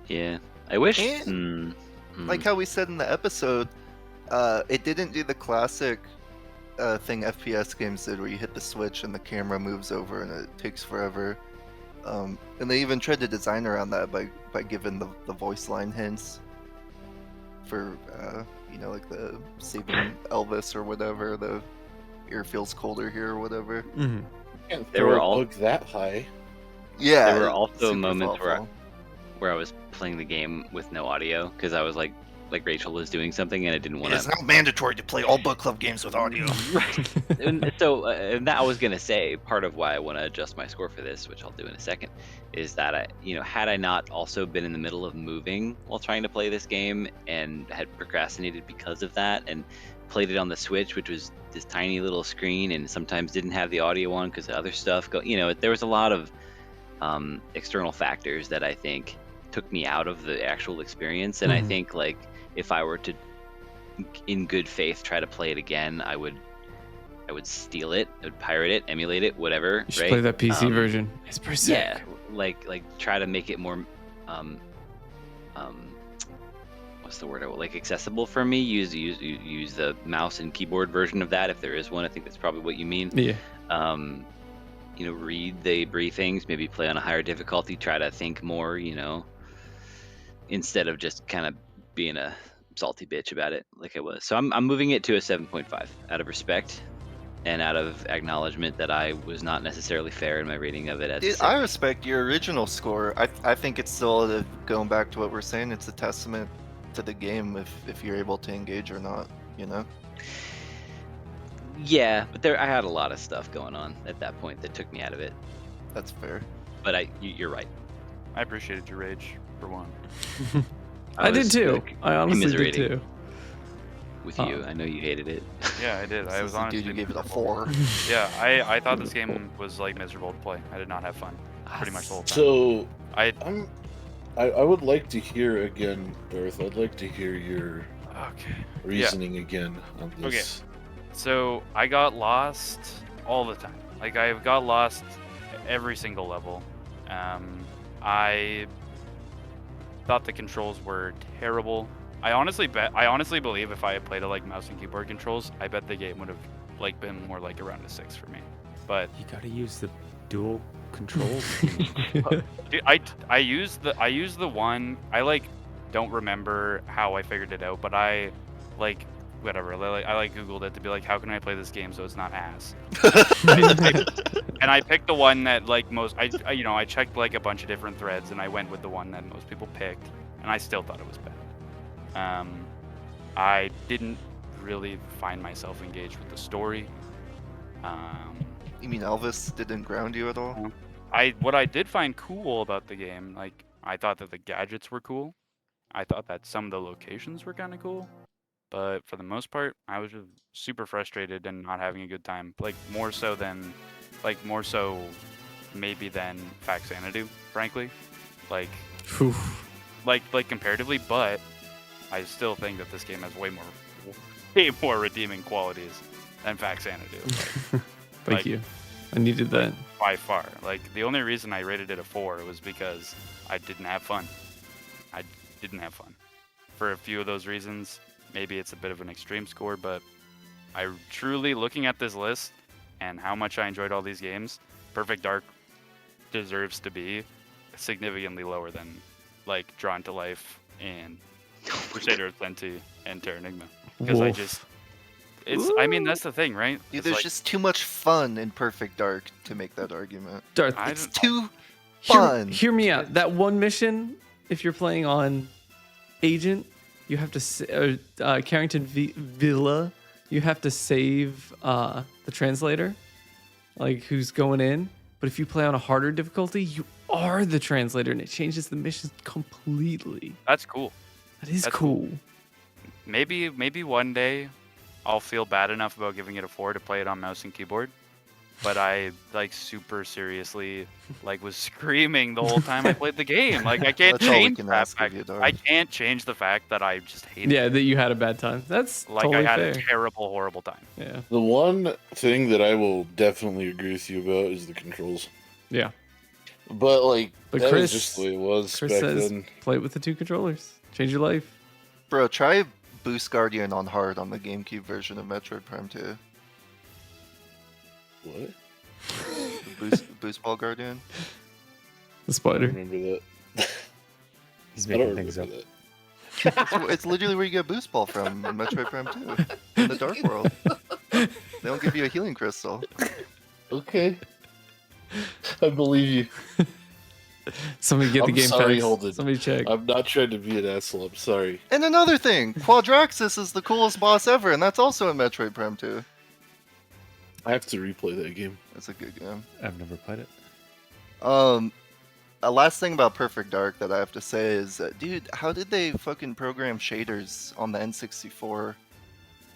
S6: Yeah, I wish.
S2: And like how we said in the episode, it didn't do the classic thing FPS games did, where you hit the switch and the camera moves over and it takes forever. And they even tried to design around that by giving the voice line hints for like the saving Elvis or whatever, the air feels colder here or whatever.
S3: Mm-hmm.
S1: Can't
S6: There
S1: throw
S6: were
S1: a
S6: all-
S1: bug that high.
S2: Yeah,
S6: There were also
S2: super
S6: moments
S2: thoughtful.
S6: where I was playing the game with no audio because I was like Rachel was doing something and I didn't want
S2: It's
S6: to.
S2: now mandatory to play all book club games with audio.
S6: Right. And so, and that I was gonna say, part of why I want to adjust my score for this, which I'll do in a second, is that had I not also been in the middle of moving while trying to play this game and had procrastinated because of that, and played it on the Switch, which was this tiny little screen, and sometimes didn't have the audio on because other stuff there was a lot of external factors that I think took me out of the actual experience, and I
S3: Mhm.
S6: think like if I were to in good faith try to play it again, I would steal it, I would pirate it, emulate it, whatever.
S3: You should
S6: right?
S3: play that PC version. It's pretty sick.
S6: Yeah, like try to make it more what's the word? Like accessible for me. Use the mouse and keyboard version of that if there is one. I think that's probably what you mean.
S3: Yeah.
S6: Read the briefings, maybe play on a higher difficulty, try to think more, instead of just kind of being a salty bitch about it like I was. So I'm moving it to a 7.5 out of respect and out of acknowledgement that I was not necessarily fair in my rating of it as a
S2: Dude,
S6: six.
S2: I respect your original score. I think it's still, going back to what we're saying, it's a testament to the game if you're able to engage or not,
S6: Yeah, but I had a lot of stuff going on at that point that took me out of it.
S2: That's fair.
S6: But you're right.
S5: I appreciated your rage for one.
S3: I did
S6: was,
S3: too.
S6: like,
S3: I honestly did
S6: commiserating
S3: too.
S6: with you. I know you hated it.
S5: Yeah, I did. I was
S2: Since the
S5: honestly
S2: dude who gave it a
S5: miserable.
S2: 4.
S5: Yeah, I thought this game was like miserable to play. I did not have fun pretty much the whole time.
S1: So
S5: I
S1: I would like to hear again, Darth. I'd like to hear your
S5: okay.
S1: reasoning again on
S5: Okay.
S1: this.
S5: So I got lost all the time. Like I got lost every single level. I thought the controls were terrible. I honestly believe if I had played it like mouse and keyboard controls, I bet the game would have like been more like around a 6 for me. But
S7: You gotta use the dual controls.
S5: dude, I used the one. I like don't remember how I figured it out, but I like whatever. I googled it to be like, how can I play this game so it's not ass? And I picked the one that like most. I checked like a bunch of different threads, and I went with the one that most people picked, and I still thought it was bad. I didn't really find myself engaged with the story.
S2: You mean Elvis didn't ground you at all?
S5: What I did find cool about the game, like I thought that the gadgets were cool. I thought that some of the locations were kind of cool, but for the most part, I was just super frustrated and not having a good time. More so maybe than Faxanadu, frankly. Like comparatively, but I still think that this game has way more redeeming qualities than Faxanadu.
S3: Thank you. I needed that.
S5: By far. Like the only reason I rated it a 4 was because I didn't have fun. I didn't have fun. For a few of those reasons, maybe it's a bit of an extreme score, but I truly, looking at this list and how much I enjoyed all these games, Perfect Dark deserves to be significantly lower than like Drawn to Life and Crusader of Plenty and Terra Enigma. Because I mean, that's the thing, right?
S2: Dude,
S5: It's
S2: there's
S5: like-
S2: just too much fun in Perfect Dark to make that argument.
S3: Darth,
S5: I
S2: It's
S5: don't-
S2: too fun.
S3: hear me out. That one mission, if you're playing on Agent, you have to Carrington Villa. You have to save the translator, like who's going in. But if you play on a harder difficulty, you are the translator, and it changes the missions completely.
S5: That's cool.
S3: That is
S5: That's
S3: cool.
S5: Maybe one day I'll feel bad enough about giving it a 4 to play it on mouse and keyboard. But I like super seriously was screaming the whole time I played the game. Like I can't
S2: That's all we
S5: change
S2: can
S5: that
S2: ask of
S5: fact.
S2: you, Darn.
S5: I can't change the fact that I just hated
S3: Yeah,
S5: it.
S3: that you had a bad time. That's
S5: Like
S3: totally
S5: I had
S3: fair.
S5: a terrible, horrible time.
S3: Yeah.
S1: The one thing that I will definitely agree with you about is the controls.
S3: Yeah.
S1: But
S3: But
S1: that
S3: Chris-
S1: was just the way it was
S3: Chris
S1: back
S3: says
S1: then.
S3: play it with the 2 controllers. Change your life.
S2: Bro, try Boost Guardian on hard on the GameCube version of Metroid Prime 2.
S1: What?
S2: The Boost Ball Guardian.
S3: The
S1: I
S3: spider.
S1: don't remember that.
S7: He's
S1: I don't
S7: making things up.
S1: remember that.
S2: It's literally where you get Boost Ball from in Metroid Prime 2. In the Dark World. They don't give you a healing crystal.
S1: Okay. I believe you.
S3: Somebody get the
S1: I'm
S3: game
S1: sorry,
S3: facts.
S1: Holden.
S3: Somebody check.
S1: I'm not trying to be an asshole. I'm sorry.
S2: And another thing, Quadraxis is the coolest boss ever, and that's also in Metroid Prime 2.
S1: I have to replay that game.
S2: That's a good game.
S7: I've never played it.
S2: A last thing about Perfect Dark that I have to say is, dude, how did they fucking program shaders on the N64?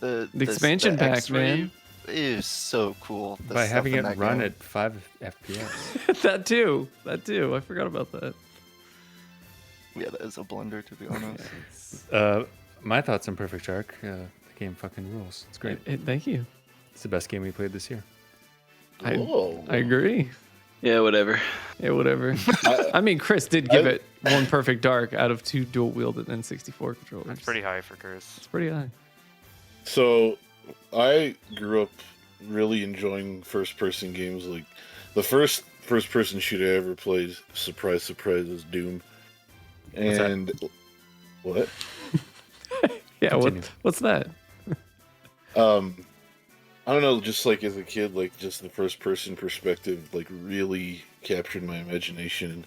S2: The
S3: expansion pack,
S2: X-ray
S3: man.
S2: is so cool. The
S7: By
S2: stuff
S7: having
S2: in
S7: it
S2: that
S7: run
S2: game.
S7: at 5 FPS.
S3: That too. I forgot about that.
S2: Yeah, that is a blunder, to be honest.
S7: My thoughts on Perfect Dark. The game fucking rules. It's great.
S3: Thank you.
S7: It's the best game we played this year.
S1: Whoa.
S3: I agree.
S6: Yeah, whatever.
S3: Yeah, whatever. I mean, Chris did give it 1 Perfect Dark out of 2 dual wielded N64 controllers.
S5: That's pretty high for Chris.
S3: It's pretty high.
S1: So, I grew up really enjoying first-person games. Like, the first-person shooter I ever played, surprise, surprise, was Doom.
S7: What's that?
S1: And what?
S3: Yeah,
S7: Continue.
S3: what's that?
S1: I don't know, just as a kid, just the first person perspective, really captured my imagination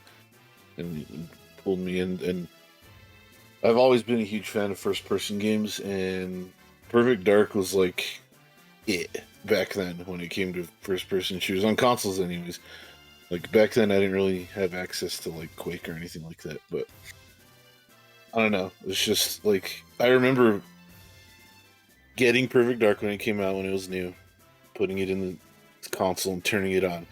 S1: and pulled me in. And I've always been a huge fan of first person games, and Perfect Dark was it back then when it came to first person shooters on consoles, anyways. Back then, I didn't really have access to Quake or anything like that, but I don't know. It's just I remember getting Perfect Dark when it came out, when it was new, putting it in the console and turning it on.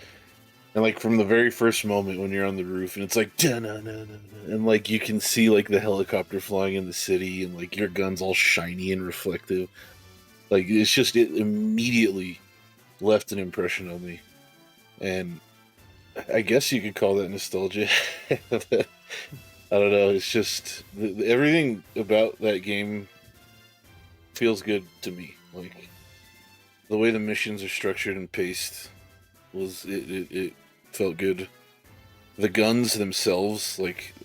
S1: And from the very first moment when you're on the roof and it's and you can see the helicopter flying in the city and your gun's all shiny and reflective. It immediately left an impression on me. And I guess you could call that nostalgia. I don't know, it's just everything about that game feels good to me. The way the missions are structured and paced it felt good. The guns themselves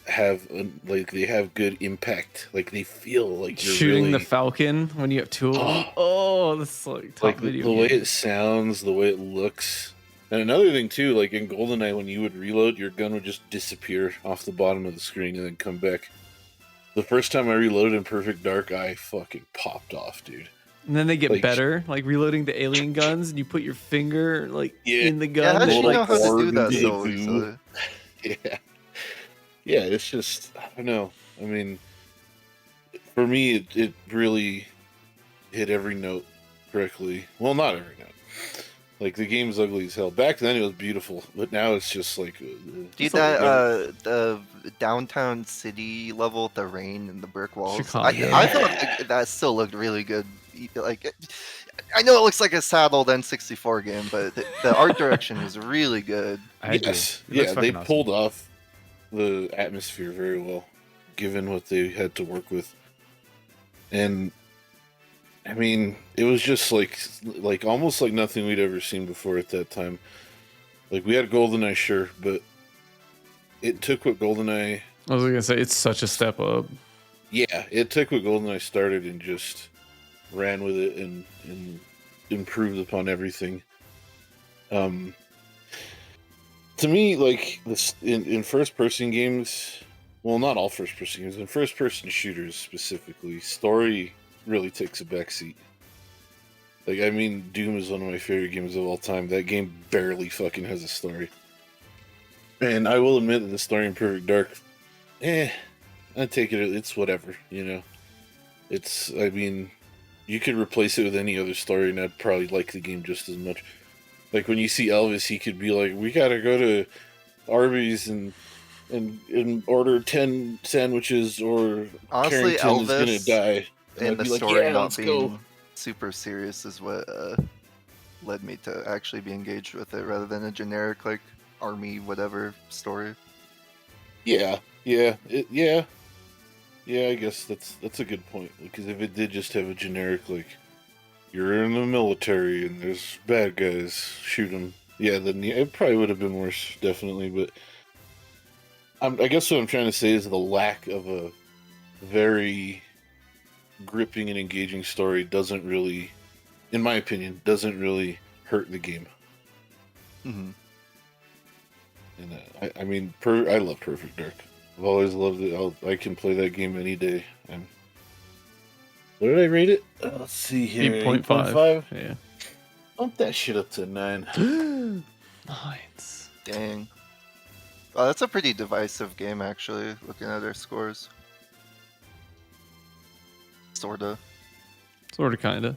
S1: have they have good impact. They feel you're
S3: Shooting
S1: really,
S3: the Falcon when you have 2 of them. Oh, this is top
S1: the
S3: video
S1: way
S3: game.
S1: it sounds, the way it looks. And another thing too, in GoldenEye, when you would reload, your gun would just disappear off the bottom of the screen and then come back. The first time I reloaded in Perfect Dark, I fucking popped off, dude.
S3: And then they get better, reloading the alien guns, and you put your finger in the
S2: Yeah,
S3: gun.
S2: how did you
S1: Little
S2: know how to do
S1: orb
S2: that
S1: they
S2: so
S1: do.
S2: easily?
S1: Yeah, it's just, I don't know. I mean, for me, it really hit every note correctly. Well, not every note. The game's ugly as hell. Back then it was beautiful, but now it's just
S2: Dude,
S1: it's
S2: the downtown city level with the rain and the brick walls.
S3: Chicago.
S2: I thought that still looked really good. I know it looks like a sad old N64 game, but the art direction is really good.
S7: I agree.
S1: yes,
S7: It looks
S1: yeah, they
S7: fucking awesome.
S1: pulled off the atmosphere very well, given what they had to work with. And I mean, it was just almost like nothing we'd ever seen before at that time. We had GoldenEye, sure, but it took what GoldenEye.
S3: I was gonna say it's such a step up.
S1: Yeah, it took what GoldenEye started and just ran with it and improved upon everything. To me, this in first-person games, well, not all first-person games, in first-person shooters specifically, story really takes a backseat. I mean, Doom is one of my favorite games of all time. That game barely fucking has a story. And I will admit that the story in Perfect Dark, I take it, it's whatever, you know? I mean, you could replace it with any other story, and I'd probably like the game just as much. Like when you see Elvis, he could be like, "We gotta go to Arby's and order 10 sandwiches, or
S2: Honestly,
S1: Carrington is gonna
S2: Elvis
S1: die." And
S2: and
S1: I'd
S2: the
S1: be like,
S2: story
S1: "Yeah,
S2: not
S1: let's
S2: being
S1: go."
S2: super serious is what led me to actually be engaged with it rather than a generic like army whatever story.
S1: Yeah. I guess that's a good point, because if it did just have a generic like, you're in the military and there's bad guys, shoot them. Yeah, then it probably would have been worse, definitely. But I guess what I'm trying to say is the lack of a very gripping and engaging story doesn't really, in my opinion, doesn't really hurt the game.
S2: Mm-hmm.
S1: And I mean, I love Perfect Dark. I've always loved it. I can play that game any day. And what did I rate it? Let's see here.
S3: 8.5. Yeah.
S1: Bump that shit up to 9.
S3: Nice.
S2: Dang. Oh, that's a pretty divisive game, actually, looking at our scores. Sorta.
S3: Sort of, kind of.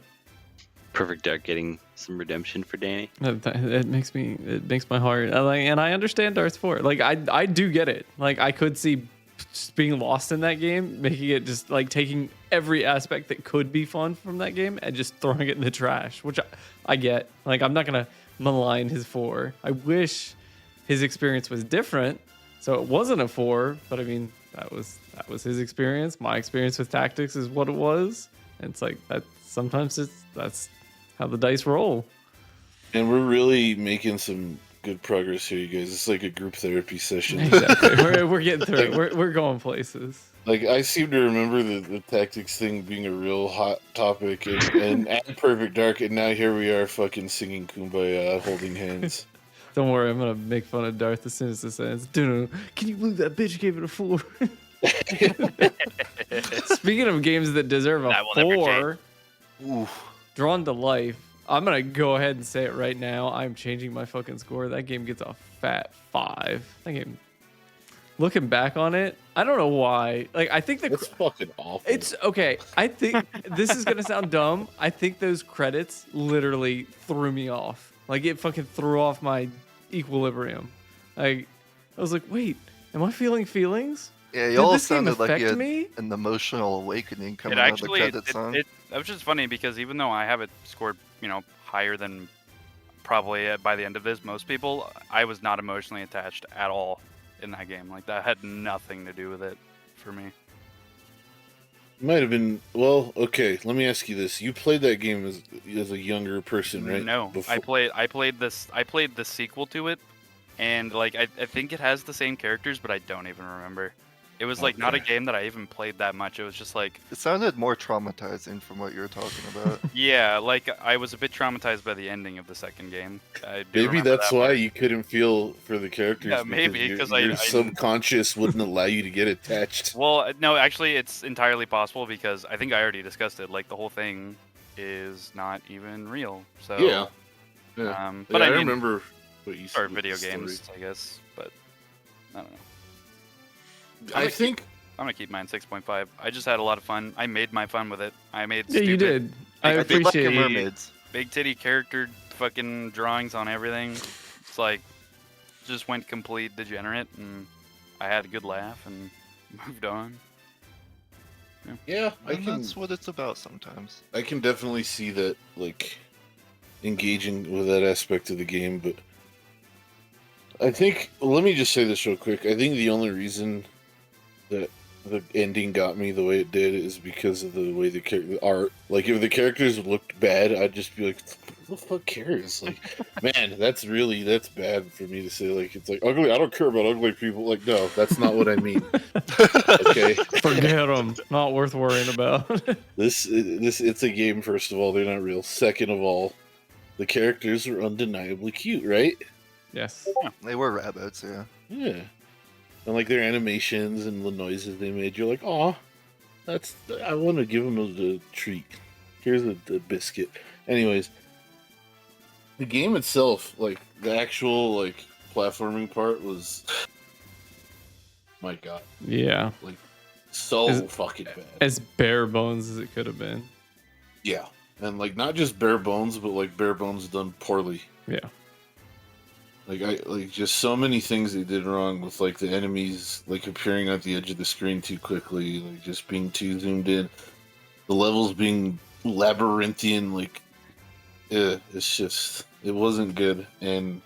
S6: Perfect Dark getting some redemption for Danny.
S3: It makes my heart and I understand Darth 4. Like I do get it. Like I could see just being lost in that game, making it just like taking every aspect that could be fun from that game and just throwing it in the trash, which I get. Like I'm not gonna malign his 4. I wish his experience was different, so it wasn't a 4. But I mean that was his experience. My experience with tactics is what it was, and it's like that. Sometimes that's how the dice roll.
S1: And we're really making some good progress here, you guys. It's like a group therapy session.
S3: Exactly. We're getting through it. We're going places.
S1: Like, I seem to remember the tactics thing being a real hot topic and at Perfect Dark, and now here we are fucking singing Kumbaya, holding hands.
S3: Don't worry, I'm gonna make fun of Darth as soon as this ends. Dude, can you believe that bitch gave it a 4? Speaking of games that deserve a
S5: That will never
S3: 4,
S1: Oof.
S3: Drawn to Life. I'm gonna go ahead and say it right now. I'm changing my fucking score. That game gets a fat 5. That game. Looking back on it, I don't know why. Like I think
S1: That's fucking awful.
S3: it's okay. I think this is gonna sound dumb. I think those credits literally threw me off. Like it fucking threw off my equilibrium. Like I was like, wait, am I feeling feelings?
S2: Yeah, you
S3: Did
S2: all
S3: this game
S2: sounded like
S3: affect
S2: you had
S3: me?
S2: an emotional awakening
S5: It
S2: coming out of the
S5: actually,
S2: credit song.
S5: that was just funny because even though I have it scored, higher than probably by the end of this, most people, I was not emotionally attached at all in that game. Like that had nothing to do with it for me.
S1: Might have been. Well, okay. Let me ask you this: you played that game as a younger person, right?
S5: No, I played the sequel to it, and like I think it has the same characters, but I don't even remember. It was like not a game that I even played that much. It was just like,
S2: It sounded more traumatizing from what you were talking about.
S5: yeah, like I was a bit traumatized by the ending of the second game. I do
S1: Maybe
S5: remember
S1: that's
S5: that
S1: why
S5: part.
S1: you couldn't feel for the characters.
S5: Yeah, maybe,
S1: your
S5: 'cause I
S1: subconscious wouldn't allow you to get attached.
S5: Well, no, actually, it's entirely possible because I think I already discussed it. Like the whole thing is not even real. So
S1: Yeah.
S5: but
S1: Yeah,
S5: I mean,
S1: remember what you said.
S5: or
S1: with
S5: video
S1: the story.
S5: games, I guess. But I don't know.
S1: I think.
S5: I'm gonna keep mine 6.5. I just had a lot of fun. I made my fun with it. I made
S3: Yeah, you
S5: stupid,
S3: did. I
S2: I did like your
S3: appreciate it.
S2: mermaids.
S5: big titty character fucking drawings on everything. It's like just went complete degenerate, and I had a good laugh and moved on.
S1: Yeah,
S2: And that's what it's about sometimes.
S1: I can definitely see that, like, engaging with that aspect of the game, but I think, let me just say this real quick. I think the only reason that the ending got me the way it did is because of the way the art. Like, if the characters looked bad, I'd just be like, who the fuck cares? Like, man, that's bad for me to say. Like, it's like, ugly, I don't care about ugly people. Like, no, that's not what I mean. Okay?
S3: Forget them. Not worth worrying about.
S1: It's a game, first of all. They're not real. Second of all, the characters are undeniably cute, right?
S3: Yes.
S2: They were rabbits, yeah.
S1: Yeah. And like their animations and the noises they made, you're like, "Aw, I want to give them a treat. Here's a biscuit." Anyways, the game itself, like the actual like platforming part, was, my God,
S3: Yeah.
S1: like so
S3: Is it-
S1: fucking bad.
S3: As bare bones as it could have been.
S1: Yeah, and like not just bare bones, but like bare bones done poorly.
S3: Yeah.
S1: Like just so many things they did wrong with like the enemies like appearing at the edge of the screen too quickly, like just being too zoomed in, the levels being labyrinthian, like it's just it wasn't good. And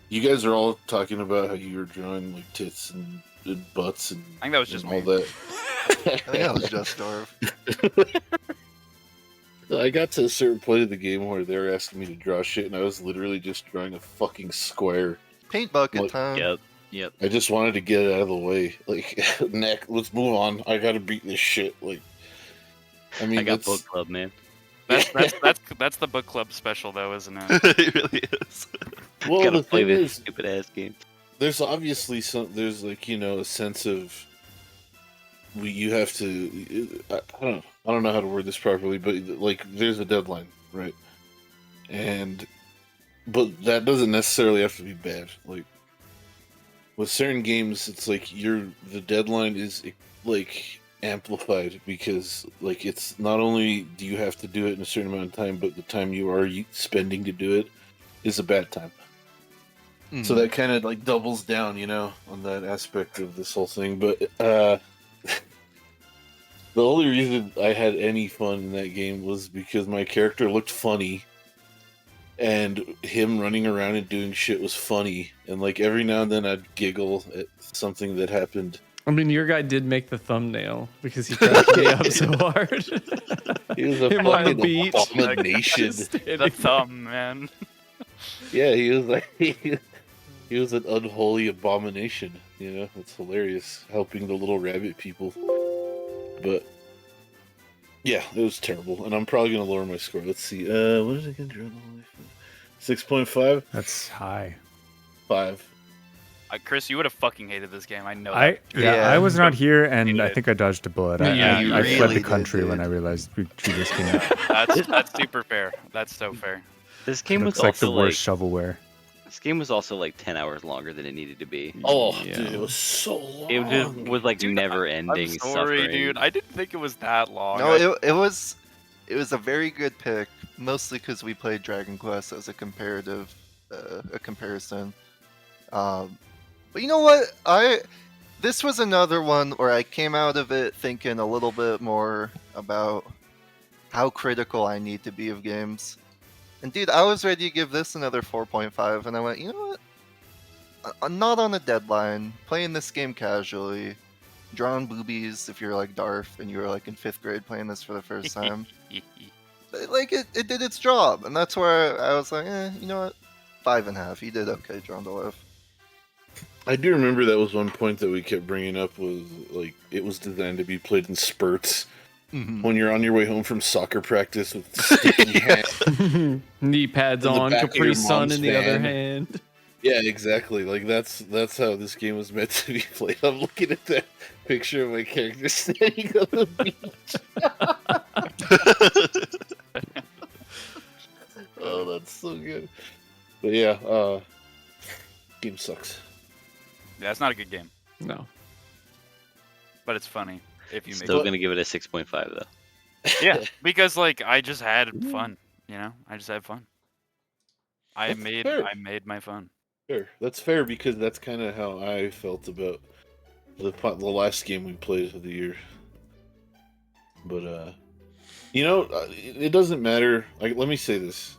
S1: you guys are all talking about how you were drawing like tits and butts and
S5: I think that was just
S1: and all
S5: me.
S1: that.
S2: I think that was just Dorf.
S1: I got to a certain point of the game where they were asking me to draw shit, and I was literally just drawing a fucking square.
S2: Paint bucket
S1: What-
S2: time.
S6: Yep.
S1: I just wanted to get it out of the way. Like, neck, let's move on. I gotta beat this shit. Like, I mean,
S6: I got
S1: that's-
S6: book club, man.
S5: That's the book club special though, isn't it?
S2: It really is.
S1: Well,
S6: Gotta
S1: the
S6: play
S1: thing
S6: this
S1: is,
S6: stupid ass game.
S1: there's obviously there's like a sense of you have to. I don't know how to word this properly, but like there's a deadline, right? But that doesn't necessarily have to be bad. Like with certain games, it's like the deadline is like amplified because like it's not only do you have to do it in a certain amount of time, but the time you are spending to do it is a bad time. So that kind of like doubles down, on that aspect of this whole thing. But the only reason I had any fun in that game was because my character looked funny, and him running around and doing shit was funny. And like every now and then I'd giggle at something that happened.
S3: I mean, your guy did make the thumbnail because he cracked me up so hard.
S1: He was a
S3: Him on the
S1: fucking
S3: beach.
S1: abomination.
S5: The thumb, man.
S1: Yeah, he was like he was an unholy abomination. It's hilarious helping the little rabbit people. But yeah, it was terrible, and I'm probably gonna lower my score. Let's see. What is it again? 6.5.
S7: That's high.
S1: 5.
S5: Chris, you would have fucking hated this game. I know.
S7: I
S2: Yeah.
S7: I was not here, and
S5: Hated
S7: I
S5: it.
S7: think I dodged a bullet.
S3: Yeah,
S7: I
S2: you
S7: fled
S2: really
S7: the country
S2: did,
S7: when
S2: dude.
S7: I realized we drew this game.
S5: That's super fair. That's so fair.
S6: This game was
S7: Looks like the
S6: also
S7: worst shovelware.
S6: this game was also like 10 hours longer than it needed to be.
S1: Oh,
S3: Yeah.
S1: dude, it was so long.
S6: It just was like
S5: Dude,
S6: never
S5: I'm
S6: ending
S5: sorry,
S6: suffering.
S5: dude. I didn't think it was that long.
S2: No, it was a very good pick, mostly because we played Dragon Quest as a comparison. But you know what? This was another one where I came out of it thinking a little bit more about how critical I need to be of games. And dude, I was ready to give this another 4.5, and I went, you know what? I'm not on a deadline, playing this game casually, drawing boobies if you're like Darth and you were like in 5th grade playing this for the first time. Like it did its job, and that's where I was like, you know what? 5.5. He did okay, drawn to life.
S1: I do remember that was one point that we kept bringing up was like it was designed to be played in spurts. When you're on your way home from soccer practice with sticky hands.
S3: Knee pads
S1: In the
S3: on,
S1: back of
S3: Capri
S1: your
S3: Sun
S1: mom's
S3: in the other
S1: van.
S3: hand.
S1: Yeah, exactly. Like that's how this game was meant to be played. I'm looking at that picture of my character standing on the beach. Oh, that's so good. But yeah, game sucks.
S5: Yeah, it's not a good game,
S3: No.
S5: but it's funny if you make
S6: Still
S5: it.
S6: gonna give it a 6.5 though.
S5: Yeah, because like I just had fun. I just had fun. I
S1: That's
S5: made
S1: fair.
S5: my fun.
S1: Fair. That's fair because that's kind of how I felt about the last game we played of the year. But it doesn't matter. Like, let me say this: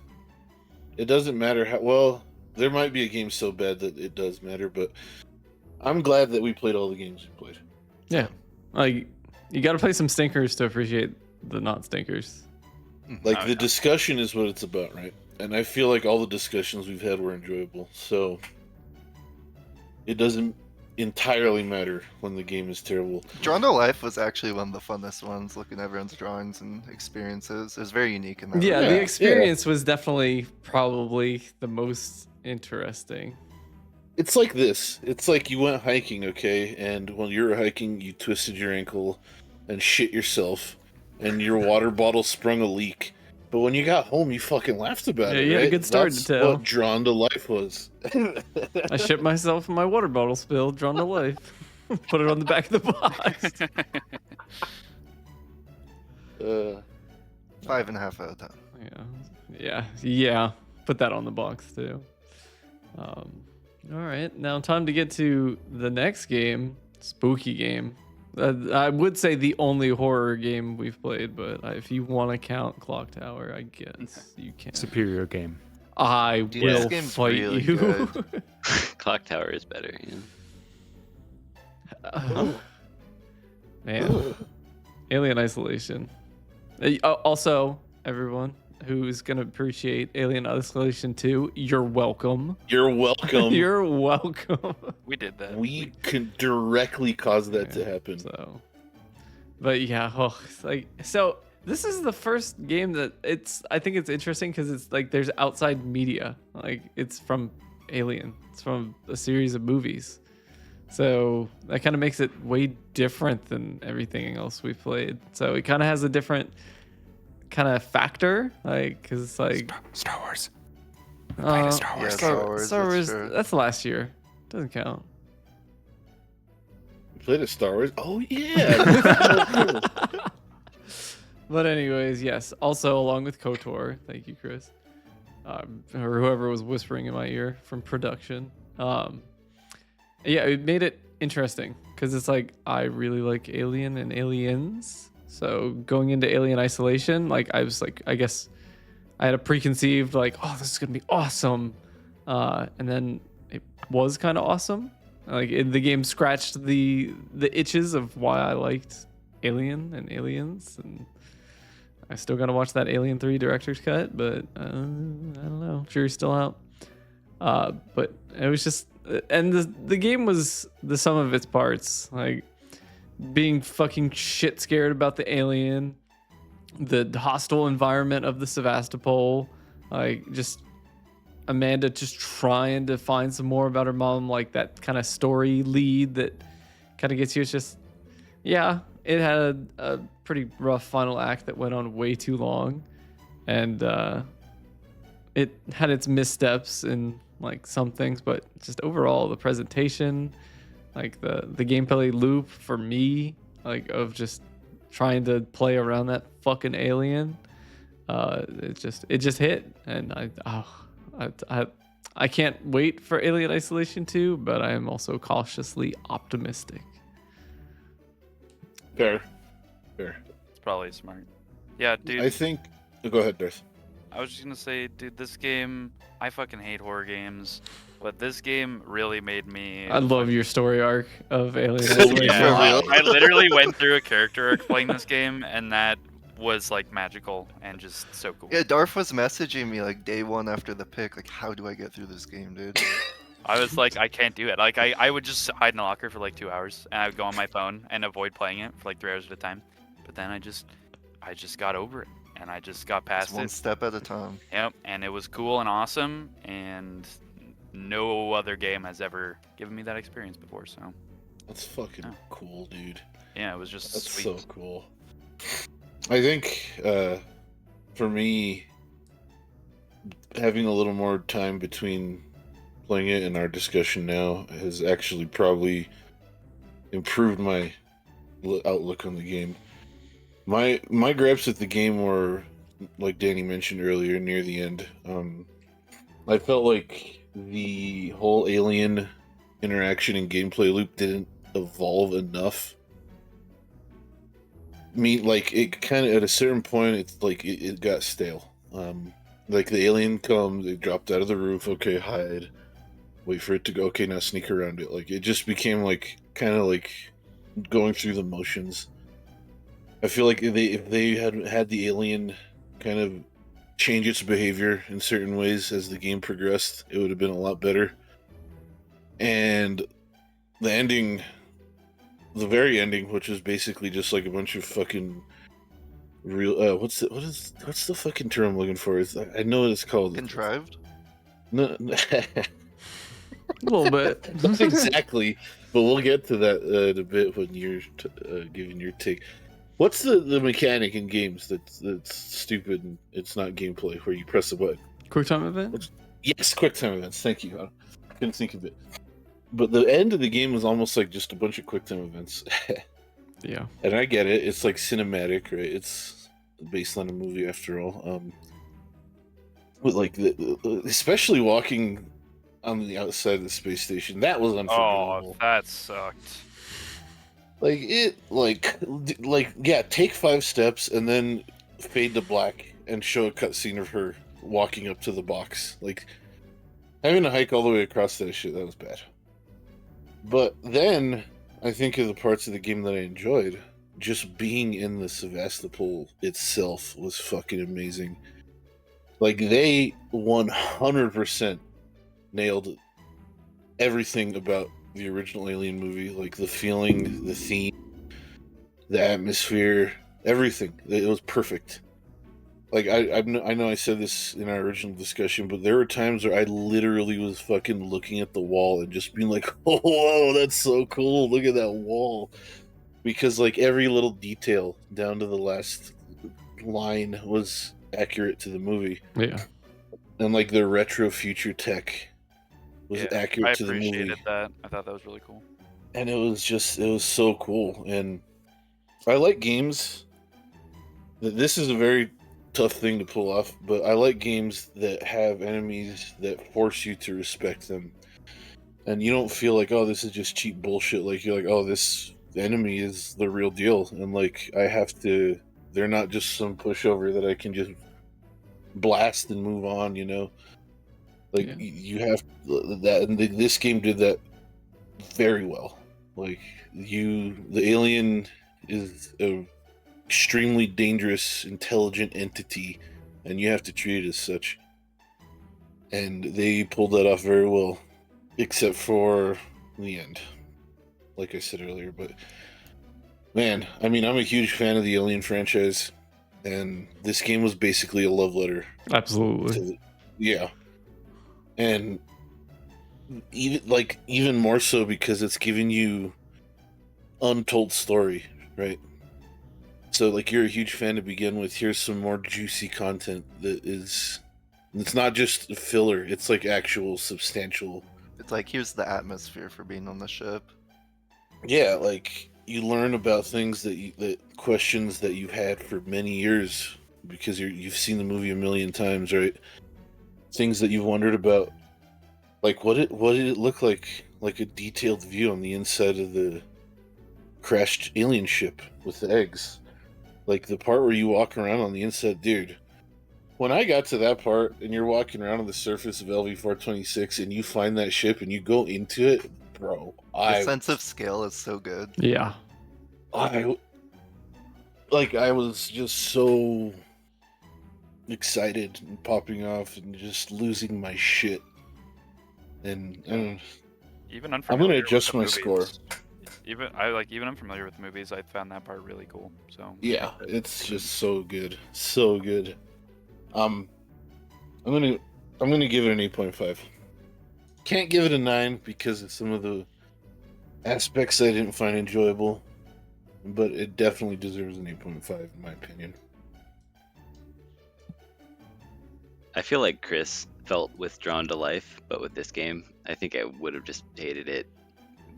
S1: it doesn't matter how well. There might be a game so bad that it does matter, but I'm glad that we played all the games we played.
S3: Yeah. Like, you got to play some stinkers to appreciate the not stinkers.
S1: Like
S5: Oh,
S1: the
S5: yeah.
S1: discussion is what it's about, right? And I feel like all the discussions we've had were enjoyable. So it doesn't entirely matter when the game is terrible.
S2: Drawn to Life was actually one of the funnest ones, looking at everyone's drawings and experiences. It was very unique in that.
S3: Yeah,
S2: way.
S3: the
S1: Yeah,
S3: experience was definitely probably the most interesting.
S1: It's like this. It's like you went hiking, okay? And when you were hiking, you twisted your ankle and shit yourself, and your water bottle sprung a leak. But when you got home, you fucking laughed about
S3: Yeah,
S1: it.
S3: you had a
S1: right?
S3: good story to
S1: That's
S3: tell.
S1: what Drawn to Life was.
S3: I shit myself and my water bottle spilled, drawn to life. Put it on the back of the box.
S2: 5.5 out of 10.
S3: Yeah. Put that on the box too. All right, now time to get to the next game, spooky game. I would say the only horror game we've played, but if you want to count Clock Tower, I guess you can.
S7: Superior game.
S3: I
S2: Dude,
S3: will
S2: this game's
S3: fight
S2: really
S3: you.
S2: good.
S6: Clock Tower is better. Yeah.
S3: Man, Alien Isolation. Also, everyone who's gonna appreciate Alien Isolation 2, you're welcome.
S1: You're welcome.
S3: You're welcome.
S5: We did that.
S1: We can directly cause that to happen.
S3: So, but yeah, it's like, so this is the first game that I think it's interesting because it's like there's outside media. Like it's from Alien. It's from a series of movies. So that kind of makes it way different than everything else we've played. So it kind of has a different kind of factor, like, because it's like
S7: Star Wars.
S3: Star
S2: Wars.
S3: Star Wars.
S2: That's true.
S3: That's last year. Doesn't count.
S1: We played a Star Wars. Oh yeah.
S3: But anyways, yes. Also, along with KOTOR, thank you, Chris, or whoever was whispering in my ear from production. Yeah, it made it interesting because it's like I really like Alien and Aliens. So going into Alien Isolation, like I was like, I guess I had a preconceived like, oh, this is gonna be awesome, and then it was kind of awesome. Like the game scratched the itches of why I liked Alien and Aliens, and I still gotta watch that Alien 3 director's cut, but I don't know. Jury's still out. But it was just, and the game was the sum of its parts. Like being fucking shit scared about the alien, the hostile environment of the Sevastopol, like just Amanda just trying to find some more about her mom, like that kind of story lead that kind of gets you. It's just, yeah, it had a pretty rough final act that went on way too long, and it had its missteps in like some things, but just overall the presentation, like the gameplay loop for me, like of just trying to play around that fucking alien, it just hit, and I can't wait for Alien Isolation 2, but I am also cautiously optimistic.
S1: Fair.
S5: It's probably smart. Yeah, dude.
S1: I think. Go ahead, Darth.
S5: I was just gonna say, dude, this game, I fucking hate horror games, but this game really made me.
S3: I love your story arc of Alien
S1: Yeah.
S3: Isolation.
S5: Yeah, I literally went through a character arc playing this game, and that was like magical and just so cool.
S2: Yeah, Darth was messaging me like day one after the pick, like, how do I get through this game, dude?
S5: I was like, I can't do it. Like, I would just hide in a locker for like 2 hours, and I would go on my phone and avoid playing it for like 3 hours at a time. But then I just got over it, and I just got past
S2: It's one
S5: it.
S2: step at a time.
S5: Yep, and it was cool and awesome, and no other game has ever given me that experience before. So
S1: That's fucking cool, dude.
S5: yeah, it was just
S1: That's
S5: sweet.
S1: so cool. I think for me, having a little more time between playing it and our discussion now has actually probably improved my outlook on the game. My gripes at the game were, like Danny mentioned earlier, near the end. I felt like the whole alien interaction and gameplay loop didn't evolve enough. Like it kind of at a certain point, it's like it got stale. Like the alien comes, it dropped out of the roof. Okay, hide. Wait for it to go. Okay, now sneak around it. Like it just became like kind of like going through the motions. I feel like if they had the alien kind of change its behavior in certain ways as the game progressed, it would have been a lot better. And the ending, the very ending, which is basically just like a bunch of fucking real what's the fucking term I'm looking for? I know what it's called.
S2: Contrived?
S1: No,
S3: A little bit.
S1: not exactly, but we'll get to that in a bit when you're giving your take. What's the mechanic in games that's stupid and it's not gameplay where you press a button?
S3: QuickTime event?
S1: Yes, QuickTime events. Thank you. I couldn't think of it. But the end of the game was almost like just a bunch of QuickTime events.
S3: Yeah.
S1: And I get it. It's like cinematic, right? based on a movie after all. With like especially walking on the outside of the space station, that was unforgivable.
S5: Oh, that sucked.
S1: Like yeah, take 5 steps and then fade to black and show a cutscene of her walking up to the box. Like having to hike all the way across that shit, that was bad. But then I think of the parts of the game that I enjoyed. Just being in the Sevastopol itself was fucking amazing. Like they 100% nailed everything about the original Alien movie, like the feeling, the theme, the atmosphere, everything. It was perfect. Like I know I said this in our original discussion, but there were times where I literally was fucking looking at the wall and just being like, "Oh, whoa, that's so cool! Look at that wall," because like every little detail down to the last line was accurate to the movie.
S3: Yeah.
S1: And like the retro future tech was
S5: Yeah,
S1: accurate
S5: I
S1: to the movie.
S5: appreciated that. I thought that was really cool.
S1: And it was so cool. And I like games. This is a very tough thing to pull off, but I like games that have enemies that force you to respect them. And you don't feel like, oh, this is just cheap bullshit. Like you're like, oh, this enemy is the real deal. And like they're not just some pushover that I can just blast and move on, you know? Like
S3: Yeah.
S1: you have that, and this game did that very well. Like the alien is a extremely dangerous, intelligent entity, and you have to treat it as such. And they pulled that off very well, except for the end, like I said earlier. But man, I mean, I'm a huge fan of the Alien franchise, and this game was basically a love letter.
S3: Absolutely.
S1: Yeah. And even more so because it's giving you untold story, right? So like you're a huge fan to begin with. Here's some more juicy content it's not just filler, it's like actual substantial.
S2: It's like, here's the atmosphere for being on the ship.
S1: Yeah, like you learn about things that questions that you've had for many years because you've seen the movie a million times, right? Things that you've wondered about, like what did it look like a detailed view on the inside of the crashed alien ship with the eggs, like the part where you walk around on the inside, dude. When I got to that part and you're walking around on the surface of LV-426 and you find that ship and you go into it, bro,
S2: The sense of scale is so good.
S3: Yeah.
S1: I was just so excited and popping off and just losing my shit. And
S5: Even
S1: I'm
S5: unfamiliar
S1: gonna
S5: with
S1: adjust
S5: the
S1: my
S5: movies,
S1: score.
S5: Even unfamiliar with the movies, I found that part really cool. So
S1: Yeah, it's just so good, so good. I'm gonna give it an 8.5. Can't give it a 9 because of some of the aspects I didn't find enjoyable, but it definitely deserves an 8.5 in my opinion.
S6: I feel like Chris felt withdrawn to life, but with this game, I think I would have just hated it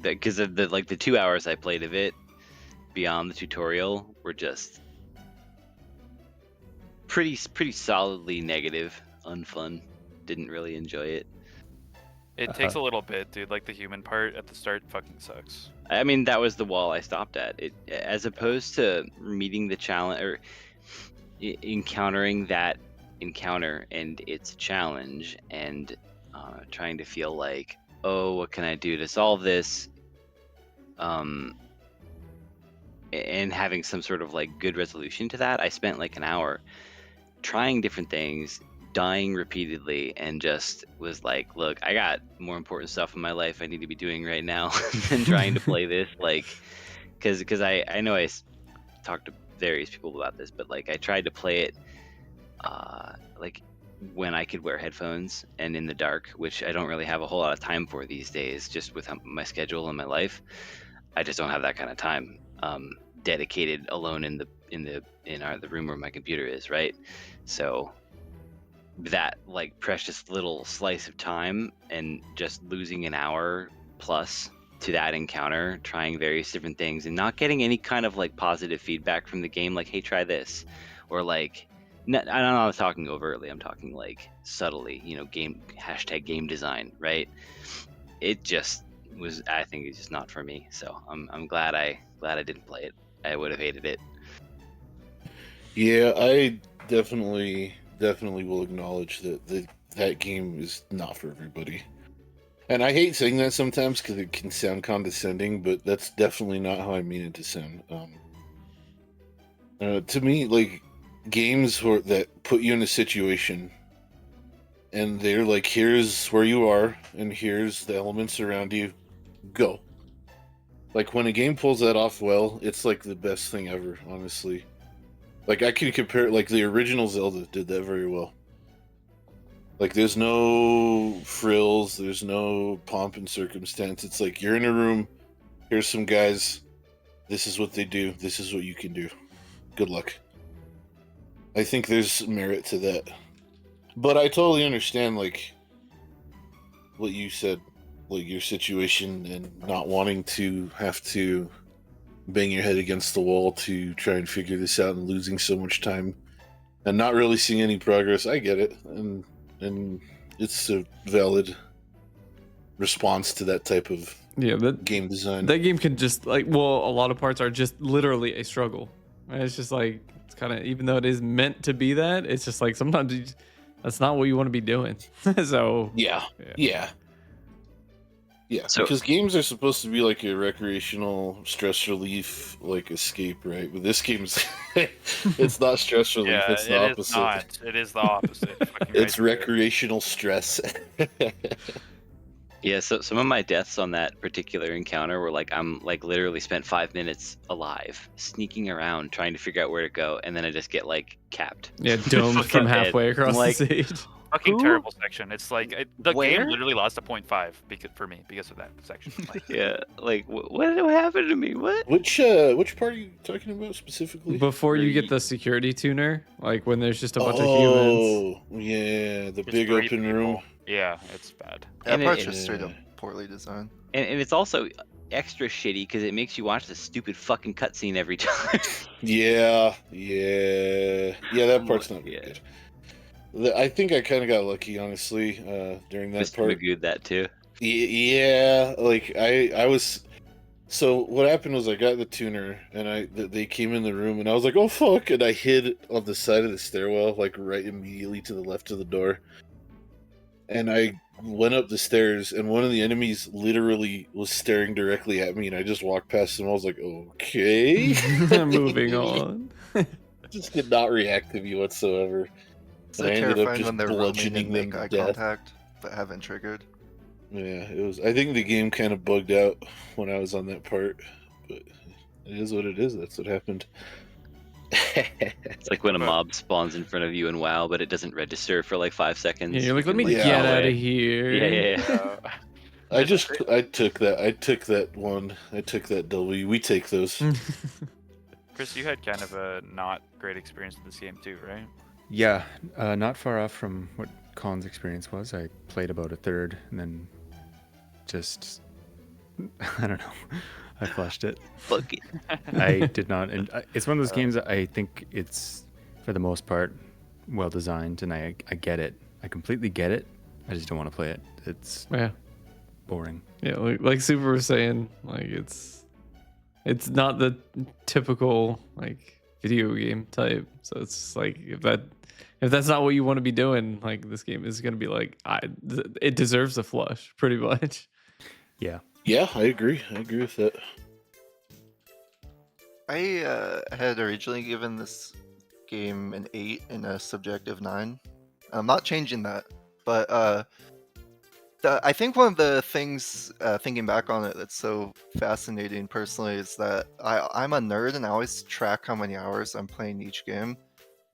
S6: because of the 2 hours I played of it beyond the tutorial were just pretty solidly negative, unfun. Didn't really enjoy it.
S5: it takes a little bit, dude. Like the human part at the start fucking sucks.
S6: I mean, that was the wall I stopped at. It, as opposed to meeting the challenge or encountering that encounter and its challenge and trying to feel like, oh, what can I do to solve this? And having some sort of like good resolution to that, I spent like an hour trying different things, dying repeatedly, and just was like, look, I got more important stuff in my life I need to be doing right now than trying to play this. Like, because I know I talked to various people about this, but like I tried to play it like when I could wear headphones and in the dark, which I don't really have a whole lot of time for these days, just with my schedule and my life. I just don't have that kind of time dedicated alone in the room where my computer is, right? So that like precious little slice of time and just losing an hour plus to that encounter, trying various different things and not getting any kind of like positive feedback from the game, like, hey, try this, or like, I'm not talking overtly. I'm talking like subtly. Game #game design, right? It just was. I think it's just not for me. So I'm glad I didn't play it. I would have hated it.
S1: Yeah, I definitely will acknowledge that that game is not for everybody. And I hate saying that sometimes because it can sound condescending, but that's definitely not how I mean it to sound. To me, like, games that put you in a situation and they're like, here's where you are and here's the elements around you, go. Like, when a game pulls that off well, it's like the best thing ever, honestly. Like, I can compare, like, the original Zelda did that very well. Like, there's no frills, there's no pomp and circumstance. It's like, you're in a room, here's some guys, this is what they do, this is what you can do. Good luck. I think there's merit to that. But I totally understand, like, what you said, like, your situation and not wanting to have to bang your head against the wall to try and figure this out and losing so much time and not really seeing any progress. I get it. And it's a valid response to that type of game design.
S3: That game can just a lot of parts are just literally a struggle. And it's just like, it's kind of, even though it is meant to be that, it's just like sometimes that's not what you want to be doing. So
S1: yeah.
S6: So,
S1: because games are supposed to be like a recreational stress relief, like, escape, right? But this game's it's not stress relief.
S5: Yeah,
S1: It's the opposite.
S5: Is not. It is the opposite. Fucking
S1: It's
S5: right there.
S1: recreational stress.
S6: yeah, so some of my deaths on that particular encounter were like, I'm like literally spent 5 minutes alive, sneaking around, trying to figure out where to go, and then I just get like capped.
S3: yeah, domed from
S6: Fucking
S3: halfway
S6: dead.
S3: across
S6: Like,
S3: the stage.
S5: Fucking
S6: Who?
S5: terrible section. It's like the
S6: Where?
S5: game literally lost a 0.5 for me because of that section. Like,
S6: Yeah, like what happened to me? What?
S1: Which part are you talking about specifically?
S3: Before
S6: Where
S3: you get
S6: you-
S3: the security tuner, like when there's just a bunch of humans.
S1: Oh, yeah, the
S5: it's
S1: big
S5: three
S1: open
S5: people.
S1: room.
S5: Yeah, it's bad.
S2: That
S6: And
S2: part's
S6: it-
S2: just straight up poorly designed.
S6: And it's also extra shitty because it makes you watch the stupid fucking cutscene every time.
S1: Yeah, that part's not very
S6: Yeah.
S1: good. I think I kind of got lucky, honestly, during that
S6: Mr.
S1: part.
S6: Magooed that too.
S1: Yeah, like, I was... So what happened was I got the tuner, and they came in the room, and I was like, oh, fuck, and I hid on the side of the stairwell, like, right immediately to the left of the door. And I went up the stairs, and one of the enemies literally was staring directly at me, and I just walked past him. I was like, okay.
S3: Moving on.
S1: Just did not react to me whatsoever.
S2: So
S1: And I ended up
S2: terrifying
S1: just
S2: when they're roaming and
S1: bludgeoning
S2: make
S1: them
S2: eye
S1: to death.
S2: contact, but haven't triggered.
S1: Yeah, it was. I think the game kind of bugged out when I was on that part, but it is what it is. That's what happened.
S6: It's like when a mob spawns in front of you in WoW, but it doesn't register for like 5 seconds.
S3: Yeah, you're like, let me
S1: Yeah.
S3: get
S6: go
S3: out of
S6: away.
S3: here.
S6: Yeah.
S1: I took that one. I took that W. We take those.
S5: Chris, you had kind of a not great experience with this game too, right?
S7: Yeah, not far off from what Colin's experience was. I played about a third and then just, I don't know, I flushed it.
S6: Fuck it.
S7: I did not, and it's one of those games that I think it's, for the most part, well designed, and I get it. I completely get it. I just don't want to play it. It's
S3: Yeah.
S7: boring.
S3: Yeah, like Super was saying, like it's not the typical like video game type. So it's just like if that's not what you want to be doing, like this game is gonna be like it deserves a flush, pretty much.
S7: Yeah.
S1: Yeah, I agree. I agree with that.
S2: I had originally given this game an 8 and a subjective 9. I'm not changing that, but I think one of the things, thinking back on it, that's so fascinating personally is that I'm a nerd and I always track how many hours I'm playing each game.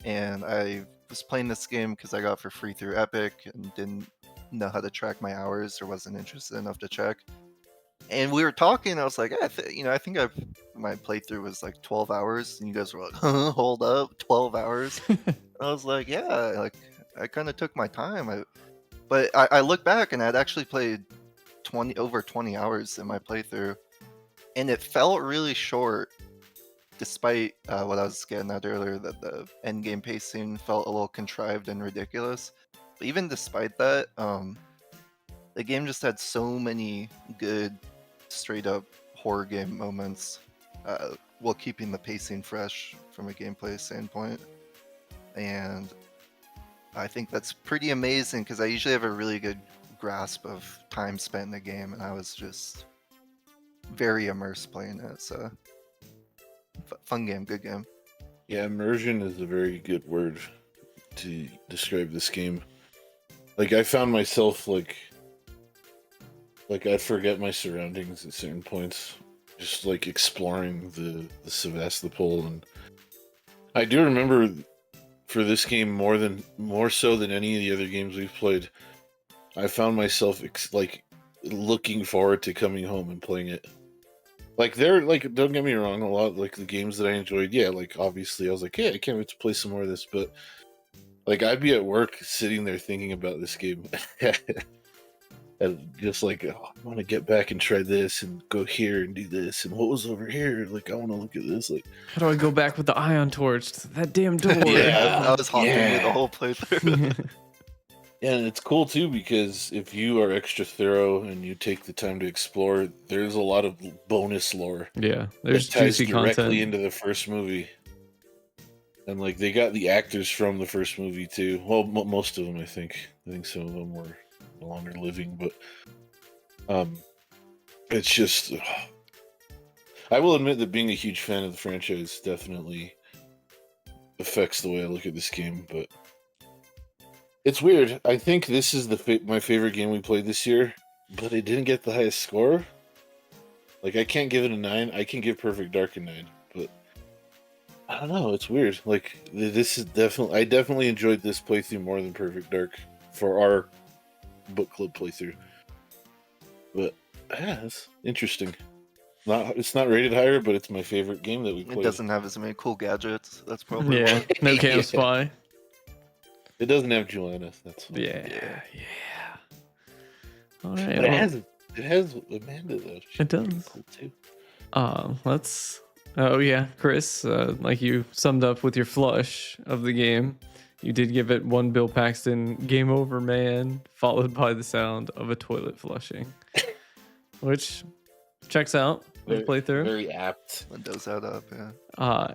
S2: And I was playing this game because I got it for free through Epic and didn't know how to track my hours or wasn't interested enough to check. And we were talking, I was like, I think my playthrough was like 12 hours. And you guys were like, hold up, 12 hours? I was like, yeah, like I kind of took my time. But I look back and I'd actually played over 20 hours in my playthrough, and it felt really short despite what I was getting at earlier, that the end game pacing felt a little contrived and ridiculous. But even despite that, the game just had so many good, straight up horror game moments, while keeping the pacing fresh from a gameplay standpoint. And I think that's pretty amazing because I usually have a really good grasp of time spent in the game, and I was just very immersed playing it. So, fun game, good game.
S1: Yeah, immersion is a very good word to describe this game. Like, I found myself like I'd forget my surroundings at certain points, just like exploring the Sevastopol. And I do remember for this game more so than any of the other games we've played, I found myself like looking forward to coming home and playing it. Like, don't get me wrong, a lot like the games that I enjoyed, yeah, like obviously I was like, yeah, I can't wait to play some more of this, but like I'd be at work sitting there thinking about this game. And just like, oh, I want to get back and try this and go here and do this, and what was over here, like I want to look at this, like
S3: How do I go back with the ion torch to that damn door?
S1: Yeah.
S2: I was haunting you the whole playthrough.
S1: Yeah, and it's cool too because if you are extra thorough and you take the time to explore, there's a lot of bonus lore
S3: Yeah, there's
S1: that ties
S3: juicy
S1: directly
S3: content.
S1: into the first movie. And like they got the actors from the first movie too. Well, most of them, I think. I think some of them were no longer living, but it's just. I will admit that being a huge fan of the franchise definitely affects the way I look at this game, but it's weird. I think this is my favorite game we played this year, but it didn't get the highest score. Like, I can't give it a 9. I can give Perfect Dark a 9, but I don't know. It's weird. Like, this is I definitely enjoyed this playthrough more than Perfect Dark for our book club playthrough. But yeah, it's interesting. It's not rated higher, but it's my favorite game that we played.
S2: It doesn't have as many cool gadgets. That's probably
S3: Yeah,
S2: why.
S3: no cam
S1: Yeah.
S3: spy.
S1: It doesn't have Joanna. That's why.
S3: Yeah. All right.
S1: But
S3: well,
S1: it has Amanda though. She's
S3: It
S1: pretty
S3: does.
S1: cool too.
S3: Let's. Oh yeah, Chris. Like you summed up with your flush of the game, you did give it one Bill Paxton game over, man, followed by the sound of a toilet flushing, which checks out with playthrough.
S1: Very apt.
S2: It does add up, yeah.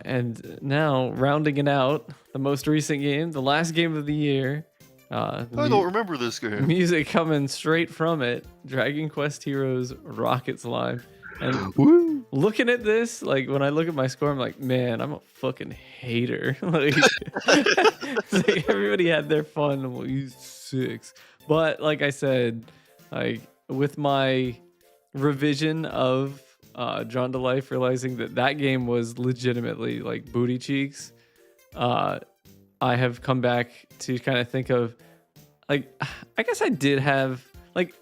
S3: And now rounding it out, the most recent game, the last game of the year.
S2: I don't remember this game.
S3: Music coming straight from it. Dragon Quest Heroes Rocket Slime. And
S2: Woo!
S3: looking at this, like when I look at my score, I'm like, man, I'm a fucking hater. Like, it's like everybody had their fun. I'm like, he's 6. But like I said, like with my revision of Drawn to Life, realizing that game was legitimately like booty cheeks, I have come back to kind of think of, like, I guess I did have like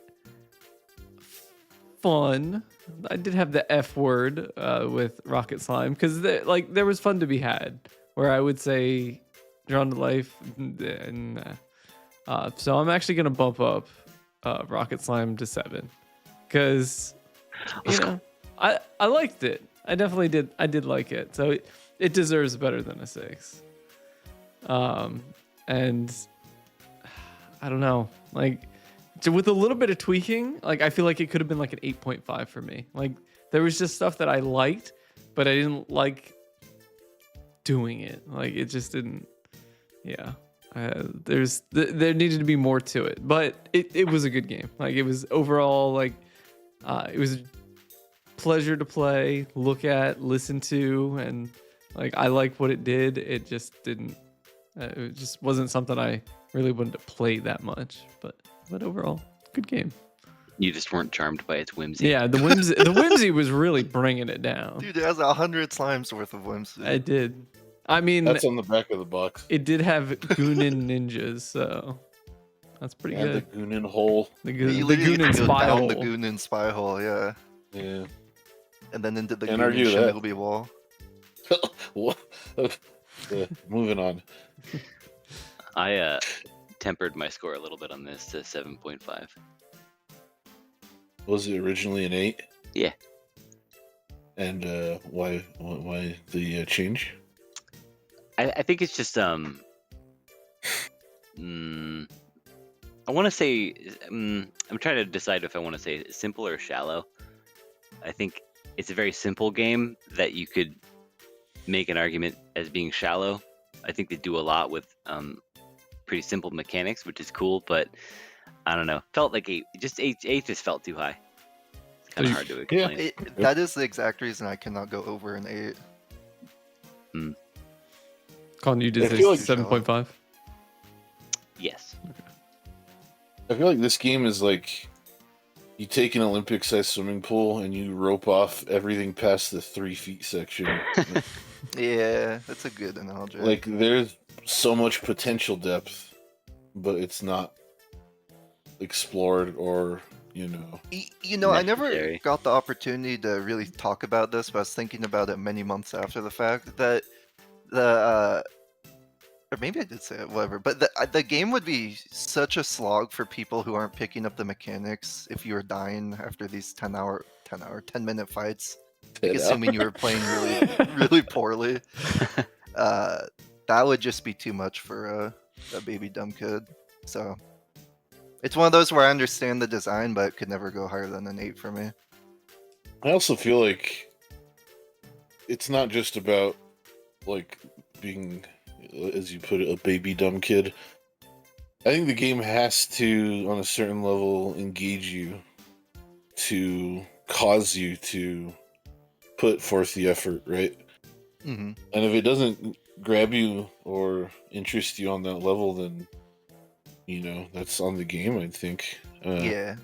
S3: fun. I did have the F word with Rocket Slime because there was fun to be had. Where I would say Drawn to Life, and so I'm actually gonna bump up Rocket Slime to 7 because I liked it. I definitely did. I did like it, so it deserves better than a 6. And I don't know, like. So with a little bit of tweaking, like I feel like it could have been like an 8.5 for me. Like there was just stuff that I liked, but I didn't like doing it. Like it just didn't. Yeah, there needed to be more to it, but it was a good game. Like it was overall like it was a pleasure to play, look at, listen to, and like I liked what it did. It just didn't. It just wasn't something I really wanted to play that much, but overall, good game.
S6: You just weren't charmed by its whimsy.
S3: Yeah, the whimsy was really bringing it down.
S2: Dude, it has 100 slimes worth of whimsy.
S3: I did. I mean,
S1: That's on the back of the box.
S3: it did have Goonin ninjas, so that's pretty
S1: And the
S3: good.
S1: Goonin hole.
S3: The
S2: You
S3: Goonin
S2: literally go
S3: spy
S2: down
S3: hole.
S2: the Goonin spy hole, yeah.
S1: Yeah.
S2: And then into the
S1: Can't
S2: Goonin
S1: argue that.
S2: Shinobi wall.
S1: What? Moving on.
S6: I tempered my score a little bit on this to 7.5.
S1: Was it originally an 8?
S6: Yeah.
S1: And why the change?
S6: I think it's just I want to say I'm trying to decide if I want to say simple or shallow. I think it's a very simple game that you could make an argument as being shallow. I think they do a lot with pretty simple mechanics, which is cool, but I don't know. Felt like eight just felt too high. It's kind of hard to explain.
S2: That is the exact reason I cannot go over an 8.
S3: Colin, you did
S1: I
S3: say
S1: feel like-
S3: 7.5.
S6: Yes.
S1: I feel like this game is like you take an Olympic-sized swimming pool and you rope off everything past the 3 feet section.
S2: Yeah, that's a good analogy.
S1: Like there's so much potential depth, but it's not explored or
S2: I never
S6: Necessary.
S2: got the opportunity to really talk about this, but I was thinking about it many months after the fact that or maybe I did say it, whatever. But the game would be such a slog for people who aren't picking up the mechanics if you were dying after these 10-minute fights. Like, assuming you were playing really poorly. That would just be too much for a baby dumb kid. So it's one of those where I understand the design, but it could never go higher than an 8 for me.
S1: I also feel like it's not just about like being, as you put it, a baby dumb kid. I think the game has to, on a certain level, engage you to cause you to put forth the effort, right?
S2: Mm-hmm.
S1: And if it doesn't grab you or interest you on that level, then that's on the game, I think.
S2: Yeah.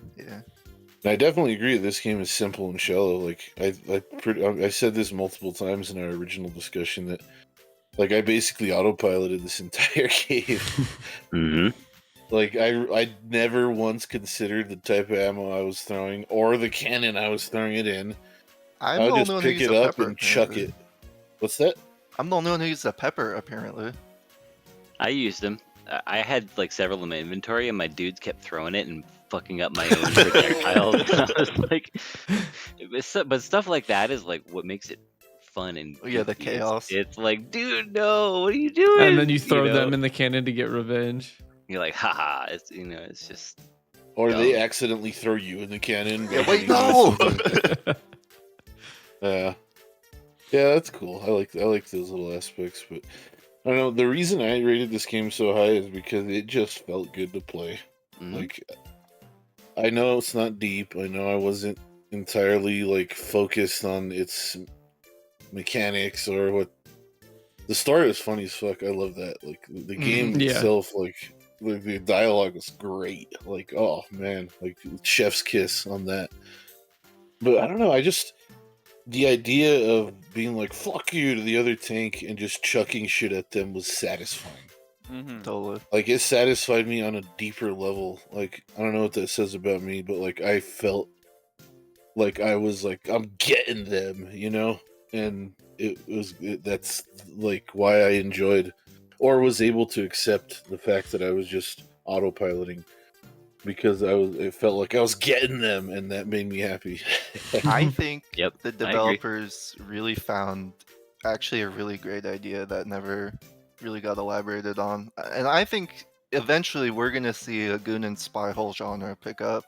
S1: I definitely agree that this game is simple and shallow. Like I said this multiple times in our original discussion that like I basically autopiloted this entire game.
S6: Mm-hmm.
S1: Like I never once considered the type of ammo I was throwing or the cannon I was throwing it in. I would just pick it up and chuck it. What's that?
S2: I'm the only one who used a pepper, apparently.
S6: I used them. I had like several in my inventory, and my dudes kept throwing it and fucking up my own projectiles. I was like, but stuff like that is like what makes it fun and
S2: Yeah, the
S6: goofy.
S2: chaos.
S6: It's like, dude, no, what are you doing?
S3: And then you throw them in the cannon to get revenge.
S6: You're like, haha, it's just.
S1: Or
S6: dumb.
S1: they accidentally throw you in the cannon.
S2: Yeah, wait, no!
S1: Yeah, that's cool. I like those little aspects, but I don't know. The reason I rated this game so high is because it just felt good to play.
S6: Mhm.
S1: Like, I know it's not deep. I know I wasn't entirely like focused on its mechanics or what. The story was funny as fuck. I love that. Like the game
S3: yeah.
S1: itself, like the dialogue was great. Like, oh man, like chef's kiss on that. But I don't know. The idea of being like "fuck you" to the other tank and just chucking shit at them was satisfying.
S5: Mm-hmm.
S2: Totally.
S1: Like it satisfied me on a deeper level. Like I don't know what that says about me, but like I felt like I was like I'm getting them, and that's like why I enjoyed or was able to accept the fact that I was just autopiloting because it felt like I was getting them, and that made me happy.
S2: I think
S6: Yep,
S2: the
S6: I agree.
S2: developers really found actually a really great idea that never really got elaborated on. And I think eventually we're going to see a Goon and Spy Hole genre pick up.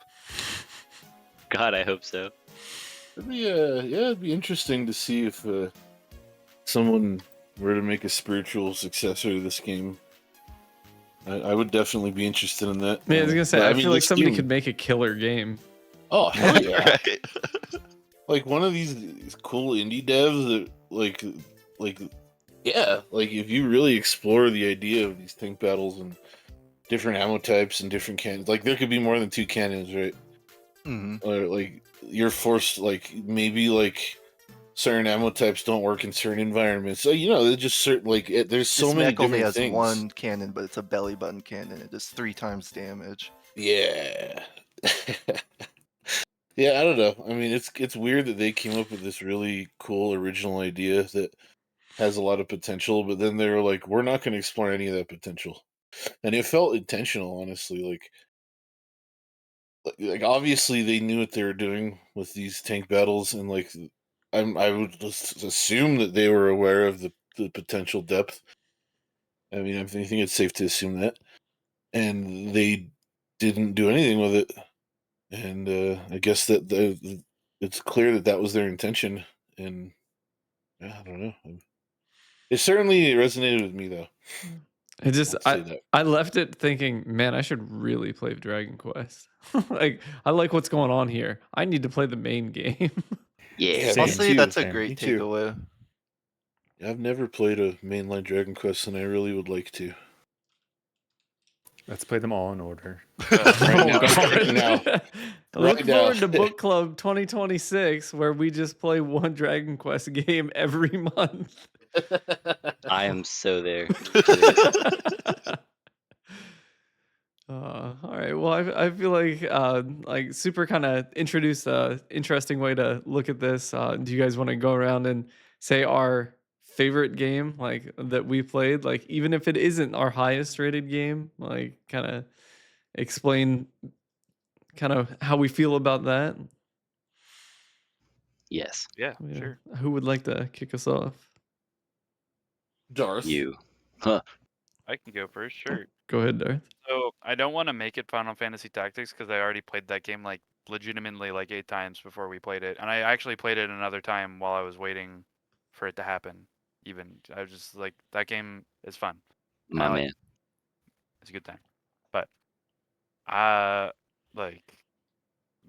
S6: God, I hope so.
S1: It'd be interesting to see if someone were to make a spiritual successor to this game. I would definitely be interested in that.
S3: Yeah, I was gonna say,
S1: But,
S3: I
S1: mean,
S3: feel like
S1: this
S3: somebody
S1: game-
S3: could make a killer game.
S1: Oh hell yeah!
S2: Right.
S1: Like one of these cool indie devs that like if you really explore the idea of these tank battles and different ammo types and different cannons, like there could be more than 2 cannons, right?
S2: Hmm.
S1: Or like you're forced, like maybe like certain ammo types don't work in certain environments. So there's just certain there's so
S2: This
S1: many
S2: mech only
S1: different
S2: has
S1: things.
S2: one cannon, but it's a belly button cannon. It does 3 times damage.
S1: Yeah. Yeah, I don't know. I mean, it's weird that they came up with this really cool original idea that has a lot of potential, but then they were like, we're not going to explore any of that potential. And it felt intentional, honestly. Like obviously they knew what they were doing with these tank battles, and like I would just assume that they were aware of the potential depth. I mean, I think it's safe to assume that, and they didn't do anything with it. And I guess that it's clear that that was their intention. And yeah, I don't know. It certainly resonated with me, though.
S3: It just
S1: I'll say that.
S3: I left it thinking, man, I should really play Dragon Quest. Like, I like what's going on here. I need to play the main game.
S6: Yeah.
S1: Me
S2: Honestly,
S1: too,
S2: that's a
S7: same.
S2: great
S1: Me too.
S2: takeaway.
S1: I've never played a mainline Dragon Quest, and I really would like to.
S7: Let's play them all in order.
S1: Right now,
S3: God.
S1: right now.
S3: Look
S1: Right now.
S3: forward to Book Club 2026, where we just play one Dragon Quest game every month.
S6: I am so there.
S3: All right. Well, I feel like Super kind of introduced a interesting way to look at this. Do you guys want to go around and say our favorite game, like that we played, like even if it isn't our highest rated game, like kind of explain kind of how we feel about that?
S6: Yes.
S5: Yeah,
S3: Yeah.
S5: sure.
S3: Who would like to kick us off?
S1: Darth.
S6: You. Huh.
S5: I can go first, sure.
S3: Go ahead, Darth.
S5: So I don't want to make it Final Fantasy Tactics because I already played that game like legitimately like 8 times before we played it, and I actually played it another time while I was waiting for it to happen. Even I was just like, that game is fun.
S6: My
S5: I like
S6: man.
S5: It's a good time, but like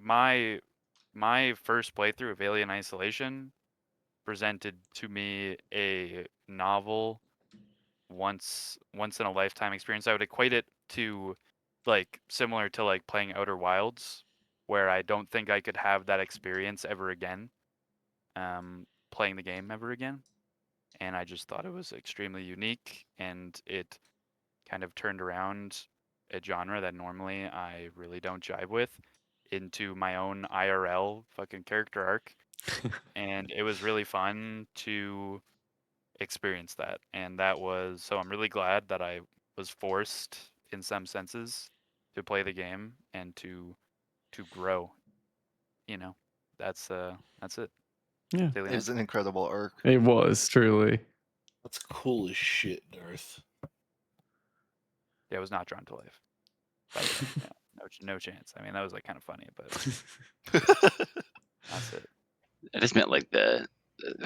S5: my first playthrough of Alien Isolation presented to me a novel once in a lifetime experience. I would equate it to like similar to like playing Outer Wilds, where I don't think I could have that experience ever again, playing the game ever again. And I just thought it was extremely unique, and it kind of turned around a genre that normally I really don't jive with into my own IRL fucking character arc. And it was really fun to experience that. And that was, so I'm really glad that I was forced in some senses to play the game and to grow. You know, that's it.
S3: Yeah.
S5: Daily
S2: It was an incredible arc.
S3: It was truly.
S1: That's cool as shit, Darth.
S5: Yeah, I was not drawn to life. By the way. Yeah, no chance. I mean, that was like kind of funny, but that's it.
S6: I just meant like the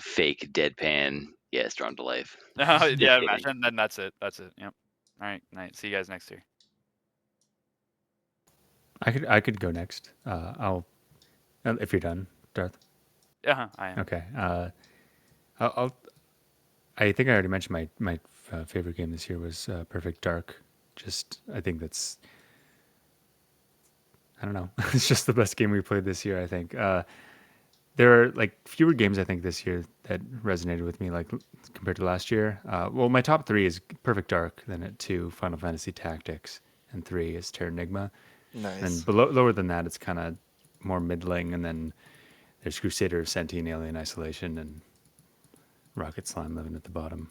S6: fake deadpan. Yes, drawn to life.
S5: Yeah,
S6: kidding.
S5: imagine. Then that's it. That's it. Yep. All right. Night. See you guys next year.
S7: I could go next. I'll if you're done, Darth.
S5: Yeah, I am.
S7: Okay. I think I already mentioned my favorite game this year was Perfect Dark. Just I think that's I don't know. It's just the best game we played this year. I think there are like fewer games I think this year that resonated with me like compared to last year. Well, my top 3 is Perfect Dark, then at 2 Final Fantasy Tactics, and 3 is Terranigma.
S2: Nice.
S7: And below lower than that, it's kind of more middling, and then there's Crusader of Sentient Alien Isolation and Rocket Slime living at the bottom.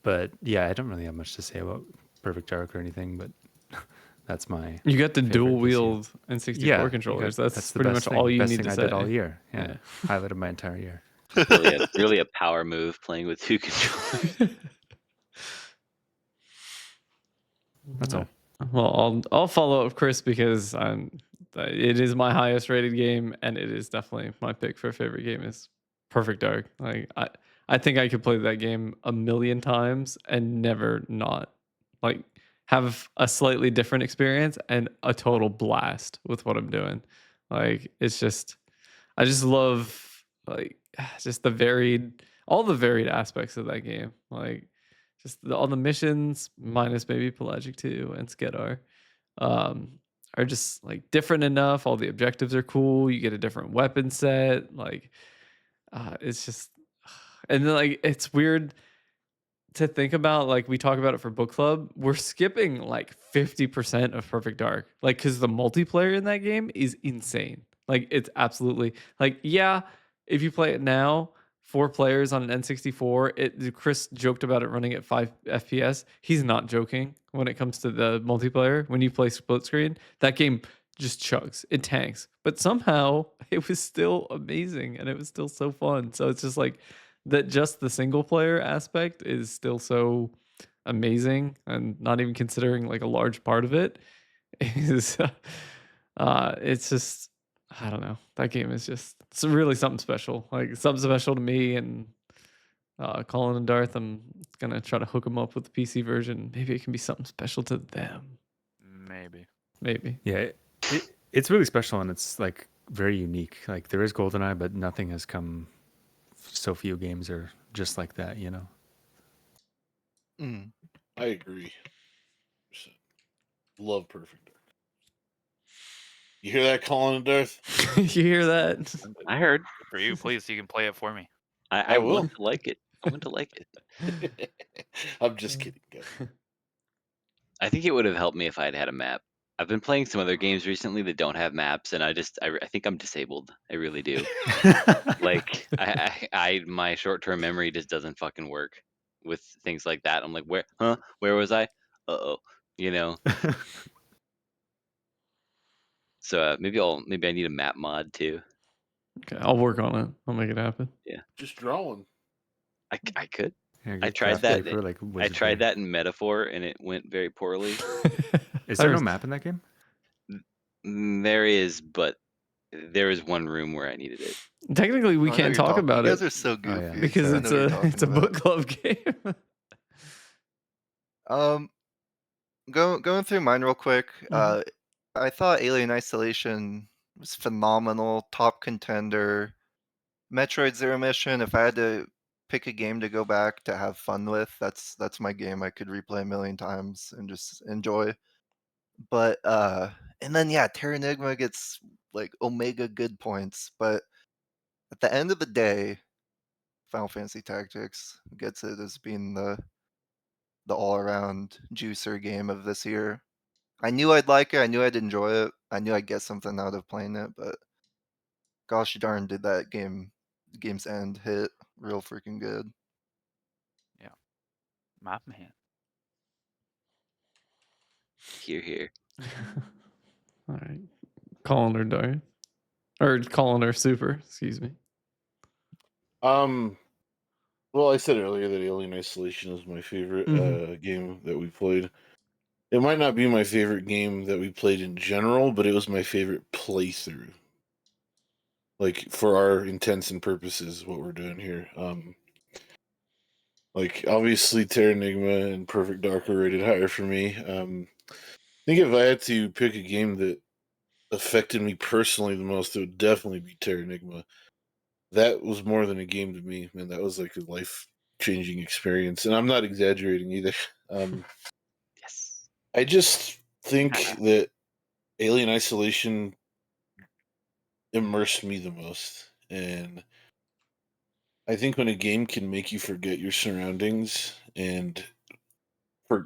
S7: But yeah, I don't really have much to say about Perfect Dark or anything, but that's my
S3: You got the
S7: favorite
S3: dual
S7: this year.
S3: wield N64 controllers. That's
S7: the
S3: pretty
S7: best
S3: much
S7: thing,
S3: all you
S7: best
S3: need
S7: thing
S3: to
S7: I
S3: say.
S7: did all year. Yeah,
S3: Yeah.
S7: highlight of my entire year.
S6: Really a power move playing with 2 controllers.
S7: That's all.
S3: Well, I'll follow up Chris because it is my highest rated game, and it is definitely my pick for favorite game is Perfect Dark. Like I think I could play that game a million times and never not like have a slightly different experience and a total blast with what I'm doing. Like it's just I just love like just all the varied aspects of that game. Like just all the missions minus maybe Pelagic 2 and Skedar are just like different enough. All the objectives are cool. You get a different weapon set. Like it's just and then like it's weird to think about. Like we talk about it for book club, we're skipping like 50% of Perfect Dark, like because the multiplayer in that game is insane. Like it's absolutely like, yeah, if you play it now 4 players on an N64, Chris joked about it running at 5 FPS. He's not joking when it comes to the multiplayer. When you play split screen, that game just chugs, it tanks. but somehow it was still amazing and it was still so fun. So it's just like that, just the single player aspect is still so amazing, and not even considering like a large part of it is it's just, I don't know. That game is just, it's really something special. Like something special to me, and Colin and Darth, I'm gonna try to hook them up with the PC version. Maybe it can be something special to them.
S5: Maybe.
S3: Maybe.
S7: Yeah, it's really special and it's like very unique. Like there is GoldenEye, but nothing has come. So few games are just like that, you know.
S2: Mm.
S1: I agree. Love Perfect Dark. You hear that, Colin and Darth?
S3: You hear that?
S6: I heard.
S5: For you, please, you can play it for me.
S6: I
S1: will.
S6: want to like it. I want to like it.
S1: I'm just kidding, guys.
S6: I think it would have helped me if I'd had a map. I've been playing some other games recently that don't have maps, and I think I'm disabled. I really do. Like my short-term memory just doesn't fucking work with things like that. I'm like, where was I? Uh-oh, you know. So maybe I need a map mod too.
S3: Okay, I'll work on it. I'll make it happen.
S1: Just drawing.
S6: I could.
S7: Yeah,
S6: I
S7: get
S6: tried
S7: craft
S6: that.
S7: paper, like
S6: I
S7: Wizard
S6: tried
S7: Bay.
S6: that in Metaphor, and it went very poorly.
S7: Is there no map in that game?
S6: There is, but there is one room where I needed it.
S3: Technically, we
S2: I know
S3: can't
S2: you're
S3: talk about
S2: You
S3: it
S2: guys are so goofy.
S7: yeah.
S3: because
S2: I
S3: it's
S2: know what you're
S3: it's a
S2: talking
S3: book
S2: about.
S3: club game.
S2: Going through mine real quick.
S3: Mhm.
S2: I thought Alien Isolation was phenomenal, top contender. Metroid Zero Mission. If I had to pick a game to go back to have fun with, that's my game. I could replay a million times and just enjoy. But and then yeah, Terra Enigma gets like omega good points, but at the end of the day, Final Fantasy Tactics gets it as being the all around juicer game of this year. I knew I'd like it. I knew I'd enjoy it. I knew I'd get something out of playing it, but gosh darn, did that game's end hit real freaking good.
S5: Map man.
S6: Here.
S3: All right, Colin or Darth, or Colin or Super. Excuse me.
S1: Well, I said earlier that Alien Isolation is my favorite game that we played. It might not be my favorite game that we played in general, but it was my favorite playthrough. Like for our intents and purposes, what we're doing here. Like obviously Terra Enigma and Perfect Dark are rated higher for me. I think if I had to pick a game that affected me personally the most, it would definitely be Terra Enigma. That was more than a game to me, man. That was like a life-changing experience, and I'm not exaggerating either.
S6: Yes.
S1: I just think that Alien Isolation immersed me the most, and I think when a game can make you forget your surroundings and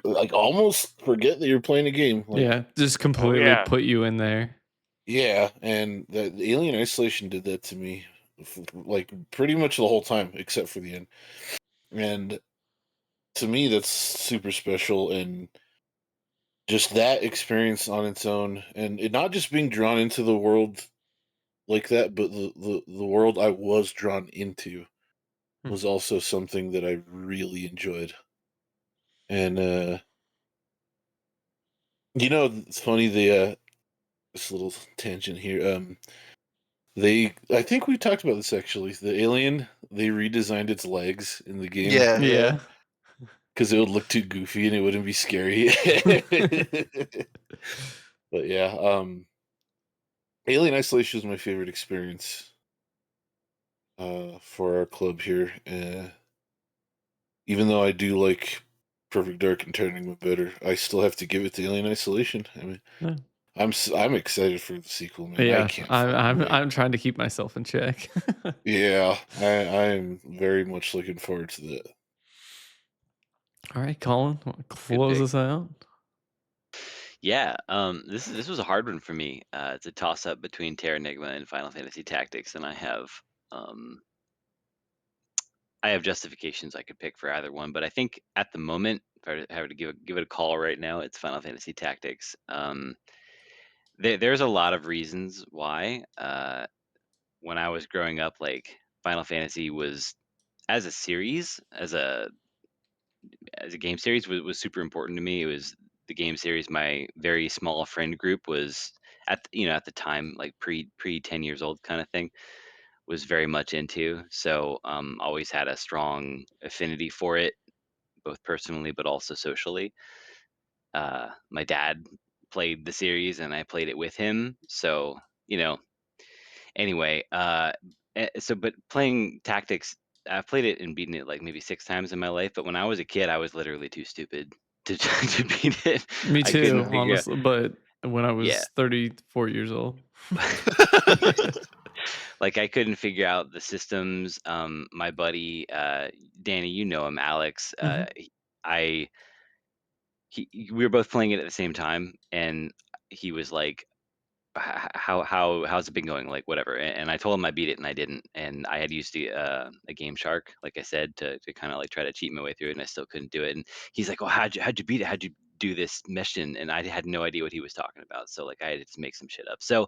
S1: like almost forget that you're playing a game, like
S3: Yeah, just completely
S5: yeah.
S3: put you in there.
S1: yeah, and the Alien Isolation did that to me, like pretty much the whole time except for the end, and to me that's super special, and just that experience on its own, and it not just being drawn into the world like that, but the world I was drawn into was also something that I really enjoyed. And it's funny, this little tangent here. I think we talked about this actually. The alien, they redesigned its legs in the game.
S2: Yeah.
S1: Because it would look too goofy and it wouldn't be scary. But yeah, Alien Isolation is my favorite experience for our club here. Even though I do like Perfect Dark and Turning Enigma better, I still have to give it to Alien Isolation. I mean,
S3: Yeah.
S1: I'm excited for the sequel, man. I
S3: Yeah,
S1: can't.
S3: I'm trying to keep myself in check.
S1: Yeah, I'm very much looking forward to that.
S3: All right, Colin, close
S6: pick.
S3: us out.
S6: Yeah, this was a hard one for me. It's a toss up between Terra Enigma and Final Fantasy Tactics, and I have justifications I could pick for either one. But I think at the moment, if I were to give it a call right now, it's Final Fantasy Tactics. There's a lot of reasons why. When I was growing up, like Final Fantasy was as a series, as a game series was super important to me. It was the game series my very small friend group was at the time like pre 10 years old kind of thing was very much into. So always had a strong affinity for it, both personally but also socially. My dad played the series and I played it with him. So, you know, anyway, but playing Tactics, I've played it and beaten it like maybe 6 times in my life. But when I was a kid, I was literally too stupid to to beat it.
S3: Me
S6: I couldn't
S3: too,
S6: figure out.
S3: honestly. But when I
S6: Yeah,
S3: was 34 years old.
S6: like I couldn't figure out the systems. My buddy, Danny, you know him, Alex.
S3: Mhm.
S6: I we were both playing it at the same time, and he was like, how's it been going, like whatever. And I told him I beat it and I didn't, and I had used a game shark, like I said, to kind of like try to cheat my way through it, and I still couldn't do it. And he's like, well, how'd you beat it, how'd you do this mission? And I had no idea what he was talking about, so like I had to just make some shit up. So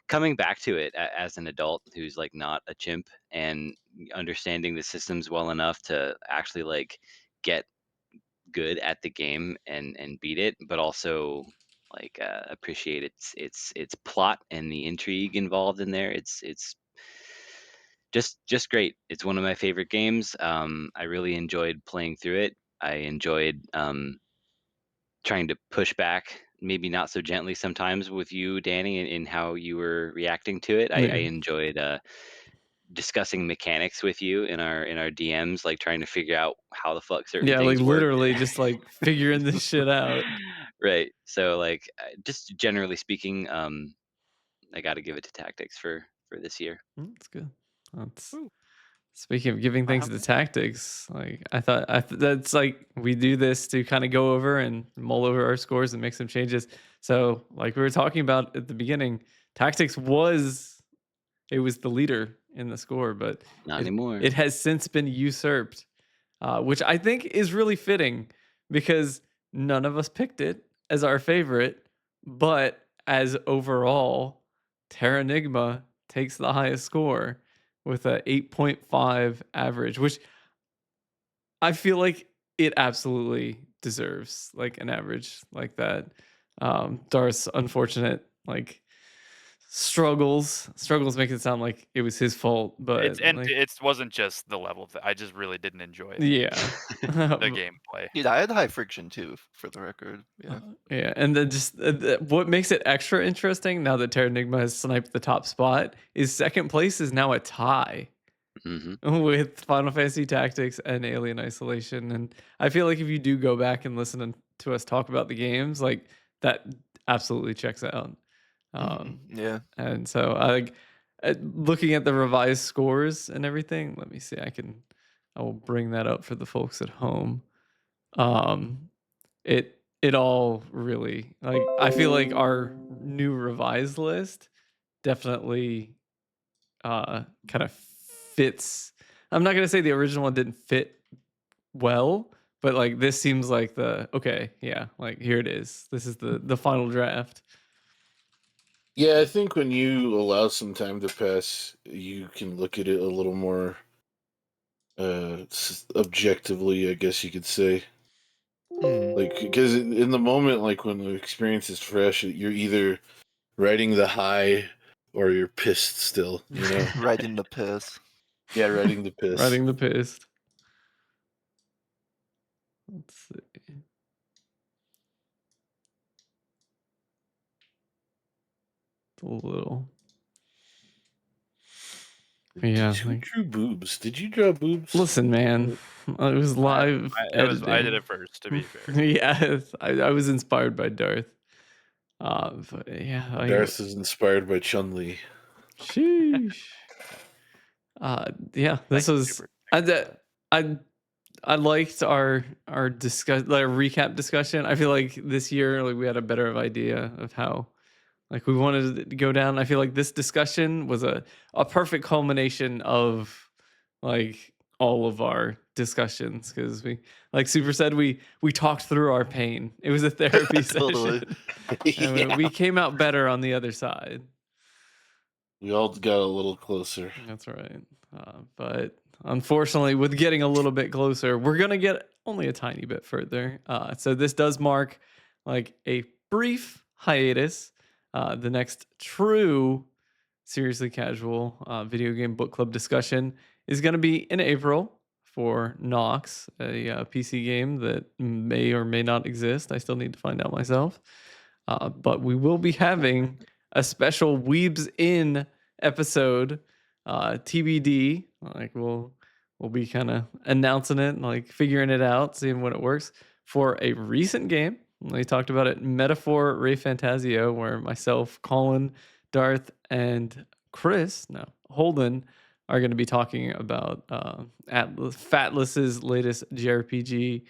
S6: coming back to it as an adult who's like not a chimp and understanding the systems well enough to actually like get good at the game and beat it, but also like appreciate its plot and the intrigue involved in there. It's just great. It's one of my favorite games. I really enjoyed playing through it. I enjoyed trying to push back, maybe not so gently sometimes with you, Danny, in how you were reacting to it. I
S3: Yeah.
S6: enjoyed discussing mechanics with you in our DMs, like trying to figure out how the fuck certain
S3: Yeah, like
S6: things work.
S3: literally just like figuring this shit out.
S6: Right. So like just generally speaking, I got to give it to Tactics for this year.
S3: That's good. That's
S5: Ooh.
S3: speaking of giving things to tactics. Like that's like we do this to kind of go over and mull over our scores and make some changes. So like we were talking about at the beginning, tactics was the leader in the score, but
S6: Not
S3: it
S6: anymore.
S3: it has since been usurped, which I think is really fitting because none of us picked it as our favorite, but as overall, Terranigma takes the highest score with a 8.5 average, which I feel like it absolutely deserves like an average like that. Darth's unfortunate like struggles make it sound like it was his fault, but like
S5: It wasn't just the level of I just really didn't enjoy
S3: yeah.
S5: the gameplay.
S2: Dude, I had high friction too, for the record. Yeah.
S3: Yeah, and then just what makes it extra interesting now that Terranigma has sniped the top spot is second place is now a tie
S6: hmm
S3: with Final Fantasy Tactics and Alien Isolation. And I feel like if you do go back and to us talk about the games, like that absolutely checks out.
S2: Yeah.
S3: And so I like looking at the revised scores and everything. Let me see. I will bring that up for the folks at home. Um, it all really like I feel like our new revised list definitely kind of fits. I'm not gonna say the original one didn't fit well, but like this seems like like here it is. This is the final draft.
S1: Yeah, I think when you allow some time to pass, you can look at it a little more objectively, I guess you could say. Like, because in the moment, like when the experience is fresh, you're either riding the high or you're pissed still, you know?
S2: Right in the piss.
S1: Yeah, riding the piss.
S3: Riding the pissed. Let's see. It's a little. Yeah,
S1: Who
S3: like,
S1: drew boobs? Did you draw boobs?
S3: listen, man. It was live.
S5: I did
S3: editing.
S5: it first, to be fair.
S3: Yeah, I was inspired by Darth. But yeah,
S1: Darth is inspired by Chun-Li.
S3: sheesh. Yeah, this
S5: Thank you,
S3: was
S5: Super.
S3: I liked our recap discussion. I feel like this year like we had a better idea of how like we wanted it to go down. I feel like this discussion was a perfect culmination of like all of our discussions because we, like Super said, we talked through our pain. It was a therapy
S2: Totally.
S3: session, and we came out better on the other side.
S1: We all got a little closer.
S3: That's right. But unfortunately, with getting a little bit closer, we're going to get only a tiny bit further. So this does mark like a brief hiatus. The next true seriously casual video game book club discussion is going to be in April for Nox, a PC game that may or may not exist. I still need to find out myself. But we will be having a special Weebs In episode, TBD. Like we'll be kind of announcing it, like figuring it out, seeing what it works for a recent game. We talked about it, Metaphor Ray Fantasio, where myself, Colin, Darth, and Holden are going to be talking about Fatless's latest JRPG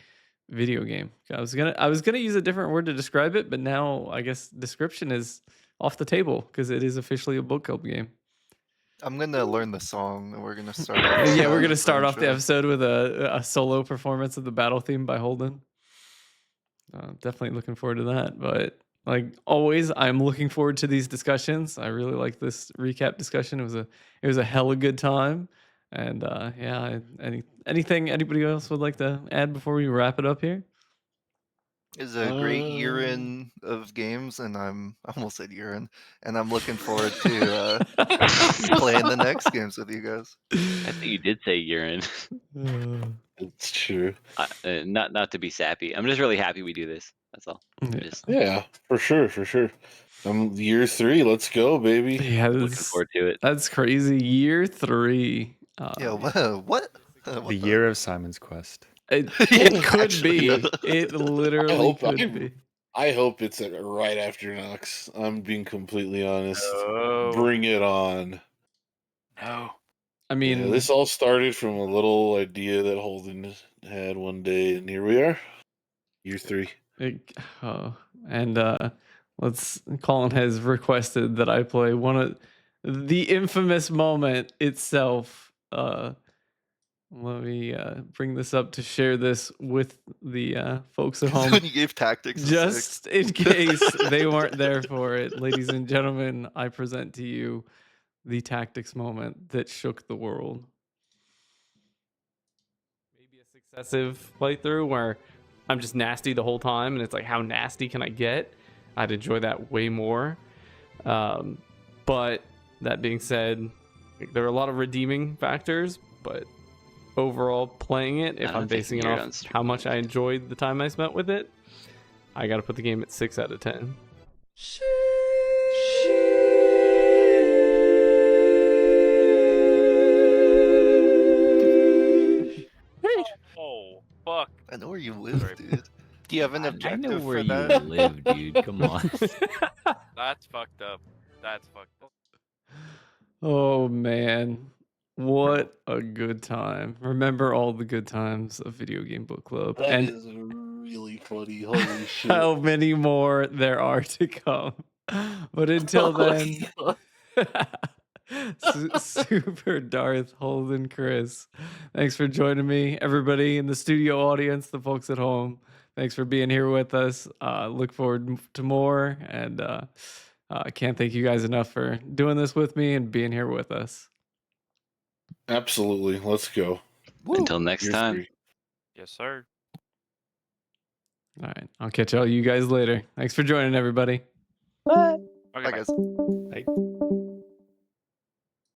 S3: video game. I was gonna use a different word to describe it, but now I guess description is off the table because it is officially a book club game.
S2: I'm gonna learn the song, and we're gonna start.
S3: Yeah, we're gonna start off the episode with a solo performance of the battle theme by Holden. Definitely looking forward to that. But like always, I'm looking forward to these discussions. I really like this recap discussion. It was a hella good time. And yeah, anything anybody else would like to add before we wrap it up here?
S2: Is a great year in of games, and I almost said urine, and I'm looking forward to playing the next games with you guys.
S6: I think you did say urine.
S1: It's true.
S6: Not to be sappy. I'm just really happy we do this. That's all.
S1: Yeah, for sure. Year 3, let's go, baby.
S3: Yeah,
S6: Looking forward to it.
S3: That's crazy. Year 3.
S2: Yeah, what?
S7: The year of Simon's Quest.
S3: It could be. It literally could be.
S1: I hope it's right after Nox. I'm being completely honest.
S5: Oh.
S1: Bring it on.
S5: No.
S3: I mean,
S1: this all started from a little idea that Holden had one day, and here we are, year 3. Colin has requested that I play one of the infamous moment itself. Let me bring this up to share this with the folks at home.
S2: When you gave tactics,
S3: Just in case they weren't there for it, ladies and gentlemen, I present to you the tactics moment that shook the world. Maybe a successive playthrough where I'm just nasty the whole time, and it's like, how nasty can I get? I'd enjoy that way more. But that being said, there are a lot of redeeming factors, but overall playing it, if I'm basing it off how much I enjoyed the time I spent with it, I gotta put the game at 6 out of 10.
S5: Oh, fuck.
S2: I know where you live, dude. Do you have an
S6: I
S2: objective
S6: know where
S2: for
S6: you
S2: that?
S6: live, dude. Come on.
S5: That's fucked up. That's fucked up.
S3: Oh man, what a good time. Remember all the good times of Video Game Book Club.
S1: That
S3: and
S1: is really funny. Holy shit.
S3: how many more there are to come. But until then, Super Darth, Holden, Chris, thanks for joining me. Everybody in the studio audience, the folks at home, thanks for being here with us. Look forward to more, and I can't thank you guys enough for doing this with me and being here with us.
S1: Absolutely. Let's go.
S6: Until next
S1: Year
S6: time.
S1: 3.
S5: Yes, sir.
S3: All right, I'll catch all you guys later. Thanks for joining, everybody.
S5: Okay,
S2: Bye,
S5: bye.
S2: guys.
S3: Bye.